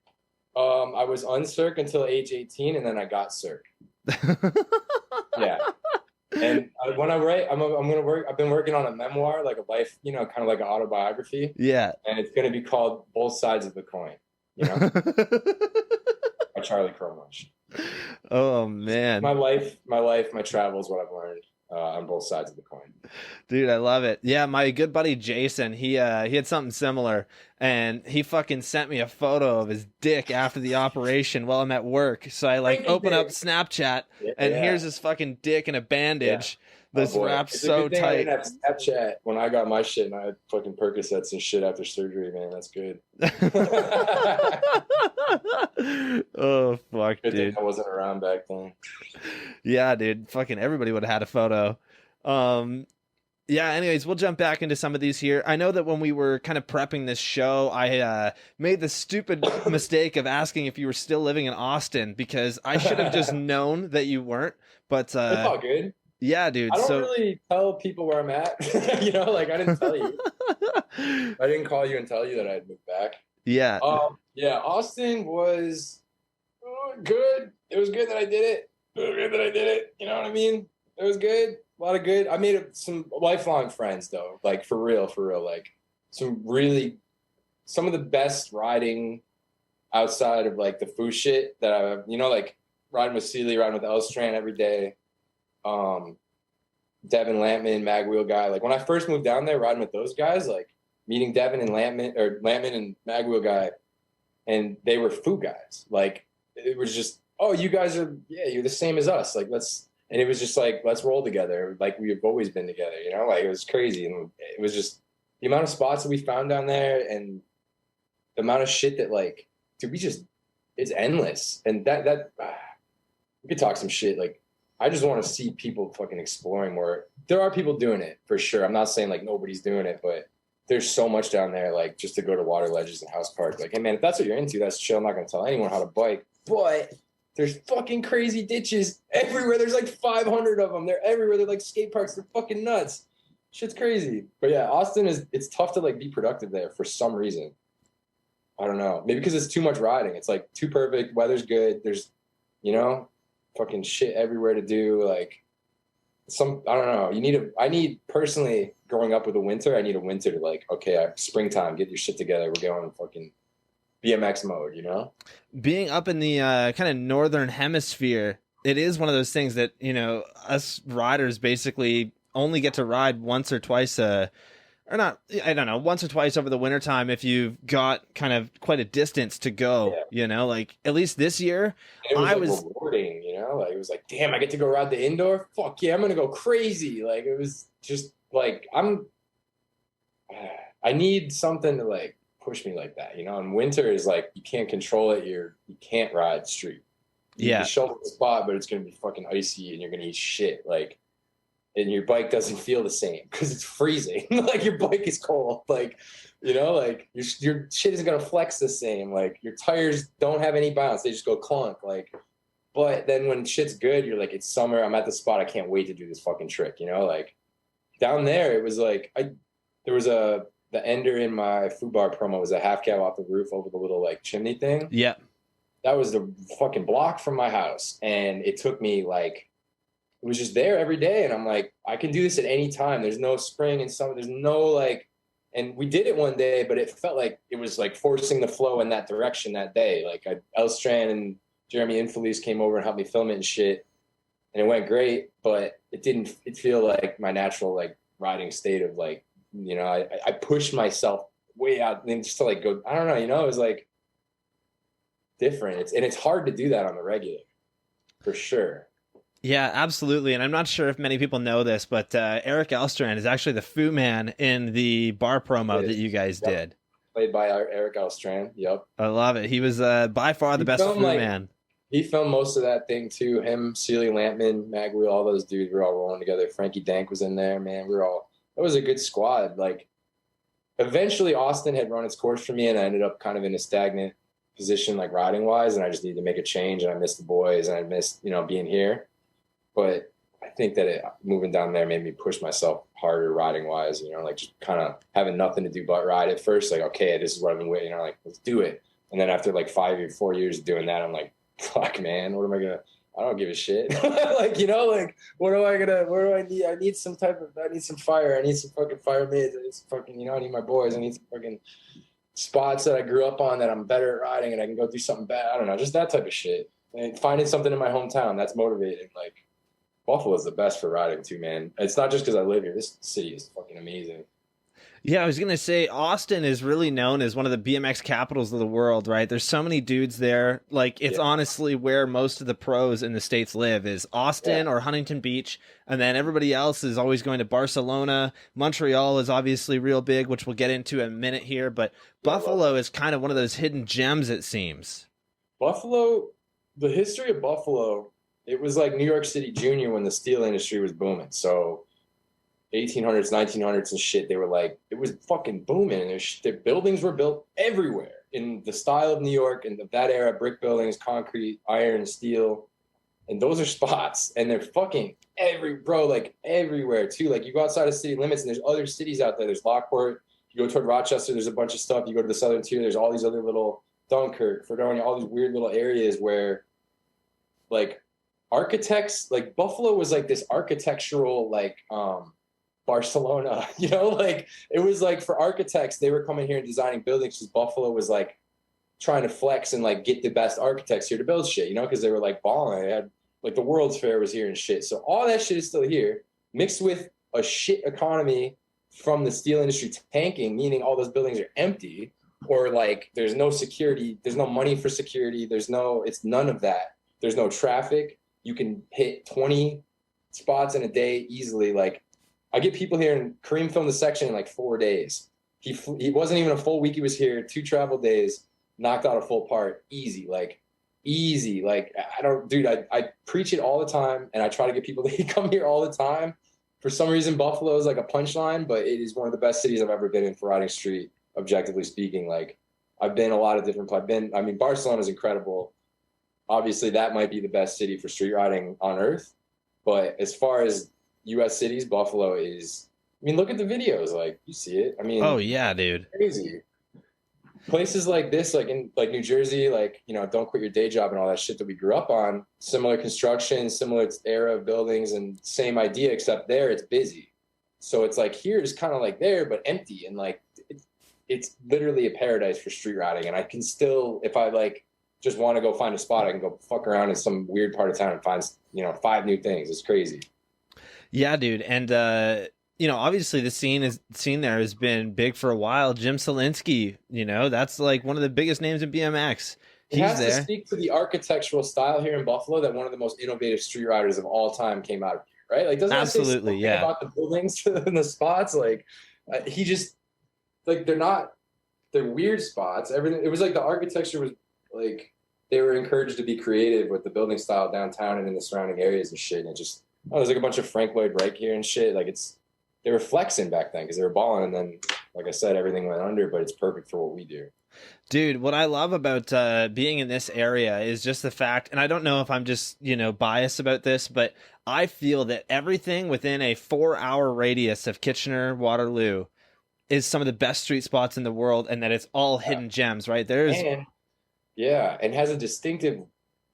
S2: I was uncirc until age 18, and then I got circ. Yeah. And when I write, I'm gonna work. I've been working on a memoir, like a life, you know, kind of like an autobiography.
S1: Yeah.
S2: And it's gonna be called "Both Sides of the Coin." You know, by Charlie Crumlish.
S1: Oh man.
S2: My life, my travels, what I've learned on both sides of the coin.
S1: Dude, I love it. Yeah, my good buddy Jason, he had something similar, and he fucking sent me a photo of his dick after the operation while I'm at work. So I like open up Snapchat, and here's his fucking dick in a bandage. This wraps so tight.
S2: I didn't have Snapchat when I got my shit, and I had fucking Percocets and shit after surgery, man. That's good.
S1: Oh, fuck,
S2: Good
S1: dude.
S2: thing I wasn't around back then.
S1: Yeah, dude. Fucking everybody would have had a photo. Yeah, anyways, we'll jump back into some of these here. I know that when we were kind of prepping this show, I made the stupid mistake of asking if you were still living in Austin, because I should have just known that you weren't. But
S2: it's all good.
S1: Yeah, dude.
S2: I don't really tell people where I'm at. You know, like I didn't tell you. I didn't call you and tell you that I'd moved back.
S1: Yeah.
S2: Yeah, Austin was good. It was good that I did it. It was good that I did it. You know what I mean? It was good. A lot of good. I made some lifelong friends though. Like for real. Like some of the best riding outside of like the foo shit that I've, you know, like riding with Seeley, riding with Elstrand every day. Devin Lampman, mag wheel guy. Like when I first moved down there, riding with those guys, like meeting Devin and Lampman and mag wheel guy, and they were foo guys. Like it was just, oh, you guys are, yeah, you're the same as us. Like and it was just like, let's roll together. Like we've always been together, you know, like it was crazy. And it was just the amount of spots that we found down there and the amount of shit that like, dude, it's endless. And that we could talk some shit. Like, I just want to see people fucking exploring more. There are people doing it for sure. I'm not saying like nobody's doing it, but there's so much down there, like just to go to water ledges and house park. Like, hey man, if that's what you're into, that's chill. I'm not going to tell anyone how to bike, but there's fucking crazy ditches everywhere. There's like 500 of them. They're everywhere. They're like skate parks. They're fucking nuts. Shit's crazy. But yeah, Austin it's tough to like be productive there for some reason. I don't know. Maybe because it's too much riding. It's like too perfect. Weather's good. There's, you know, fucking shit everywhere to do. Like I don't know. I need personally growing up with a winter, I need a winter to like, okay, springtime, get your shit together. We're going fucking BMX mode, you know? Being
S1: up in the kind of northern hemisphere, it is one of those things that, you know, us riders basically only get to ride once or twice once or twice over the wintertime if you've got kind of quite a distance to go, you know, like at least this year.
S2: And it was rewarding, you know, like it was like, damn, I get to go ride the indoor. Fuck yeah, I'm going to go crazy. Like it was just like, I need something to like push me like that, you know, and winter is like, you can't control it. You can't ride street. You can shoulder the spot, but it's going to be fucking icy and you're going to eat shit. Like, and your bike doesn't feel the same because it's freezing. Like your bike is cold. Like, you know, like your shit isn't gonna flex the same. Like your tires don't have any bounce; they just go clunk. Like, but then when shit's good, you're like, it's summer. I'm at the spot. I can't wait to do this fucking trick. You know, like down there, it was like there was the ender in my food bar promo was a half cab off the roof over the little like chimney thing.
S1: Yeah,
S2: that was the fucking block from my house, and it took me like. It was just there every day. And I'm like, I can do this at any time. There's no spring and summer. There's no like, and we did it one day, but it felt like it was like forcing the flow in that direction that day. Like Elstrand and Jeremy Infelice came over and helped me film it and shit. And it went great, but it didn't feel like my natural like riding state of like, you know, I pushed myself way out and just to like go, I don't know, you know, it was like different. It's hard to do that on the regular for sure.
S1: Yeah, absolutely. And I'm not sure if many people know this, but Eric Elstrand is actually the Foo Man in the bar promo that you guys did.
S2: Played by Eric Elstrand. Yep.
S1: I love it. He was by far the best Foo Man.
S2: He filmed most of that thing too. Him, Celia Lampman, Magwheel, all those dudes were all rolling together. Frankie Dank was in there, man. It was a good squad. Like, eventually Austin had run its course for me, and I ended up kind of in a stagnant position, like riding wise, and I just needed to make a change, and I missed the boys, and I missed, being here. But I think that moving down there made me push myself harder riding wise, like just kind of having nothing to do but ride at first. Like, okay, this is what I've been waiting, like, let's do it. And then after like 4 years of doing that, I'm like, fuck, man, what am I gonna? I don't give a shit. Like, what do I need? I need some fire. I need some fucking fire mids. I need some fucking, I need my boys. I need some fucking spots that I grew up on that I'm better at riding, and I can go do something bad. I don't know, just that type of shit. And finding something in my hometown, that's motivating. Like, Buffalo is the best for riding too, man. It's not just because I live here. This city is fucking amazing.
S1: Yeah, I was going to say, Austin is really known as one of the BMX capitals of the world, right? There's so many dudes there. Like, it's honestly where most of the pros in the States live, is Austin or Huntington Beach. And then everybody else is always going to Barcelona. Montreal is obviously real big, which we'll get into in a minute here. But Buffalo is kind of one of those hidden gems, it seems.
S2: Buffalo, the history of Buffalo, it was like New York City Junior when the steel industry was booming. So 1800s, 1900s and shit, they were like, it was fucking booming. And the buildings were built everywhere in the style of New York and of that era, brick buildings, concrete, iron, steel. And those are spots. And they're fucking everywhere too. Like, you go outside of city limits and there's other cities out there. There's Lockport. You go toward Rochester, there's a bunch of stuff. You go to the southern tier, there's all these other little Dunkirk, Fredonia, all these weird little areas where, like, architects, like, Buffalo was like this architectural, like, Barcelona, like, it was like, for architects, they were coming here and designing buildings because Buffalo was like trying to flex and like get the best architects here to build shit, because they were like balling. They had, like, the World's Fair was here and shit. So all that shit is still here, mixed with a shit economy from the steel industry tanking, meaning all those buildings are empty, or like there's no security, there's no money for security, it's none of that. There's no traffic. You can hit 20 spots in a day easily. Like, I get people here, and Kareem filmed the section in like 4 days. He wasn't even a full week he was here, 2 travel days, knocked out a full part. Easy. Like, I preach it all the time, and I try to get people to come here all the time. For some reason, Buffalo is like a punchline, but it is one of the best cities I've ever been in for riding street, objectively speaking. Like, I've been a lot of different, Barcelona is incredible. Obviously, that might be the best city for street riding on earth. But as far as U.S. cities, Buffalo is, look at the videos. Like, you see it.
S1: Oh, yeah, dude.
S2: Crazy. Places like this, like in like New Jersey, like, don't quit your day job and all that shit that we grew up on. Similar construction, similar era of buildings, and same idea, except there it's busy. So it's like, here is kind of like there, but empty. And like, it's literally a paradise for street riding. And I can still, if I like just want to go find a spot, I can go fuck around in some weird part of town and find, 5 new things. It's crazy.
S1: Yeah, dude. And, obviously the scene there has been big for a while. Jim Selinsky, that's like one of the biggest names in BMX.
S2: He has to speak to the architectural style here in Buffalo that one of the most innovative street riders of all time came out of here, right? Like, doesn't
S1: absolutely,
S2: say about the buildings and the spots? Like, he just, like, they're weird spots. Everything, it was like the architecture was like, they were encouraged to be creative with the building style downtown and in the surrounding areas and shit. And it just, there's like a bunch of Frank Lloyd Wright here and shit. Like, they were flexing back then because they were balling. And then, like I said, everything went under, but it's perfect for what we do.
S1: Dude, what I love about being in this area is just the fact, and I don't know if I'm just, biased about this, but I feel that everything within a 4-hour radius of Kitchener, Waterloo is some of the best street spots in the world, and that it's all hidden gems, right? And has a distinctive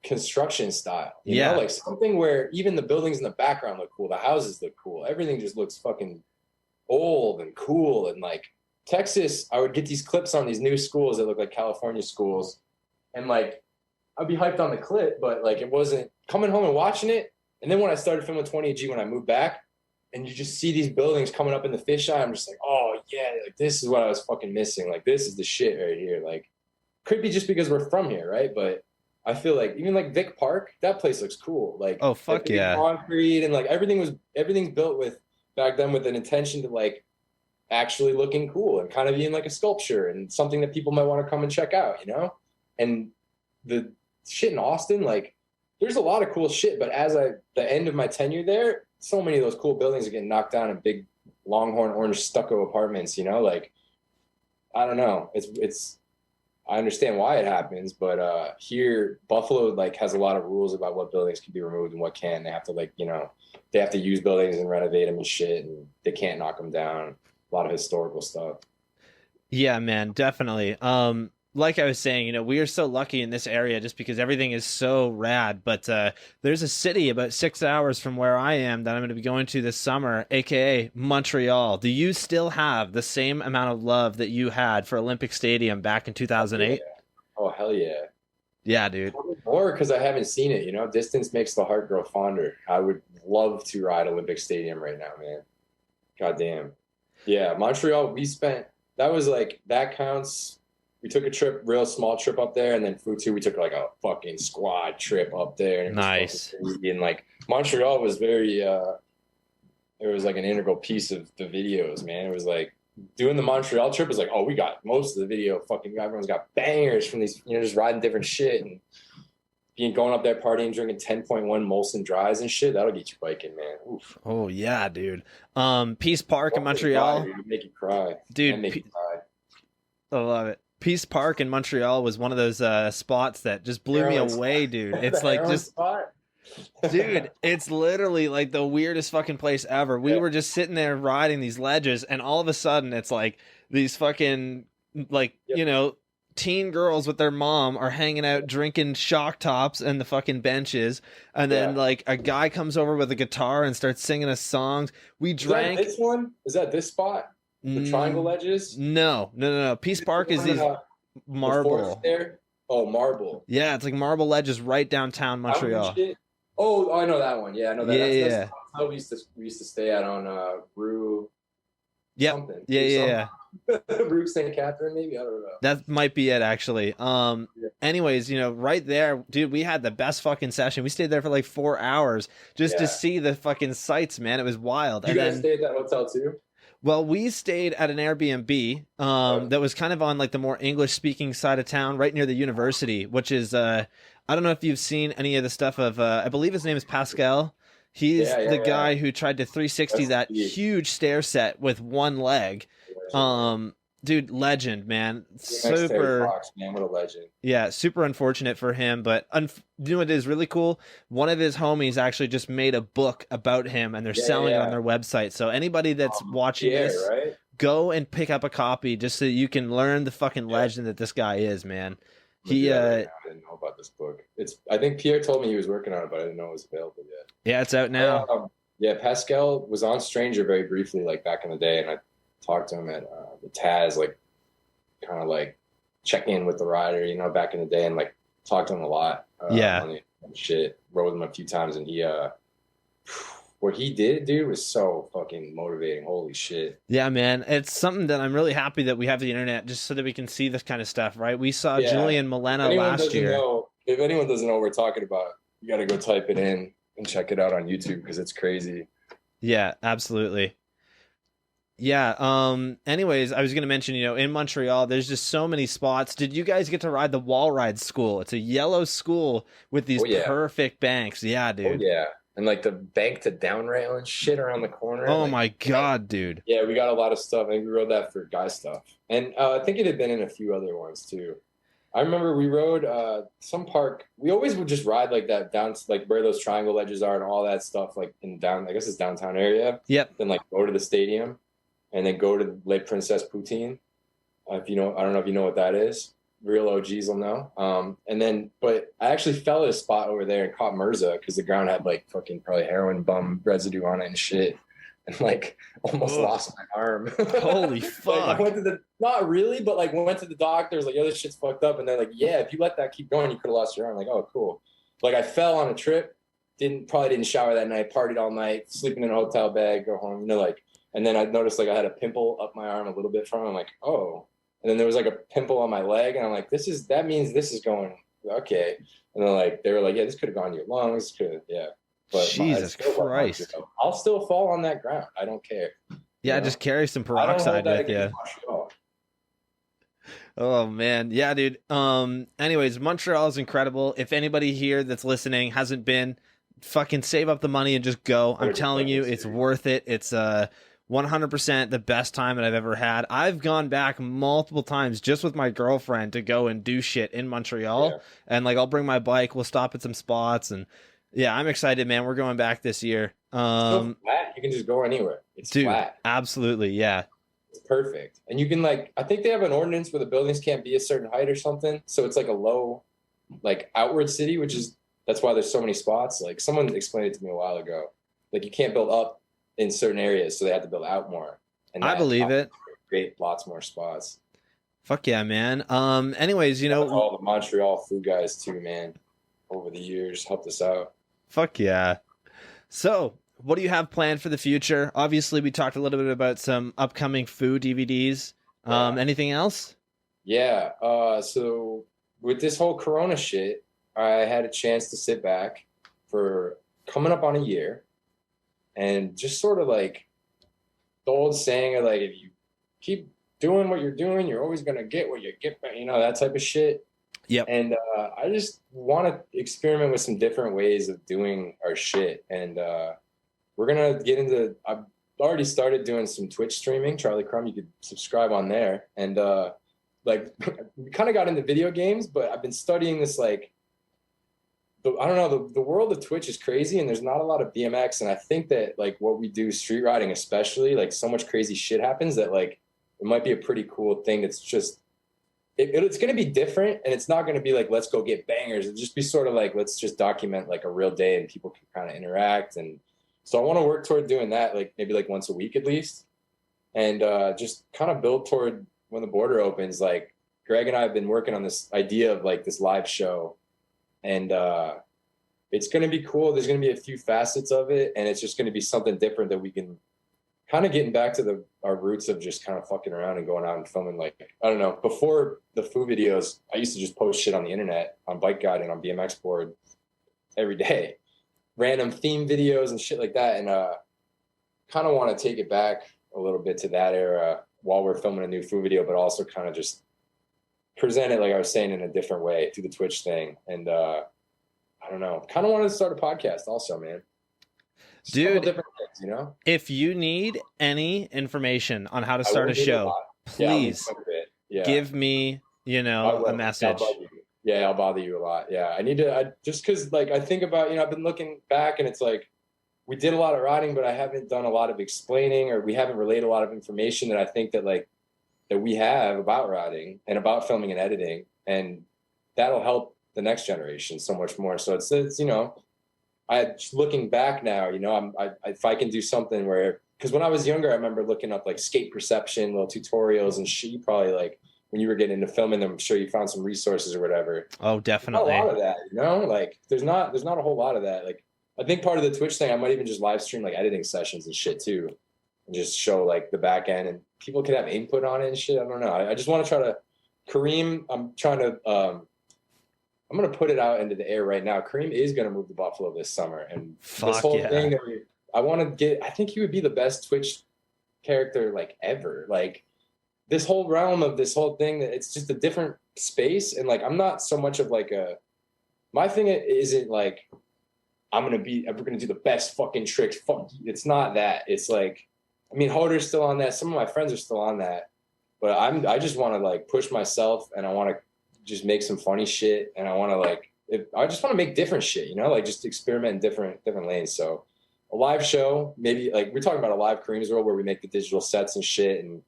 S1: construction style. You know, like something where even the buildings in the background look cool, the houses look cool, everything just looks fucking old and cool. And like Texas, I would get these clips on these new schools that look like California schools, and like I'd be hyped on the clip, but like it wasn't coming home and watching it. And then when I started filming 20G, when I moved back, and you just see these buildings coming up in the fisheye, I'm just like, oh yeah, like this is what I was fucking missing. Like, this is the shit right here. Like, could be just because we're from here, right? But
S2: I feel like even like Vic Park, that place looks cool. Like
S1: Oh,
S2: that
S1: fuck
S2: big
S1: yeah.
S2: concrete and like everything's built with back then with an intention to like actually looking cool and kind of being like a sculpture and something that people might want to come and check out, you know? And the shit in Austin, like there's a lot of cool shit, but the end of my tenure there, so many of those cool buildings are getting knocked down in big Longhorn orange stucco apartments, you know? Like I don't know. It's I understand why it happens, but here Buffalo like has a lot of rules about what buildings can be removed and what can. They have to like, you know, they have to use buildings and renovate them and shit, and they can't knock them down. A lot of historical stuff.
S1: Yeah, man, definitely. Like I was saying, you know, we are so lucky in this area just because everything is so rad. But there's a city about 6 hours from where I am that I'm going to be going to this summer, aka Montreal. Do you still have the same amount of love that you had for Olympic Stadium back in 2008?
S2: Yeah. Oh hell yeah.
S1: Yeah, dude.
S2: More because I haven't seen it. You know, distance makes the heart grow fonder. I would love to ride Olympic Stadium right now, man. God damn. Yeah, Montreal. That counts. We took a trip, real small trip up there, and then Futu, we took like a fucking squad trip up there. And
S1: Nice.
S2: and like Montreal was very, it was like an integral piece of the videos, man. It was like doing the Montreal trip was like, oh, we got most of the video. Fucking everyone's got bangers from these, you know, just riding different shit and going up there partying, drinking 10.1 Molson Dries and shit. That'll get you biking, man. Oof.
S1: Oh yeah, dude. Peace Park in Montreal.
S2: Make you cry,
S1: Dude.
S2: make you cry.
S1: I love it. Peace Park in Montreal was one of those spots that just blew me away, dude. It's like just
S2: spot.
S1: dude, it's literally like the weirdest fucking place ever. We were just sitting there riding these ledges, and all of a sudden it's like these fucking like, you know, teen girls with their mom are hanging out drinking shock tops and the fucking benches, and then like a guy comes over with a guitar and starts singing us songs. We drank.
S2: Is that this one? Is that this spot? The triangle ledges?
S1: No. Peace Park is these marble.
S2: There? Oh, marble.
S1: Yeah, it's like marble ledges right downtown Montreal.
S2: Oh, I know that one. Yeah, I know that.
S1: Yeah,
S2: That's how we used to stay at on Rue.
S1: Yep.
S2: Something.
S1: Yeah.
S2: Rue St. Catherine, maybe. I don't know.
S1: That might be it, actually. Anyways, you know, right there, dude, we had the best fucking session. We stayed there for like 4 hours just to see the fucking sights, man. It was wild.
S2: You guys stayed at that hotel too?
S1: Well, we stayed at an Airbnb that was kind of on like the more English-speaking side of town, right near the university, which is I don't know if you've seen any of the stuff of I believe his name is Pascal. He's the guy who tried to 360 that huge stair set with one leg. Dude, legend, man. Super.
S2: Fox, man, what a legend.
S1: Yeah, super unfortunate for him, but you know what is really cool? One of his homies actually just made a book about him, and they're selling it on their website. So anybody that's watching this, go and pick up a copy just so you can learn the fucking legend that this guy is, man.
S2: I didn't know about this book. I think Pierre told me he was working on it, but I didn't know it was available yet.
S1: Yeah, it's out now.
S2: Pascal was on Stranger very briefly, like back in the day, and I talked to him at the Taz, like kind of like check in with the rider, you know, back in the day, and like talked to him a lot. On the shit, rode with him a few times, and he what he did, dude, was so fucking motivating. Holy shit.
S1: Yeah, man. It's something that I'm really happy that we have the internet just so that we can see this kind of stuff, right? We saw Julian Milena last year.
S2: If anyone doesn't know what we're talking about, you got to go type it in and check it out on YouTube because it's crazy.
S1: Yeah, absolutely. Yeah. Anyways, I was going to mention, you know, in Montreal, there's just so many spots. Did you guys get to ride the Wall Ride School? It's a yellow school with these perfect banks. Yeah, dude.
S2: Oh, yeah. And like the bank to down rail and shit around the corner.
S1: Oh my God, dude.
S2: Yeah, we got a lot of stuff. I think we rode that for guy stuff. And I think it had been in a few other ones too. I remember we rode some park. We always would just ride like that down, like where those triangle ledges are and all that stuff, like in down, I guess it's downtown area.
S1: Yep.
S2: Then like go to the stadium and then go to Lake Princess Poutine. If you know, I don't know if you know what that is. Real OGs will know. And then, but I actually fell at a spot over there and caught MRSA because the ground had like fucking probably heroin bum residue on it and shit. And like almost lost my arm.
S1: Holy fuck.
S2: Like, I went to not really, but like went to the doctors, like, yo, this shit's fucked up. And they're like, yeah, if you let that keep going, you could have lost your arm. Like, oh, cool. Like I fell on a trip, probably didn't shower that night, partied all night, sleeping in a hotel bag, go home, you know, like, and then I noticed like I had a pimple up my arm a little bit from it. I'm like, oh. And then there was like a pimple on my leg, and I'm like, that means this is going okay. And then like, they were like, yeah, this could have gone to your lungs. Yeah. But
S1: Jesus Christ.
S2: I'll still fall on that ground. I don't care.
S1: Yeah,
S2: You know?
S1: just carry some
S2: I don't hold
S1: peroxide
S2: that
S1: with you.
S2: against Montreal.
S1: Oh man. Yeah, dude. Anyways, Montreal is incredible. If anybody here that's listening hasn't been, fucking save up the money and just go. I'm telling you, it's worth it. It's 100% the best time that I've ever had. I've gone back multiple times just with my girlfriend to go and do shit in Montreal. And like, I'll bring my bike, we'll stop at some spots, and yeah, I'm excited, man. We're going back this year.
S2: So flat. You can just go anywhere. It's
S1: dude,
S2: flat.
S1: Absolutely. Yeah.
S2: It's perfect. And you can like, I think they have an ordinance where the buildings can't be a certain height or something. So it's like a low, like outward city, that's why there's so many spots. Like someone explained it to me a while ago. Like you can't build up in certain areas, so they have to build out more. And
S1: I believe it.
S2: Create lots more spots.
S1: Fuck yeah, man. Anyways,
S2: all the Montreal food guys too, man. Over the years, helped us out.
S1: Fuck yeah. So, what do you have planned for the future? Obviously, we talked a little bit about some upcoming food DVDs. Anything else?
S2: Yeah. So with this whole Corona shit, I had a chance to sit back for coming up on a year and just sort of like the old saying of like, if you keep doing what you're doing, you're always going to get what you get, that type of shit.
S1: Yep.
S2: And I just want to experiment with some different ways of doing our shit. And we're going to get into, I've already started doing some Twitch streaming. Charlie Crumb, you could subscribe on there. And like, we kind of got into video games, but I've been studying this, like, I don't know, the world of Twitch is crazy and there's not a lot of BMX. And I think that like what we do, street riding especially, like so much crazy shit happens that like it might be a pretty cool thing that's just, it's going to be different, and it's not going to be like, let's go get bangers. It'll just be sort of like, let's just document like a real day and people can kind of interact. And so I want to work toward doing that, like maybe like once a week at least. And just kind of build toward when the border opens. Like Greg and I have been working on this idea of like this live show, and it's going to be cool. There's going to be a few facets of it, and it's just going to be something different that we can kind of getting back to our roots of just kind of fucking around and going out and filming. Like, I don't know, before the food videos, I used to just post shit on the internet, on Bike Guide and on BMX Board every day, random theme videos and shit like that. And kind of want to take it back a little bit to that era while we're filming a new food video, but also kind of just present it, like I was saying, in a different way through the Twitch thing. And I don't know, kind of wanted to start a podcast also, man. Just
S1: dude,
S2: different things,
S1: if you need any information on how to start a show, please give me, a message.
S2: I'll bother you a lot. Yeah, I need to, just because like I think about, I've been looking back and it's like we did a lot of riding, but I haven't done a lot of explaining, or we haven't relayed a lot of information that I think that like that we have about riding and about filming and editing, and that'll help the next generation so much more. So it's just looking back now, if I can do something where, because when I was younger, I remember looking up like skate perception, little tutorials and shit. You probably like when you were getting into filming them, I'm sure you found some resources or whatever.
S1: Oh, definitely.
S2: Not a lot of that, like there's not a whole lot of that. Like I think part of the Twitch thing, I might even just live stream like editing sessions and shit too, and just show like the back end, and people could have input on it and shit. I don't know. I just want to try to, Kareem, I'm going to put it out into the air right now. Kareem is going to move to Buffalo this summer. And this whole thing that I want to get, I think he would be the best Twitch character like ever. Like this whole realm of this whole thing, that it's just a different space. And like, I'm not so much of like my thing isn't like, we're going to do the best fucking tricks. Fuck, it's not that. It's like, I mean, Hoder's still on that. Some of my friends are still on that, but I just want to like push myself, and I want to just make some funny shit, and I want to I just want to make different shit, like just experiment in different lanes. So a live show, maybe like we're talking about a live Kareem's World where we make the digital sets and shit. And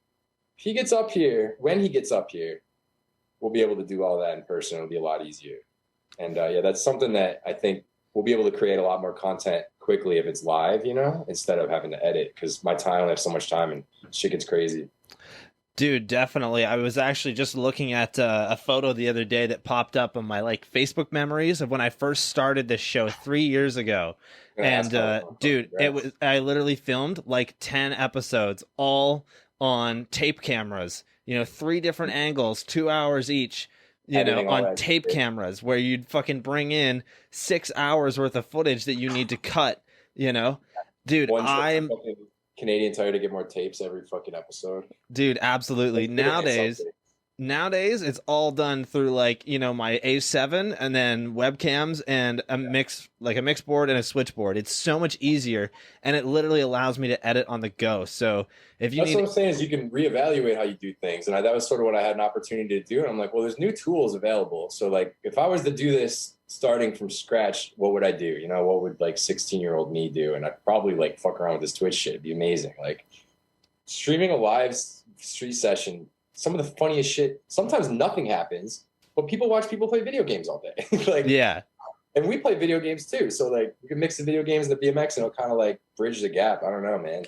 S2: if he gets up here, when he gets up here, we'll be able to do all that in person. It'll be a lot easier. And that's something that I think we'll be able to create a lot more content quickly if it's live, instead of having to edit, because I only have so much time and shit gets crazy.
S1: Dude, definitely. I was actually just looking at a photo the other day that popped up on my like Facebook memories of when I first started this show 3 years ago. And dude, I literally filmed like 10 episodes all on tape cameras, 3 different angles, 2 hours each, you know,
S2: Editing all
S1: on
S2: that
S1: tape
S2: shit.
S1: cameras where you'd fucking bring in 6 hours worth of footage that you need to cut, you know? Dude,
S2: One trip to fucking Canadian Tire to get more tapes every fucking episode.
S1: dude, absolutely.
S2: Like, gonna miss something.
S1: Nowadays it's all done through like, you know, my A7 and then webcams and a mix board and a switchboard. It's so much easier and it literally allows me to edit on the go. So if you
S2: That's
S1: need
S2: what I'm saying is you can reevaluate how you do things. And that was sort of what I had an opportunity to do. And I'm like, well, there's new tools available. So like, if I was to do this starting from scratch, what would I do? You know, what would like 16-year-old me do? And I'd probably like fuck around with this Twitch shit. It'd be amazing. Like streaming a live street session, some of the funniest shit. Sometimes nothing happens, but people watch people play video games all day. Like,
S1: yeah.
S2: And we play video games too. So like you can mix the video games and the BMX and it'll kind of like bridge the gap. I don't know, man.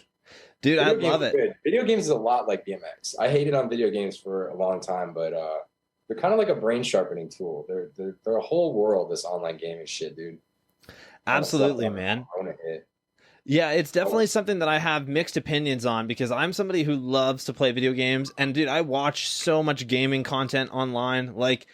S1: Dude,
S2: Video
S1: I
S2: games
S1: love
S2: are
S1: it.
S2: good. Video games is a lot like BMX. I hated on video games for a long time, but they're kind of like a brain sharpening tool. They're a whole world, this online gaming shit, dude.
S1: Absolutely, man.
S2: I want to hit.
S1: Yeah, it's definitely something that I have mixed opinions on because I'm somebody who loves to play video games. And dude, I watch so much gaming content online. Like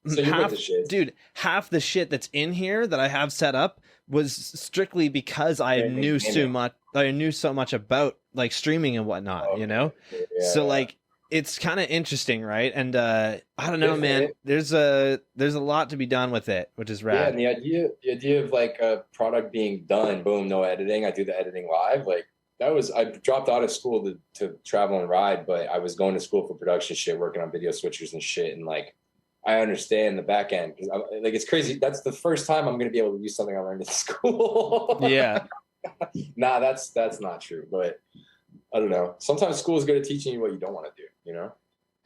S2: So you with the shit.
S1: dude, half the shit that's in here that I have set up was strictly because I
S2: Gaming,
S1: knew
S2: gaming.
S1: so much. I knew so much about like streaming and whatnot,
S2: Okay.
S1: you know?
S2: Yeah.
S1: So like it's kind of interesting, right? And I don't know,
S2: If
S1: man.
S2: it-
S1: There's a lot to be done with it, which is
S2: Yeah,
S1: rad.
S2: and the idea of like a product being done, boom, no editing. I do the editing live. Like I dropped out of school to travel and ride, but I was going to school for production shit, working on video switchers and shit. And like, I understand the back end because like it's crazy. That's the first time I'm going to be able to use something I learned in school.
S1: Yeah.
S2: Nah, that's not true. But I don't know. Sometimes school is good at teaching you what you don't want to do, you know?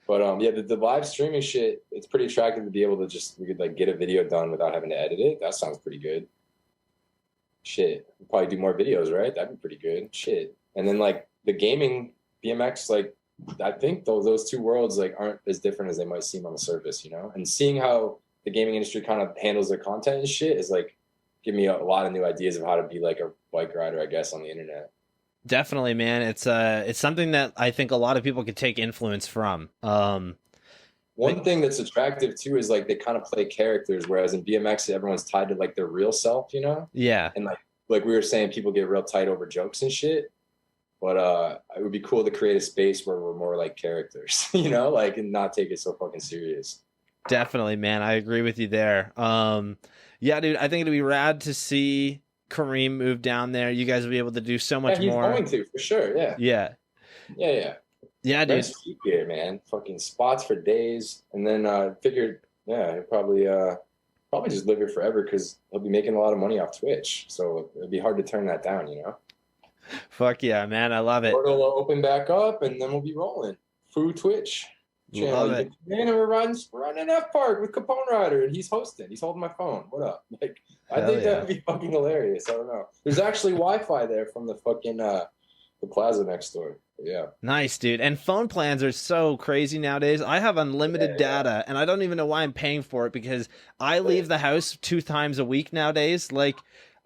S2: But yeah, the live streaming shit, it's pretty attractive to be able to we could like get a video done without having to edit it. That sounds pretty good. Shit. We'll probably do more videos, right? That'd be pretty good. Shit. And then like the gaming BMX, like I think those two worlds like aren't as different as they might seem on the surface, you know? And seeing how the gaming industry kind of handles their content and shit is like give me a lot of new ideas of how to be like a bike rider, I guess, on the internet.
S1: Definitely, man. It's something that I think a lot of people could take influence from.
S2: One thing that's attractive too is like they kind of play characters, whereas in BMX everyone's tied to like their real self, you know?
S1: Yeah.
S2: And like we were saying, people get real tight over jokes and shit. But it would be cool to create a space where we're more like characters, you know, like and not take it so fucking serious.
S1: Definitely, man. I agree with you there. Yeah, dude, I think it'd be rad to see Kareem move down there. You guys will be able to do so much
S2: He's
S1: more.
S2: going to for sure. Yeah.
S1: Yeah. Yeah, dude.
S2: Nice cheap here, man. Fucking spots for days, and then figured, yeah, he'll probably just live here forever because he'll be making a lot of money off Twitch. So it'd be hard to turn that down, you know.
S1: Fuck yeah, man. I love it.
S2: Portal will open back up, and then we'll be rolling. Foo Twitch channel.
S1: Love it.
S2: Man, we're running F Park with Capone Rider, and he's hosting. He's holding my phone. What up? Like, I
S1: Hell
S2: think
S1: yeah.
S2: that'd be fucking hilarious. I don't know. There's actually Wi-Fi there from the fucking the plaza next door. Yeah.
S1: Nice, dude. And phone plans are so crazy nowadays. I have unlimited data, and I don't even know why I'm paying for it because I leave the house 2 times a week nowadays. Like,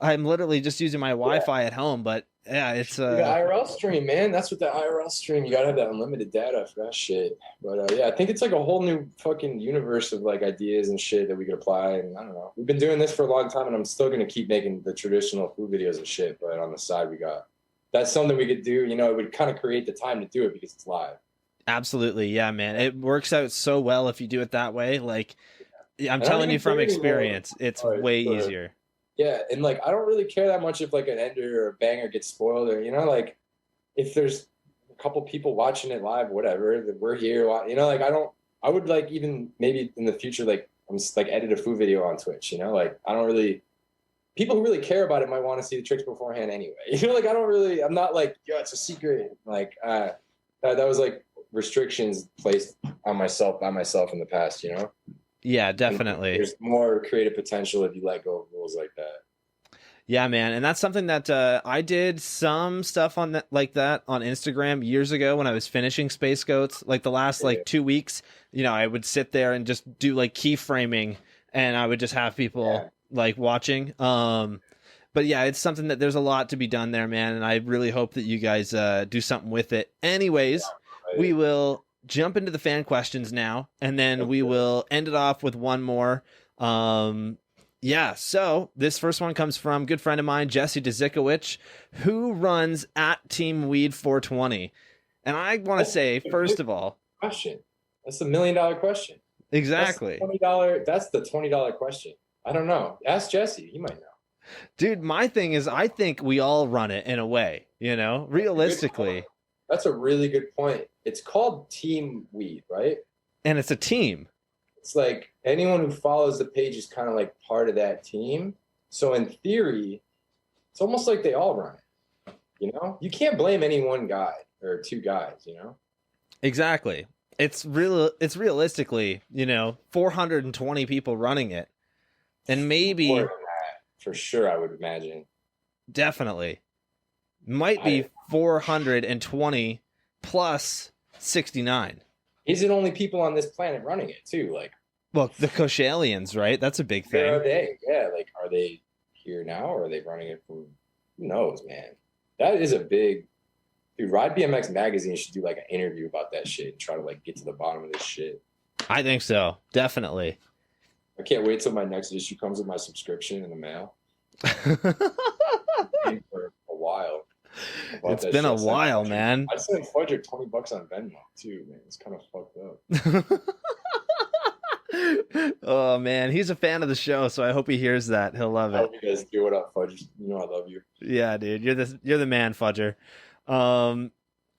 S1: I'm literally just using my Wi-Fi at home, but yeah, it's
S2: You got IRL stream, man. That's what the IRL stream. You gotta have that unlimited data for that shit. But yeah, I think it's like a whole new fucking universe of like ideas and shit that we could apply. And I don't know. We've been doing this for a long time, and I'm still gonna keep making the traditional food videos and shit. But on the side, that's something we could do. You know, it would kind of create the time to do it because it's live.
S1: Absolutely. Yeah, man. It works out so well if you do it that way. Like, I'm
S2: And I
S1: telling
S2: don't
S1: you
S2: even
S1: from
S2: care anymore.
S1: experience, it's
S2: All right,
S1: way
S2: sure.
S1: easier.
S2: Yeah, and like I don't really care that much if like an ender or a banger gets spoiled or you know like if there's a couple people watching it live, whatever, that we're here, you know, like I would like even maybe in the future like I'm just like edit a food video on Twitch, you know, like I don't really people who really care about it might want to see the tricks beforehand anyway. You know, like I'm not like, yo, it's a secret. Like that was like restrictions placed on myself by myself in the past, you know?
S1: Yeah, definitely.
S2: There's more creative potential if you let go of rules like that.
S1: Yeah, man. And that's something that I did some stuff on that like that on Instagram years ago when I was finishing Space Goats. Like the last like 2 weeks, you know, I would sit there and just do like keyframing and I would just have people like watching. But yeah, it's something that there's a lot to be done there, man. And I really hope that you guys do something with it. Anyways, we will jump into the fan questions now, and then we will end it off with one more. So this first one comes from a good friend of mine, Jesse Dzikowicz, who runs at Team Weed 420. And I want to say, first of all,
S2: question. That's the $1 million question.
S1: Exactly.
S2: That's the $20 question. I don't know. Ask Jesse. He might know.
S1: Dude, my thing is, I think we all run it in a way, realistically.
S2: That's a really good point. It's called Team Weed, right?
S1: And it's a team.
S2: It's like anyone who follows the page is kind of like part of that team. So in theory, it's almost like they all run it. You can't blame any one guy or two guys,
S1: Exactly. It's realistically, 420 people running it. And maybe
S2: more than that, for sure, I would imagine.
S1: Definitely. Might be 420 plus 69.
S2: Is it only people on this planet running it too? Like,
S1: well, the Koshalians, right? That's a big thing.
S2: Where are they? Yeah, like, are they here now, or are they running it from? Who knows, man? That is a big. Dude, Ride BMX magazine should do like an interview about that shit and try to like get to the bottom of this shit.
S1: I think so, definitely.
S2: I can't wait till my next issue comes with my subscription in the mail. For a while.
S1: It's been a while, man.
S2: I sent Fudger $20 on Venmo too, man. It's kind of fucked up.
S1: Oh man, he's a fan of the show, so I hope he hears that. He'll love it.
S2: I hope you guys do. What up, Fudger? You know I love you.
S1: Yeah, dude, you're the man, Fudger.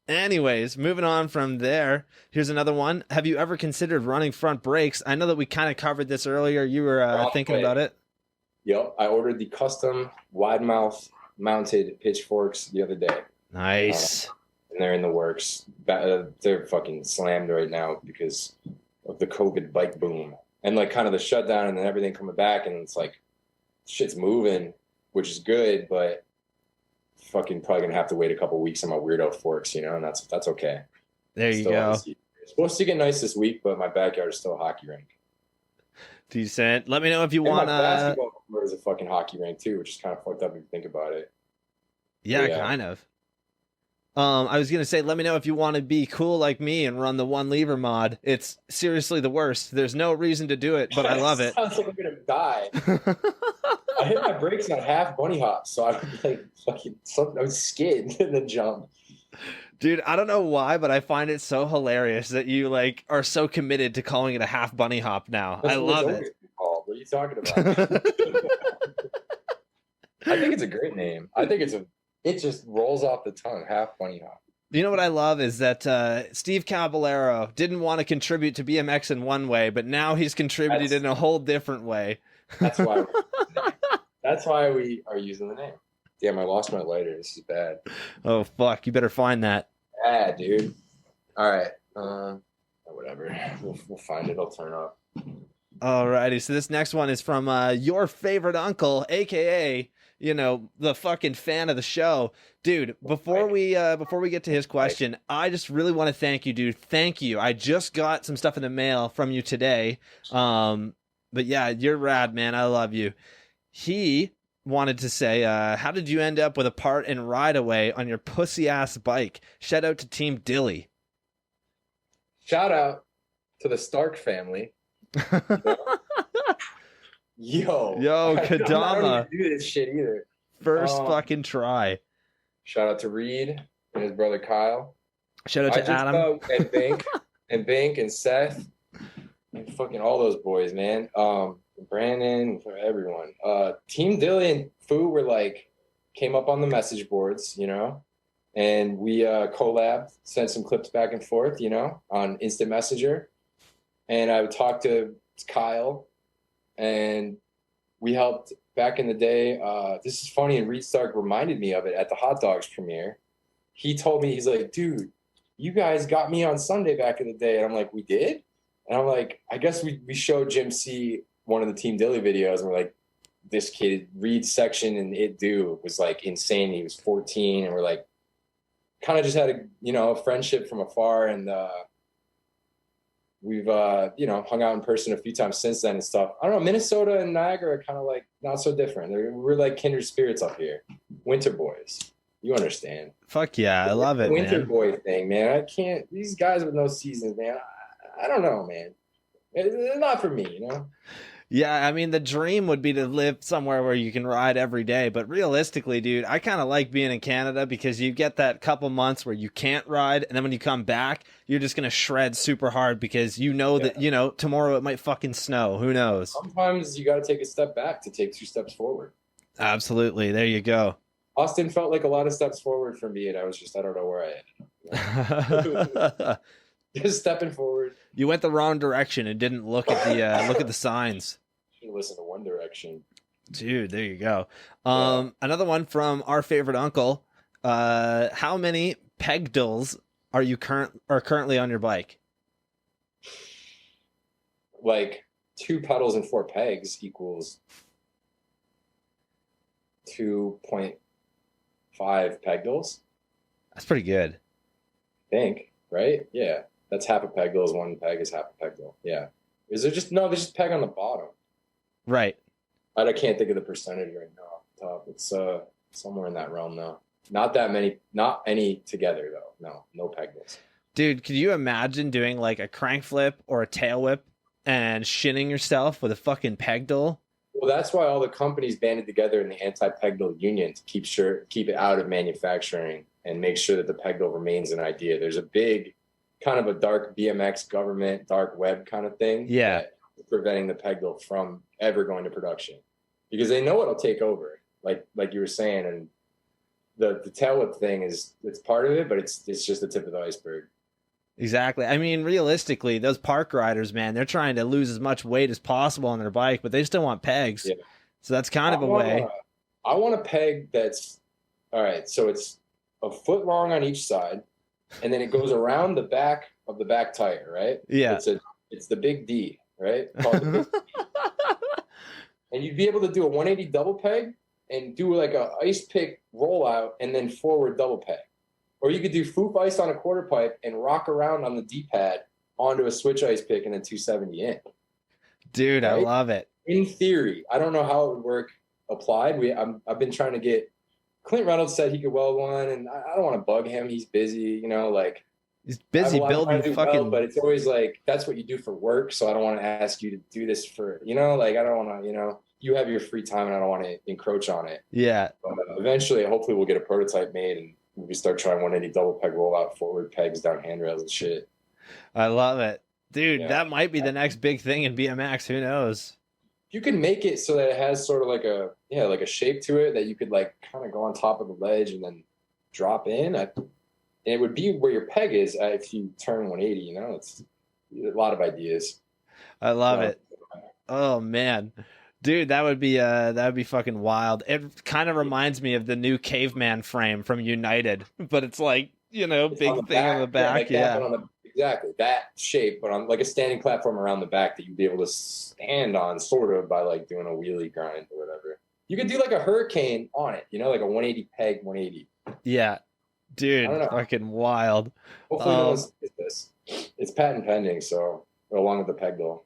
S1: Anyways, moving on from there, here's another one. Have you ever considered running front brakes? I know that we kind of covered this earlier. You were thinking about it.
S2: Yep, I ordered the custom wide mouth mounted pitchforks the other day.
S1: Nice.
S2: And they're in the works. They're fucking slammed right now because of the COVID bike boom and like kind of the shutdown and then everything coming back, and it's like shit's moving, which is good, but fucking probably gonna have to wait a couple weeks on my weirdo forks, and that's okay.
S1: There you go.
S2: It's supposed to get nice this week, but my backyard is still a hockey rink.
S1: Decent. Let me know if you want.
S2: My basketball court is a fucking hockey rink too, which is kind of fucked up if you think about it.
S1: Yeah, kind of. I was gonna say, let me know if you want to be cool like me and run the one lever mod. It's seriously the worst. There's no reason to do it, but I love it.
S2: Sounds like I'm gonna die. I hit my brakes on half bunny hops, so I would like fucking something. I would skid and then jump.
S1: Dude, I don't know why, but I find it so hilarious that you like are so committed to calling it a half bunny hop now. I love it.
S2: What are you talking about? I think it's a great name. I think it just rolls off the tongue. Half bunny hop.
S1: You know what I love is that Steve Caballero didn't want to contribute to BMX in one way, but now he's contributed in a whole different way.
S2: That's why. That's why we are using the name. Damn, I lost my lighter. This is bad.
S1: Oh fuck! You better find that.
S2: Yeah, dude. All right. Whatever. We'll find it. It'll turn up.
S1: Alrighty. So this next one is from your favorite uncle, aka the fucking fan of the show, dude. Before we get to his question, I just really want to thank you, dude. Thank you. I just got some stuff in the mail from you today. But yeah, you're rad, man. I love you. He wanted to say, how did you end up with a part in Ride Away on your pussy ass bike? Shout out to Team Dilly.
S2: Shout out to the Stark family. Yo,
S1: Kadama.
S2: I don't even do this shit either.
S1: First fucking try.
S2: Shout out to Reed and his brother Kyle.
S1: Shout out to Adam
S2: and Bink and Seth and fucking all those boys, man. Brandon, everyone. Team Dilly and Fu were like came up on the message boards, and we collabed, sent some clips back and forth, on Instant Messenger. And I would talk to Kyle, and we helped back in the day. This is funny, and Reed Stark reminded me of it at the Hot Dogs premiere. He told me, he's like, dude, you guys got me on Sunday back in the day. And I'm like, we did? And I'm like, I guess we showed Jim C one of the Team Dilly videos, and we're like, this kid, Reed's section and It Do was like insane. He was 14, and we're like, kind of just had a friendship from afar, and we've hung out in person a few times since then and stuff. I don't know, Minnesota and Niagara are kind of like not so different. We're like kindred spirits up here, winter boys, You understand?
S1: Fuck yeah, I love it,
S2: Winter
S1: man.
S2: boy thing, man. I can't. These guys with no seasons, man. I don't know, man. It's not for me, you know.
S1: Yeah, I mean, the dream would be to live somewhere where you can ride every day. But realistically, dude, I kind of like being in Canada because you get that couple months where you can't ride. And then when you come back, you're just going to shred super hard because you know that, you know, tomorrow it might fucking snow. Who knows?
S2: Sometimes you got to take a step back to take 2 steps forward.
S1: Absolutely. There you go.
S2: Austin felt like a lot of steps forward for me. And I don't know where I am. Just stepping forward.
S1: You went the wrong direction and didn't look at the signs.
S2: You listen to One Direction.
S1: Dude, there you go. Another one from our favorite uncle. How many pegdals are currently on your bike?
S2: Like 2 pedals and 4 pegs equals 2.5 pegdals.
S1: That's pretty good.
S2: I think, right? Yeah. That's half a pegdal is 1 peg is half a pegdal. Yeah. Is there just no? There's just peg on the bottom.
S1: Right.
S2: I can't think of the percentage right now off the top. It's somewhere in that realm though. Not that many. Not any together though. No pegdals.
S1: Dude, could you imagine doing like a crank flip or a tail whip and shinning yourself with a fucking pegdal?
S2: Well, that's why all the companies banded together in the anti-pegdal union to keep it out of manufacturing and make sure that the pegdal remains an idea. There's a big kind of a dark BMX government, dark web kind of thing.
S1: Yeah.
S2: Preventing the pegdal from ever going to production because they know it'll take over. Like you were saying, and the tail whip thing it's part of it, but it's just the tip of the iceberg.
S1: Exactly. I mean, realistically, those park riders, man, they're trying to lose as much weight as possible on their bike, but they still want pegs. Yeah. So that's kind of a way.
S2: I want a peg that's all right. So it's a foot long on each side. And then it goes around the back of the back tire, right?
S1: Yeah.
S2: It's the big D, right? Called the big D. And you'd be able to do a 180 double peg and do like a ice pick rollout and then forward double peg. Or you could do foop ice on a quarter pipe and rock around on the D-pad onto a switch ice pick and then 270 in.
S1: Dude, right? I love it.
S2: In theory, I don't know how it would work applied. I've been trying to get Clint Reynolds said he could weld one, and I don't want to bug him. He's busy, you know, like
S1: he's busy building fucking.
S2: But it's always like that's what you do for work. So I don't want to ask you to do this for, you know, like I don't want to, you know, you have your free time, and I don't want to encroach on it.
S1: Yeah.
S2: But eventually, hopefully, we'll get a prototype made, and we start trying 180 double peg rollout, forward pegs down handrails and shit.
S1: I love it, dude. Yeah. That might be the next big thing in BMX. Who knows?
S2: You can make it so that it has sort of like a shape to it that you could like kind of go on top of the ledge and then drop in. And it would be where your peg is if you turn 180, you know, it's a lot of ideas.
S1: I love it. Oh man, dude, that would be fucking wild. It kind of reminds me of the new caveman frame from United, but it's like, you know, it's big thing on the back. Yeah.
S2: Exactly that shape, but on like a standing platform around the back that you'd be able to stand on, sort of by like doing a wheelie grind or whatever. You could do like a hurricane on it, you know, like a 180 peg 180.
S1: Yeah, dude, fucking wild.
S2: Hopefully, no one sees this. It's patent pending, so along with the pegdal.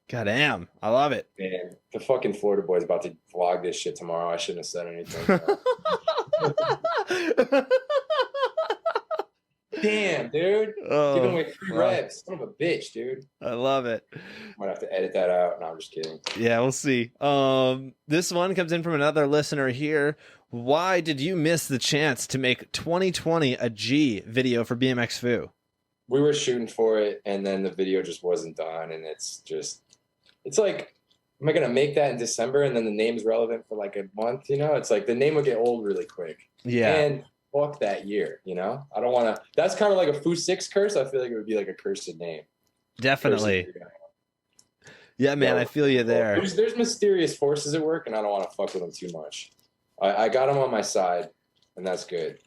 S1: Goddamn, I love it.
S2: Man, the fucking Florida boy's about to vlog this shit tomorrow. I shouldn't have said anything. Damn, dude. Giving away free revs. Son of a bitch, dude.
S1: I love it.
S2: Might have to edit that out. No, I'm just kidding.
S1: Yeah, we'll see. This one comes in from another listener here. Why did you miss the chance to make 2020 a G video for BMXFU?
S2: We were shooting for it, and then the video just wasn't done, and it's like, am I going to make that in December, and then the name's relevant for like a month, you know? It's like the name will get old really quick.
S1: Yeah.
S2: And fuck that year, you know? I don't want to. That's kind of like a Foo 6 curse. I feel like it would be like a cursed name.
S1: Definitely. Yeah, man, I feel you there.
S2: There's mysterious forces at work, and I don't want to fuck with them too much. I got them on my side, and that's good.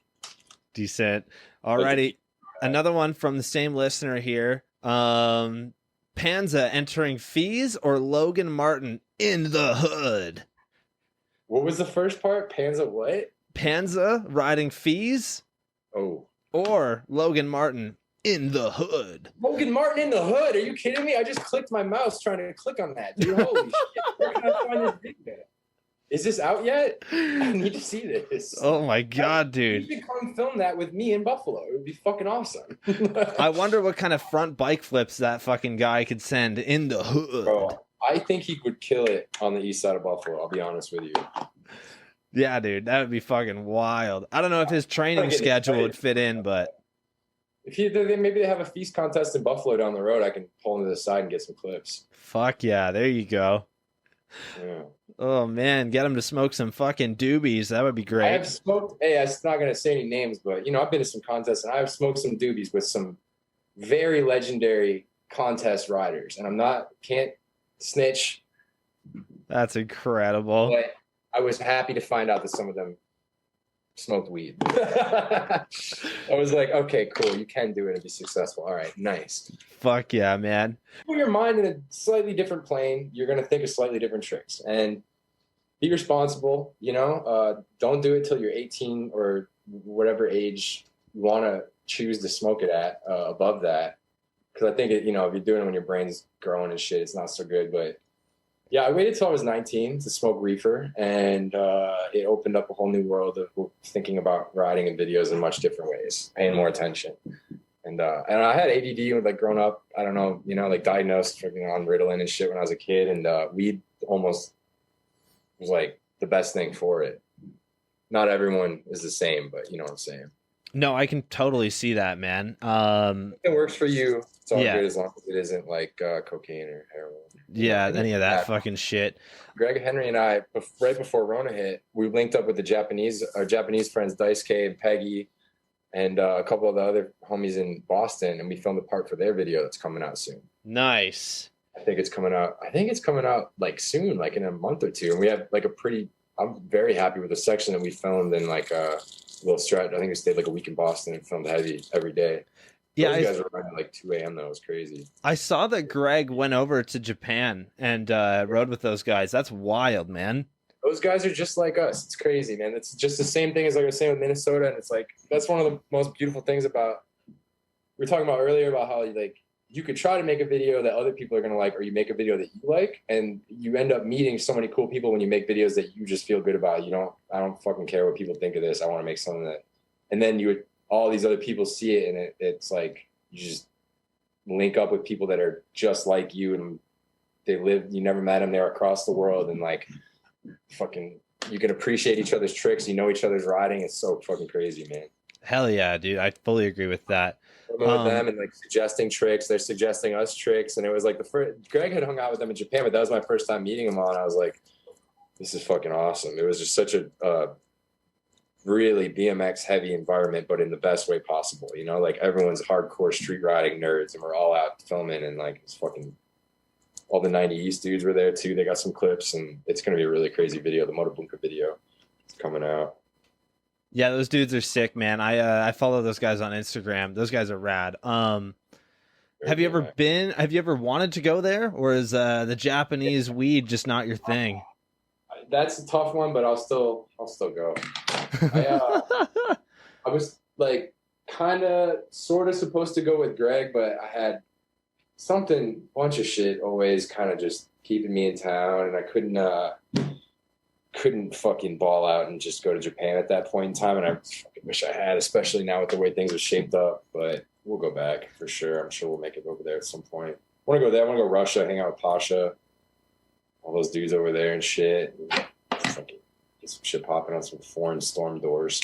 S1: Decent. Alrighty. Another one from the same listener here. Panza entering fees or Logan Martin in the hood?
S2: What was the first part? Panza what?
S1: Panza riding fees.
S2: Oh.
S1: Or Logan Martin in the hood.
S2: Logan Martin in the hood? Are you kidding me? I just clicked my mouse trying to click on that. Dude, holy shit. Where can I find this video? is this out yet? I need to see this.
S1: Oh my God, dude.
S2: You should come film that with me in Buffalo. It would be fucking awesome.
S1: I wonder what kind of front bike flips that fucking guy could send in the hood.
S2: Bro, I think he would kill it on the east side of Buffalo. I'll be honest with you.
S1: Yeah, dude, that would be fucking wild. I don't know if his training schedule would fit in, but
S2: if maybe they have a feast contest in Buffalo down the road, I can pull him to the side and get some clips.
S1: fuck yeah, there you go.
S2: Yeah.
S1: Oh man, get him to smoke some fucking doobies. That would be
S2: I
S1: great.
S2: have smoked. Hey, I'm not gonna say any names, but I've been to some contests and I have smoked some doobies with some very legendary contest riders, and can't snitch.
S1: That's incredible.
S2: But I was happy to find out that some of them smoked weed. I was like, okay, cool. You can do it and be successful. All right, nice.
S1: Fuck yeah, man.
S2: Put your mind in a slightly different plane. You're going to think of slightly different tricks and be responsible. Don't do it till you're 18 or whatever age you want to choose to smoke it at above that. Because I think, if you're doing it when your brain's growing and shit, it's not so good. But yeah, I waited till I was 19 to smoke reefer, and it opened up a whole new world of thinking about riding and videos in much different ways, paying more attention. And I had ADD like growing up. I don't know, like diagnosed on Ritalin and shit when I was a kid, and weed almost was like the best thing for it. Not everyone is the same, but you know what I'm saying.
S1: No, I can totally see that, man.
S2: It works for you. It's all
S1: Yeah.
S2: good as long as it isn't like cocaine or heroin.
S1: Yeah, any of that fucking shit.
S2: Greg Henry and I, right before Rona hit, we linked up with our Japanese friends, Dice K and Peggy, and a couple of the other homies in Boston, and we filmed a part for their video that's coming out soon.
S1: Nice.
S2: I think it's coming out like soon, like in a month or two. And we have like I'm very happy with the section that we filmed in like a little stretch. I think we stayed like a week in Boston and filmed heavy every day.
S1: Yeah,
S2: Those guys were running like 2 a.m. though. It was crazy.
S1: I saw that Greg went over to Japan and rode with those guys. That's wild, man.
S2: Those guys are just like us. It's crazy, man. It's just the same thing as like I was saying with Minnesota. And it's like, that's one of the most beautiful things about, we were talking about earlier about how like you could try to make a video that other people are going to like, or you make a video that you like, and you end up meeting so many cool people when you make videos that you just feel good about. I don't fucking care what people think of this. I want to make something that, and then all these other people see it, and it's like you just link up with people that are just like you, and you never met them, they're across the world, and like fucking you can appreciate each other's tricks, each other's riding. It's so fucking crazy, man.
S1: Hell yeah, dude. I fully agree with that.
S2: With them and like suggesting tricks, they're suggesting us tricks, and it was like Greg had hung out with them in Japan, but that was my first time meeting them all, and I was like, this is fucking awesome. It was just such a really BMX heavy environment, but in the best way possible. Like everyone's hardcore street riding nerds, and we're all out filming, and like it's fucking all the 90 East dudes were there too. They got some clips, and it's gonna be a really crazy video. The Motorbunka video is coming out.
S1: Yeah, those dudes are sick, man. I follow those guys on Instagram. Those guys are rad. Have you ever wanted to go there, or is the Japanese weed just not your thing?
S2: That's a tough one, but I'll still go. I was like kind of sort of supposed to go with Greg, but I had bunch of shit always kind of just keeping me in town, and I couldn't fucking ball out and just go to Japan at that point in time, and I fucking wish I had, especially now with the way things are shaped up. But we'll go back for sure. I'm sure we'll make it over there at some point. I want to go there. I want to go Russia, hang out with Pasha, all those dudes over there and shit. Fucking get some shit popping on some foreign storm doors.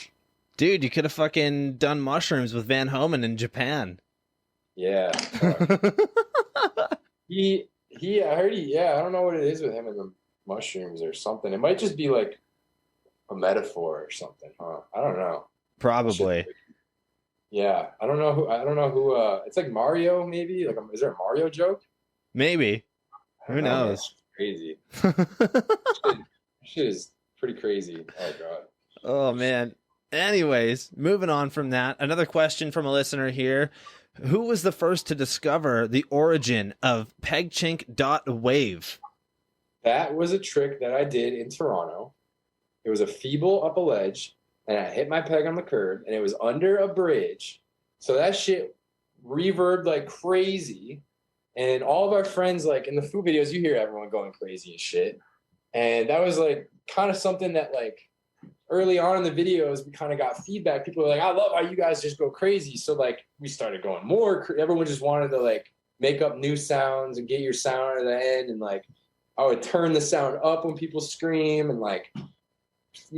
S1: Dude, you could have fucking done mushrooms with Van Homan in Japan.
S2: Yeah. I heard I don't know what it is with him and the mushrooms or something. It might just be like a metaphor or something, huh? I don't know.
S1: Probably.
S2: Yeah. I don't know who it's like Mario, maybe? Like, is there a Mario joke?
S1: Maybe. Who knows?
S2: Crazy. Shit is pretty crazy. Oh god.
S1: Oh man. Anyways, moving on from that, another question from a listener here. Who was the first to discover the origin of pegchink.wave?
S2: That was a trick that I did in Toronto. It was a feeble up a ledge, and I hit my peg on the curb, and it was under a bridge. So that shit reverbed like crazy. And all of our friends, like in the food videos, you hear everyone going crazy and shit. And that was like kind of something that like early on in the videos, we kind of got feedback. People were like, I love how you guys just go crazy. So like we started going more. Everyone just wanted to like make up new sounds and get your sound at the end. And like I would turn the sound up when people scream, and like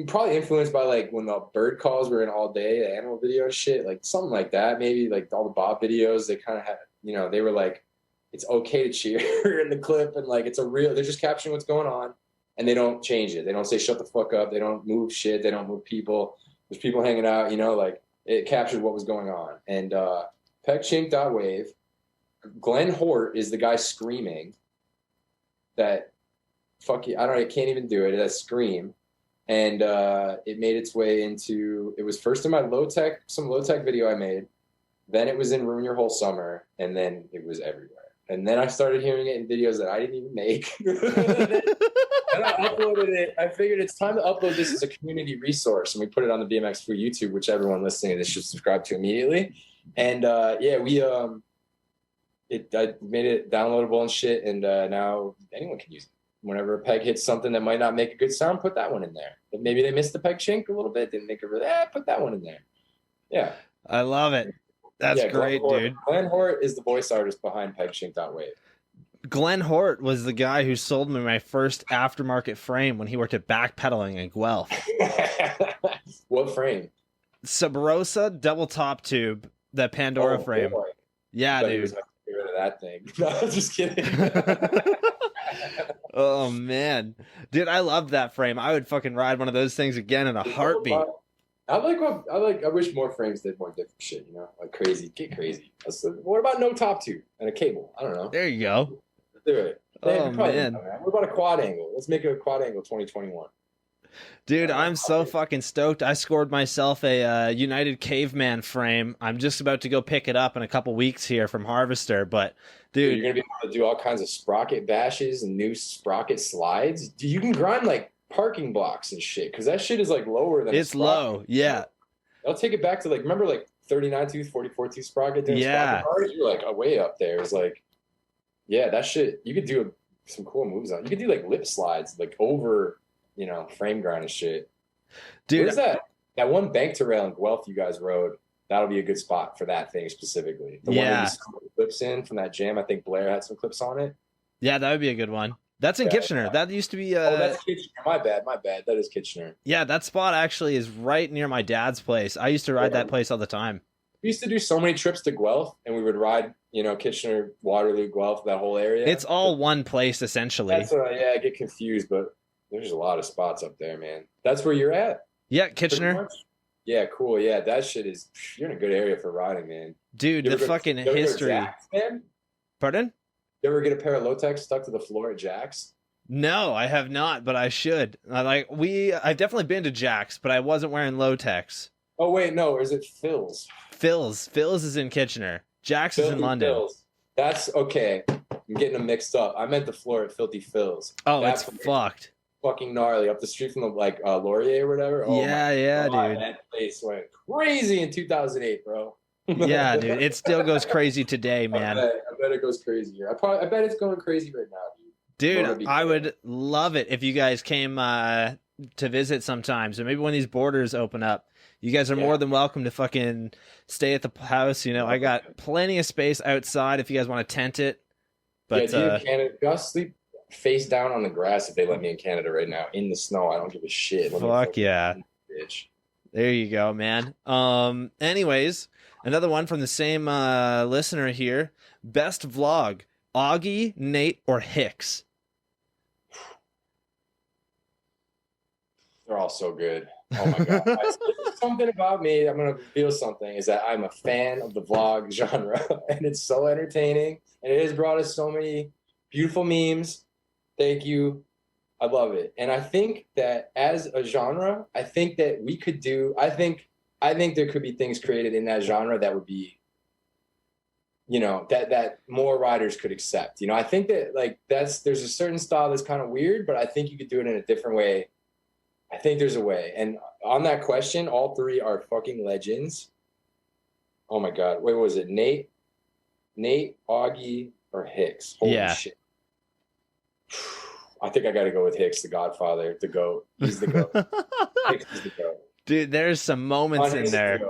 S2: probably influenced by like when the bird calls were in all day, the animal video and shit, like something like that. Maybe like all the Bob videos, they kind of had, you know, they were like, it's okay to cheer in the clip, and like it's a real, they're just capturing what's going on, and they don't change it. They don't say shut the fuck up. They don't move shit. They don't move people. There's people hanging out, you know, like it captured what was going on. And PegChink.wave, Glenn Hort is the guy screaming that fuck you, I can't even do it, that scream. And it made its way into, it was first in my some low tech video I made. Then it was in Ruin Your Whole Summer. And then it was everywhere. And then I started hearing it in videos that I didn't even make. And I uploaded it. I figured it's time to upload this as a community resource. And we put it on the BMXFU YouTube, which everyone listening to this should subscribe to immediately. And yeah, I made it downloadable and shit. And now anyone can use it. Whenever a peg hits something that might not make a good sound, put that one in there. But maybe they missed the peg chink a little bit, didn't make it really, put that one in there. Yeah.
S1: I love it. That's great, dude.
S2: Glenn Hort is the voice artist behind PegChink.wave.
S1: Glenn Hort was the guy who sold me my first aftermarket frame when he worked at Backpedaling in Guelph.
S2: What frame?
S1: Sabrosa double top tube, the Pandora frame. Boy. Yeah, dude.
S2: Get rid of that thing. No, I'm just kidding.
S1: Oh man, dude, I loved that frame. I would fucking ride one of those things again in a heartbeat.
S2: I wish more frames did more different shit, you know, like crazy, get crazy. What about no top tube and a cable? I don't know.
S1: There you go.
S2: Let's do it.
S1: Oh man.
S2: What about a quad angle? Let's make it a quad angle 2021.
S1: Dude, I'm so fucking stoked. I scored myself a United Caveman frame. I'm just about to go pick it up in a couple weeks here from Harvester, but dude,
S2: you're gonna be able to do all kinds of sprocket bashes and new sprocket slides. You can grind like parking blocks and shit, because that shit is like lower than
S1: it's low. Yeah,
S2: I'll take it back to like, remember like 39 tooth, 44 tooth sprocket.
S1: Yeah,
S2: sprocket you're like way up there. It's like, yeah, that shit you could do some cool moves on. You could do like lip slides like over, you know, frame grind and shit.
S1: Dude,
S2: where's that one bank to rail in Guelph you guys rode? That'll be a good spot for that thing specifically. The one that you put clips in from that jam. I think Blair had some clips on it.
S1: Yeah, that would be a good one. That's in Kitchener. That used to be.
S2: Oh, that's Kitchener. My bad. That is Kitchener.
S1: Yeah, that spot actually is right near my dad's place. I used to ride that place all the time.
S2: We used to do so many trips to Guelph, and we would ride, you know, Kitchener, Waterloo, Guelph, that whole area.
S1: It's all one place essentially.
S2: That's yeah, I get confused, but there's a lot of spots up there, man. That's where you're at.
S1: Yeah, Kitchener.
S2: Yeah, cool. Yeah, that shit is. You're in a good area for riding, man.
S1: Dude, the fucking history.
S2: Jack's, man?
S1: Pardon?
S2: You ever get a pair of Low-Tech stuck to the floor at Jack's?
S1: No, I have not, but I should. I've definitely been to Jack's, but I wasn't wearing Low-Techs.
S2: Oh wait, no, or is it Phil's?
S1: Phil's is in Kitchener. Jack's is in London.
S2: Phil's. That's okay. I'm getting them mixed up. I meant the floor at Filthy Phil's.
S1: Oh, that's fucked.
S2: Fucking gnarly up the street from the Laurier or whatever. Oh,
S1: yeah, dude.
S2: That place went crazy in 2008, bro.
S1: Yeah, dude. It still goes crazy today, man.
S2: I bet it goes crazy here. I bet it's going crazy right now, dude.
S1: Dude, I would love it if you guys came to visit sometimes, or maybe when these borders open up. You guys are more than welcome to fucking stay at the house. You know, I got plenty of space outside if you guys want to tent it. But
S2: yeah, Canada, I'll sleep face down on the grass if they let me in Canada right now in the snow. I don't give a shit.
S1: Fuck yeah,
S2: bitch.
S1: There you go, man. Anyways, another one from the same listener here. Best vlog: Augie, Nate, or Hicks?
S2: They're all so good. Oh my god! There's something about me. I'm gonna reveal something. Is that I'm a fan of the vlog genre, and it's so entertaining, and it has brought us so many beautiful memes. Thank you. I love it, and I think that as a genre, I think that we could do. I think there could be things created in that genre that would be, you know, that more riders could accept. You know, I think that there's a certain style that's kind of weird, but I think you could do it in a different way. I think there's a way. And on that question, all three are fucking legends. Oh my god. Wait, what was it? Nate, Augie, or Hicks? Holy shit. I think I got to go with Hicks, the Godfather, the GOAT. He's the GOAT. Hicks is the GOAT.
S1: Dude, there's some moments in there.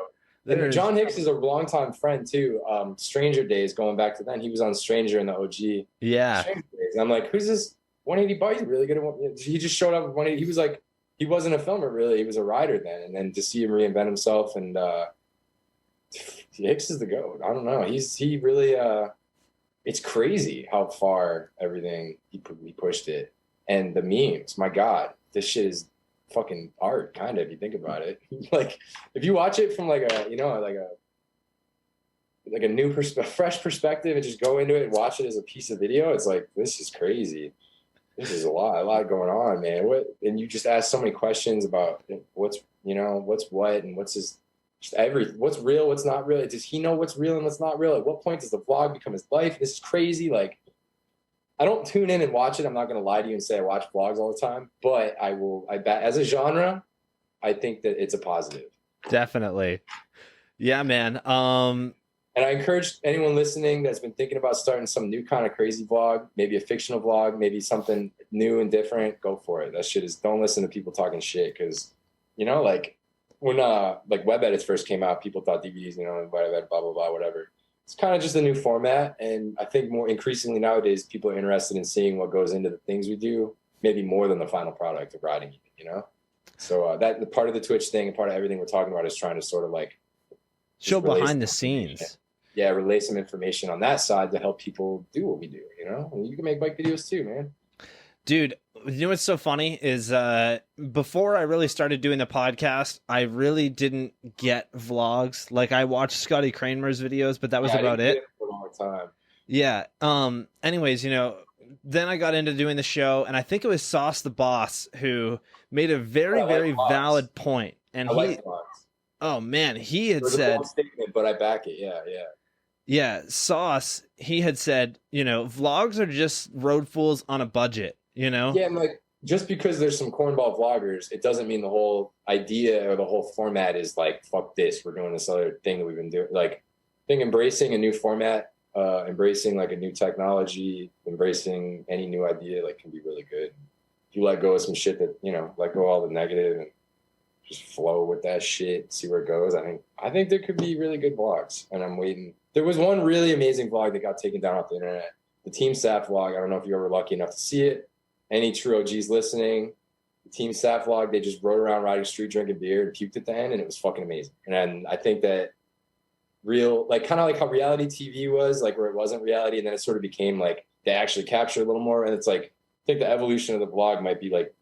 S2: And John Hicks is a longtime friend too. Stranger Days, going back to then, he was on Stranger in the OG.
S1: Yeah.
S2: Stranger Days. And I'm like, who's this 180 bike? He's really good at he just showed up at 180. He was like, he wasn't a filmer really. He was a rider then. And then to see him reinvent himself, and Hicks is the GOAT. I don't know. He really it's crazy how far everything he pushed it. And the memes, my God, this shit is fucking art, kind of, if you think about it. Like, if you watch it from like a, you know, like a new fresh perspective, and just go into it and watch it as a piece of video, it's like, this is crazy. This is a lot going on, man. And you just ask so many questions about what's, you know, what's what, and what's his, what's real, what's not real. Does he know what's real and what's not real? At what point does the vlog become his life? This is crazy. Like, I don't tune in and watch it. I'm not going to lie to you and say I watch vlogs all the time, but I bet as a genre, I think that it's a positive.
S1: Definitely. Yeah, man.
S2: And I encourage anyone listening that's been thinking about starting some new kind of crazy vlog, maybe a fictional vlog, maybe something new and different, go for it. That shit is, don't listen to people talking shit. Cause you know, like when, like web edits first came out, people thought DVDs, you know, blah, blah, blah, whatever. It's kind of just a new format, and I think more increasingly nowadays, people are interested in seeing what goes into the things we do, maybe more than the final product of riding, you know? So that the part of the Twitch thing and part of everything we're talking about is trying to sort of like
S1: show behind the scenes.
S2: Yeah, relay some information on that side to help people do what we do, you know? And you can make bike videos too, man.
S1: Dude, you know what's so funny is before I really started doing the podcast, I really didn't get vlogs. Like, I watched Scotty Kramer's videos, but that was about it.
S2: For a long time.
S1: Yeah. Anyways, you know, then I got into doing the show, and I think it was Sauce the Boss who made a very valid point. And oh man, he had said,
S2: statement, but I back it.
S1: Yeah, Sauce, he had said, you know, vlogs are just road fools on a budget. You know?
S2: Yeah, and like, just because there's some cornball vloggers, it doesn't mean the whole idea or the whole format is like, fuck this, we're doing this other thing that we've been doing. Like, I think embracing a new format, embracing like a new technology, embracing any new idea, like, can be really good. If you let go of some shit that, you know, let go of all the negative and just flow with that shit, see where it goes. I think there could be really good vlogs, and I'm waiting. There was one really amazing vlog that got taken down off the internet, the Team Sap vlog. I don't know if you were lucky enough to see it. Any true OGs listening, the Team Sap vlog, they just rode around riding street, drinking beer, and puked at the end, and it was fucking amazing. And I think that real, like, kind of like how reality TV was, like, where it wasn't reality, and then it sort of became like they actually capture a little more. And it's like, I think the evolution of the vlog might be like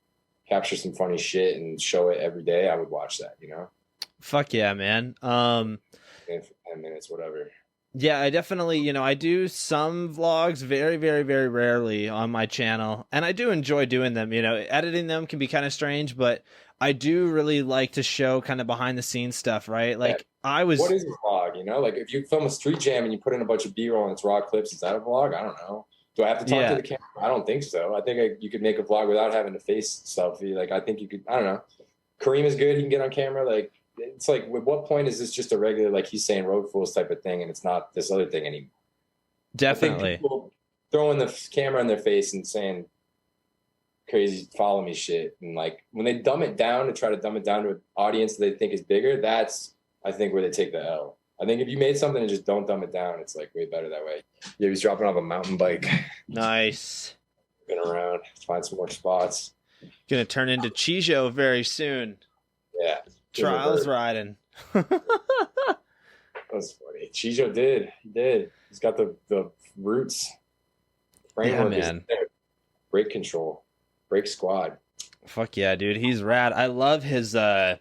S2: capture some funny shit and show it every day. I would watch that, you know?
S1: Fuck yeah, man.
S2: And for 10 minutes, whatever.
S1: Yeah, I definitely, you know, I do some vlogs very, very, very rarely on my channel, and I do enjoy doing them. You know, editing them can be kind of strange, but I do really like to show kind of behind the scenes stuff, right? Like, yeah.
S2: What is a vlog, you know? Like, if you film a street jam and you put in a bunch of B-roll and it's raw clips, is that a vlog? I don't know. Do I have to talk to the camera? I don't think so. I think you could make a vlog without having to face selfie. Like, I think you could, I don't know. Kareem is good. He can get on camera. Like, it's like, at what point is this just a regular, like he's saying, road fools type of thing, and it's not this other thing anymore?
S1: Definitely.
S2: I think people throwing the camera in their face and saying crazy follow me shit, and like when they dumb it down to try to dumb it down to an audience that they think is bigger, that's, I think, where they take the L. I think if you made something and just don't dumb it down, it's like way better that way. Yeah, he's dropping off a mountain bike.
S1: Nice.
S2: Been around, find some more spots.
S1: Gonna turn into Chijo very soon.
S2: Yeah.
S1: Trials riding.
S2: That was funny. Chijo did. He did. He's got the roots. Framework, yeah, man. Brake control. Brake squad.
S1: Fuck yeah, dude. He's rad. I love his the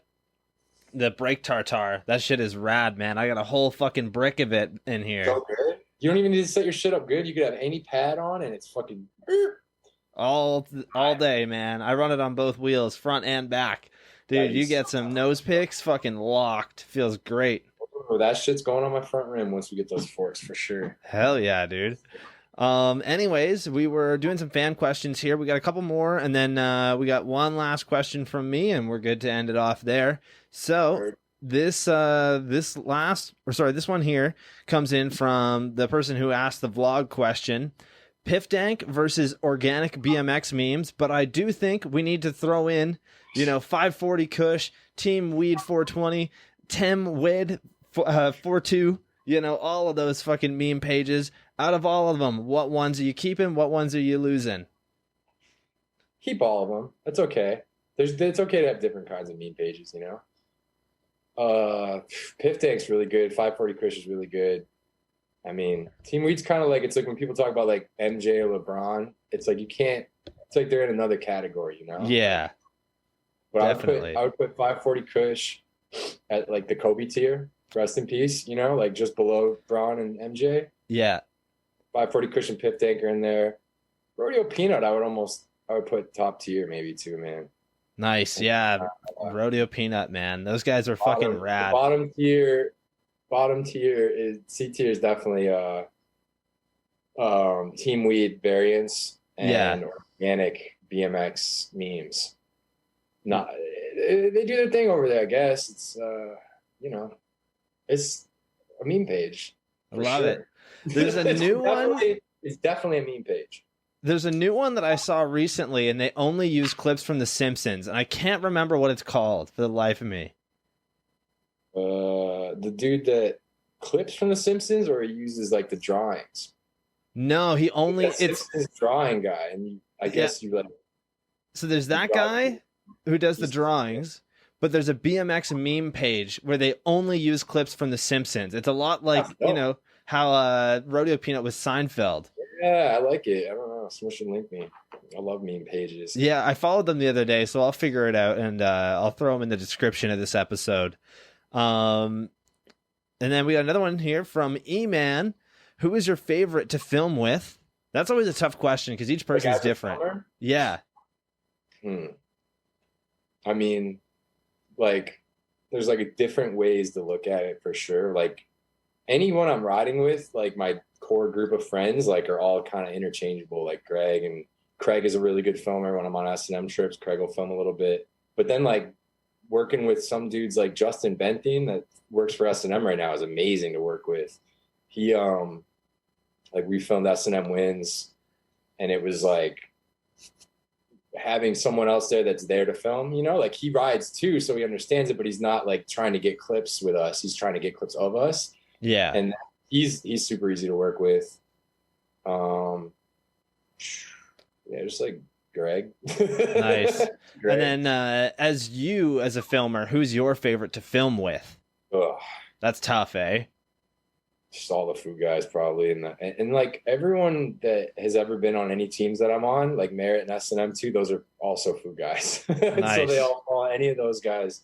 S1: brake tartar. That shit is rad, man. I got a whole fucking brick of it in here.
S2: So good. You don't even need to set your shit up good. You could have any pad on and it's fucking
S1: all day, man. I run it on both wheels, front and back. Dude, you get some nose picks, fucking locked. Feels great.
S2: Oh, that shit's going on my front rim once we get those forks for sure.
S1: Hell yeah, dude. Anyways, we were doing some fan questions here. We got a couple more, and then we got one last question from me, and we're good to end it off there. So this one here comes in from the person who asked the vlog question. Piff Dank versus organic BMX memes, but I do think we need to throw in, 540 Kush, Team Weed 420, Tim Wid 42, all of those fucking meme pages. Out of all of them, what ones are you keeping? What ones are you losing?
S2: Keep all of them. That's okay. It's okay to have different kinds of meme pages, Piff Tank's really good. 540 Kush is really good. I mean, Team Weed's kind of like, it's like when people talk about like MJ or LeBron, it's like it's like they're in another category,
S1: Yeah.
S2: But
S1: definitely.
S2: I would put 540 Kush at like the Kobe tier. Rest in peace, like just below Braun and MJ.
S1: Yeah.
S2: 540 Kush and Piff Tank are in there. Rodeo Peanut, I would put top tier maybe too, man.
S1: Nice. Yeah. Rodeo Peanut, man. Those guys are fucking rad.
S2: Bottom tier is C tier is definitely Team Weed variants and organic BMX memes. Not they do their thing over there, I guess. It's it's a meme page.
S1: I love it. There's a new one.
S2: It's definitely a meme page.
S1: There's a new one that I saw recently, and they only use clips from The Simpsons, and I can't remember what it's called for the life of me.
S2: The dude that clips from The Simpsons, or he uses like the drawings?
S1: No, he only
S2: it's his drawing guy, and I guess you like.
S1: So there's that guy who does the drawings, but there's a BMX meme page where they only use clips from The Simpsons. It's a lot like how Rodeo Peanut was Seinfeld.
S2: Yeah, I like it. I don't know. Someone should link me. I love meme pages.
S1: Yeah, I followed them the other day, so I'll figure it out, and I'll throw them in the description of this episode. And then we got another one here from E-Man. Who is your favorite to film with? That's always a tough question because each person's different. Filmer? Yeah.
S2: I mean, like, there's like different ways to look at it for sure. Like, anyone I'm riding with, like my core group of friends, like are all kind of interchangeable. Like Craig is a really good filmer. When I'm on S&M trips, Craig will film a little bit. But then like working with some dudes like Justin Benthien that works for S&M right now is amazing to work with. He like we filmed S&M Wins, and it was like having someone else there that's there to film, like he rides too, so he understands it, but he's not like trying to get clips with us. He's trying to get clips of us.
S1: Yeah.
S2: And he's super easy to work with. Just like Greg.
S1: Nice. Greg. And then as a filmer, who's your favorite to film with?
S2: Ugh.
S1: That's tough, eh?
S2: Just all the food guys probably. And like everyone that has ever been on any teams that I'm on, like Merritt and S&M too, those are also food guys. Nice. So they all follow any of those guys.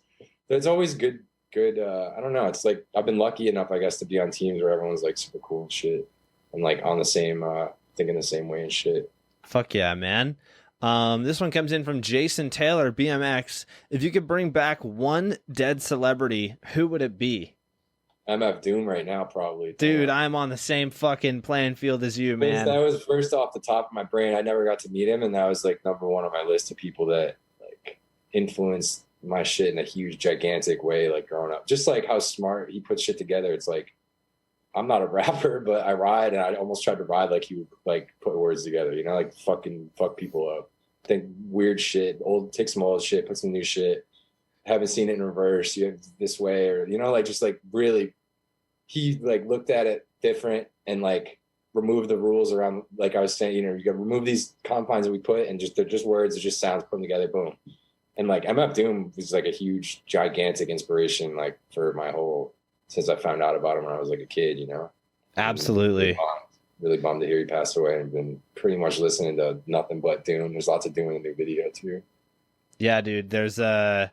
S2: It's always good. I don't know. It's like I've been lucky enough, I guess, to be on teams where everyone's like super cool and shit, and like on the same, thinking the same way and shit.
S1: Fuck yeah, man. This one comes in from Jason Taylor, BMX. If you could bring back one dead celebrity, who would it be?
S2: MF Doom right now, probably.
S1: Dude, I'm on the same fucking playing field as you, man.
S2: That was first off the top of my brain. I never got to meet him, and that was like number one on my list of people that like influenced my shit in a huge, gigantic way, like growing up. Just like how smart he puts shit together. It's like, I'm not a rapper, but I ride, and I almost tried to ride like he would like put words together, like fucking fuck people up. Think weird shit, take some old shit, put some new shit. Haven't seen it in reverse. You have this way, or like just like really, he like looked at it different and like removed the rules around. Like I was saying, you got to remove these confines that we put, and they're just words, they're just sounds put them together, boom. And like MF Doom was like a huge, gigantic inspiration, like for my whole, since I found out about him when I was like a kid,
S1: Absolutely.
S2: Really bummed to hear he passed away, and been pretty much listening to nothing but Doom. There's lots of Doom in the new video too. Yeah,
S1: dude. There's a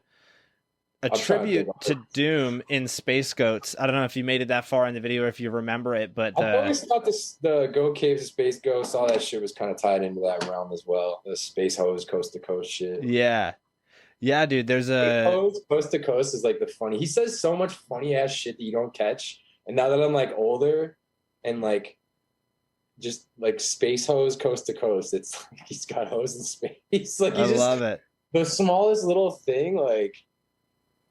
S1: tribute to Doom in Space Goats. I don't know if you made it that far in the video or if you remember it, but
S2: I always thought the Goat Caves of Space Ghosts, all that shit was kind of tied into that realm as well. The Space Hose Coast to Coast shit.
S1: Yeah, dude, there's
S2: Coast to Coast is like the funny. He says so much funny ass shit that you don't catch. And now that I'm like older and like just like Space Hose Coast to Coast, it's like he's got hose in space. Like I
S1: love it.
S2: The smallest little thing, like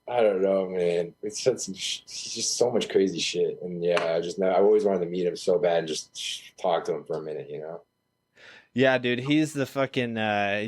S2: I don't know, man. It's just so much crazy shit. And yeah, I always wanted to meet him so bad and just talk to him for a minute,
S1: Yeah, dude, he's the fucking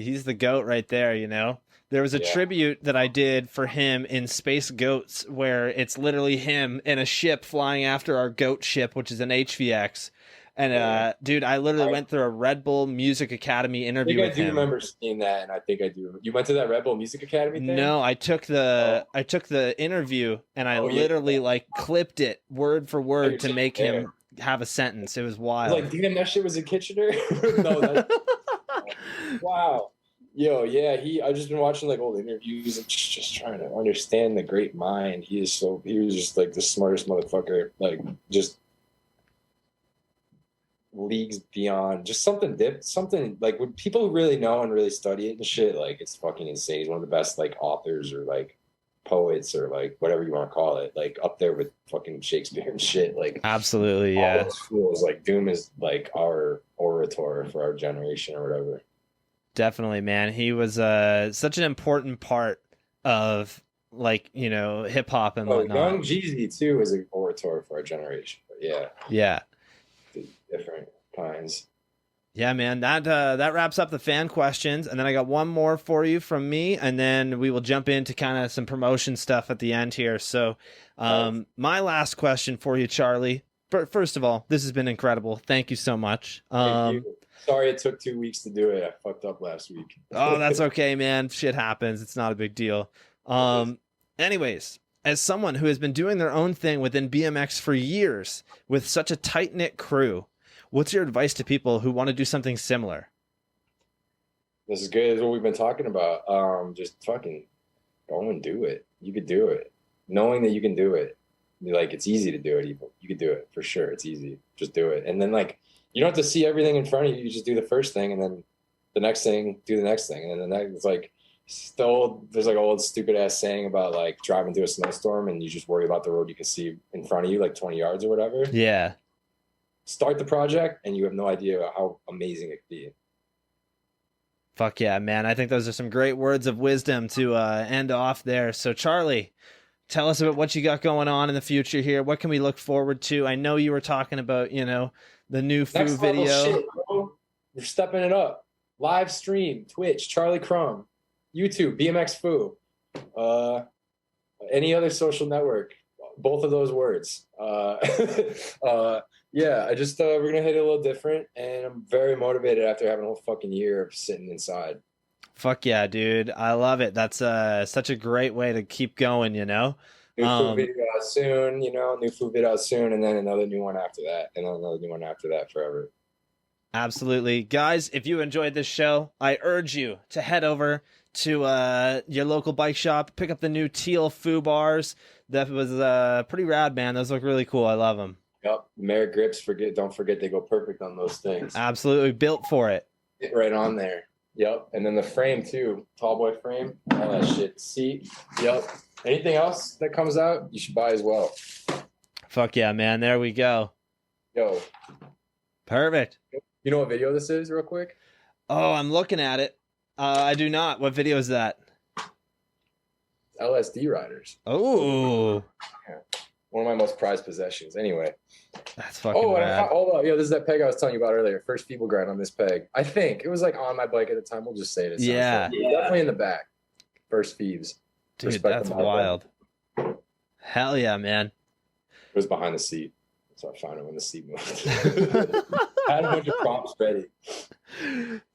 S1: he's the goat right there, you know. There was a tribute that I did for him in Space Goats where it's literally him in a ship flying after our goat ship, which is an HVX. And dude, I literally went through a Red Bull Music Academy interview with him.
S2: I do remember seeing that, and I think I do. You went to that Red Bull Music Academy thing?
S1: No, I took the interview and I literally like clipped it word for word to make him have a sentence. It was wild.
S2: Like, damn, that shit was in Kitchener? No, wow. Yo, yeah, I've just been watching like old interviews and just trying to understand the great mind. He was just like the smartest motherfucker, like just leagues beyond, just something like when people really know and really study it and shit, like it's fucking insane. He's one of the best like authors or like poets or like whatever you want to call it, like up there with fucking Shakespeare and shit. Like
S1: absolutely, yeah.
S2: Those fools, like Doom is like our orator for our generation or whatever.
S1: Definitely, man. He was such an important part of like, you know, hip hop and whatnot.
S2: Young Jeezy too is an orator for our generation. But yeah, different kinds.
S1: Yeah, man. That wraps up the fan questions, and then I got one more for you from me, and then we will jump into kind of some promotion stuff at the end here. So, my last question for you, Charlie. First of all, this has been incredible. Thank you so much.
S2: Thank you. Sorry it took 2 weeks to do it. I fucked up last week.
S1: Oh, that's okay, man. Shit happens. It's not a big deal. Anyways, as someone who has been doing their own thing within BMX for years with such a tight-knit crew, what's your advice to people who want to do something similar?
S2: This is good. This is what we've been talking about. Just fucking go and do it. You could do it. Knowing that you can do it. Like, it's easy to do it. Even you could do it for sure. It's easy. Just do it. And then like, you don't have to see everything in front of you. You just do the first thing, and then the next thing, do the next thing. And then the next, it's like, there's like an old stupid ass saying about like driving through a snowstorm and you just worry about the road you can see in front of you, like 20 yards or whatever.
S1: Yeah.
S2: Start the project and you have no idea how amazing it could be.
S1: Fuck yeah, man. I think those are some great words of wisdom to end off there. So Charlie, tell us about what you got going on in the future here. What can we look forward to? I know you were talking about, you know, the new Foo video.
S2: Shit, bro. We're stepping it up. Live stream, Twitch, Charlie Crumb, YouTube, BMXFU, any other social network, both of those words. Yeah, we're gonna hit it a little different, and I'm very motivated after having a whole fucking year of sitting inside.
S1: Fuck yeah, dude. I love it. That's such a great way to keep going, you know?
S2: New food video out soon, new food video out soon, and then another new one after that, and then another new one after that forever.
S1: Absolutely. Guys, if you enjoyed this show, I urge you to head over to your local bike shop, pick up the new teal Foo bars. That was pretty rad, man. Those look really cool. I love them.
S2: Yep. Merit grips, don't forget they go perfect on those things.
S1: Absolutely. Built for it.
S2: Right on there. Yep. And then the frame too. Tall boy frame. All that shit. Seat. Yep. Anything else that comes out, you should buy as well.
S1: Fuck yeah, man. There we go.
S2: Yo.
S1: Perfect.
S2: You know what video this is, real quick?
S1: Oh, I'm looking at it. I do not. What video is that?
S2: LSD riders.
S1: Oh.
S2: Yeah. One of my most prized possessions. Anyway.
S1: That's fucking rad.
S2: Hold up. Yo, this is that peg I was telling you about earlier. First feeble grind on this peg. I think it was like on my bike at the time. We'll just say it.
S1: Yeah.
S2: Definitely in the back. First Feebs.
S1: Dude, that's wild. Hell yeah, man.
S2: It was behind the seat. So I found it when the seat moved. I had a bunch of prompts ready.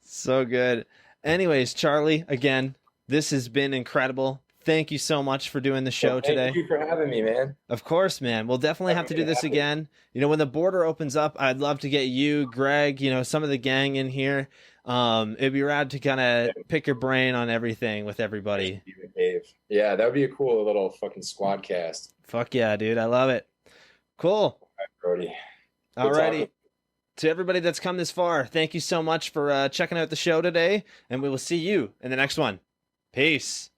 S1: So good. Anyways, Charlie, again, this has been incredible. Thank you so much for doing the show today.
S2: Thank you for having me, man.
S1: Of course, man. We'll definitely have to do this again. You know, when the border opens up, I'd love to get you, Greg, some of the gang in here. It'd be rad to kind of pick your brain on everything with everybody.
S2: Yeah, that would be a cool little fucking squad cast.
S1: Fuck yeah, dude. I love it. Cool.
S2: All right, Brody.
S1: Alrighty. To everybody that's come this far, thank you so much for checking out the show today, and we will see you in the next one. Peace.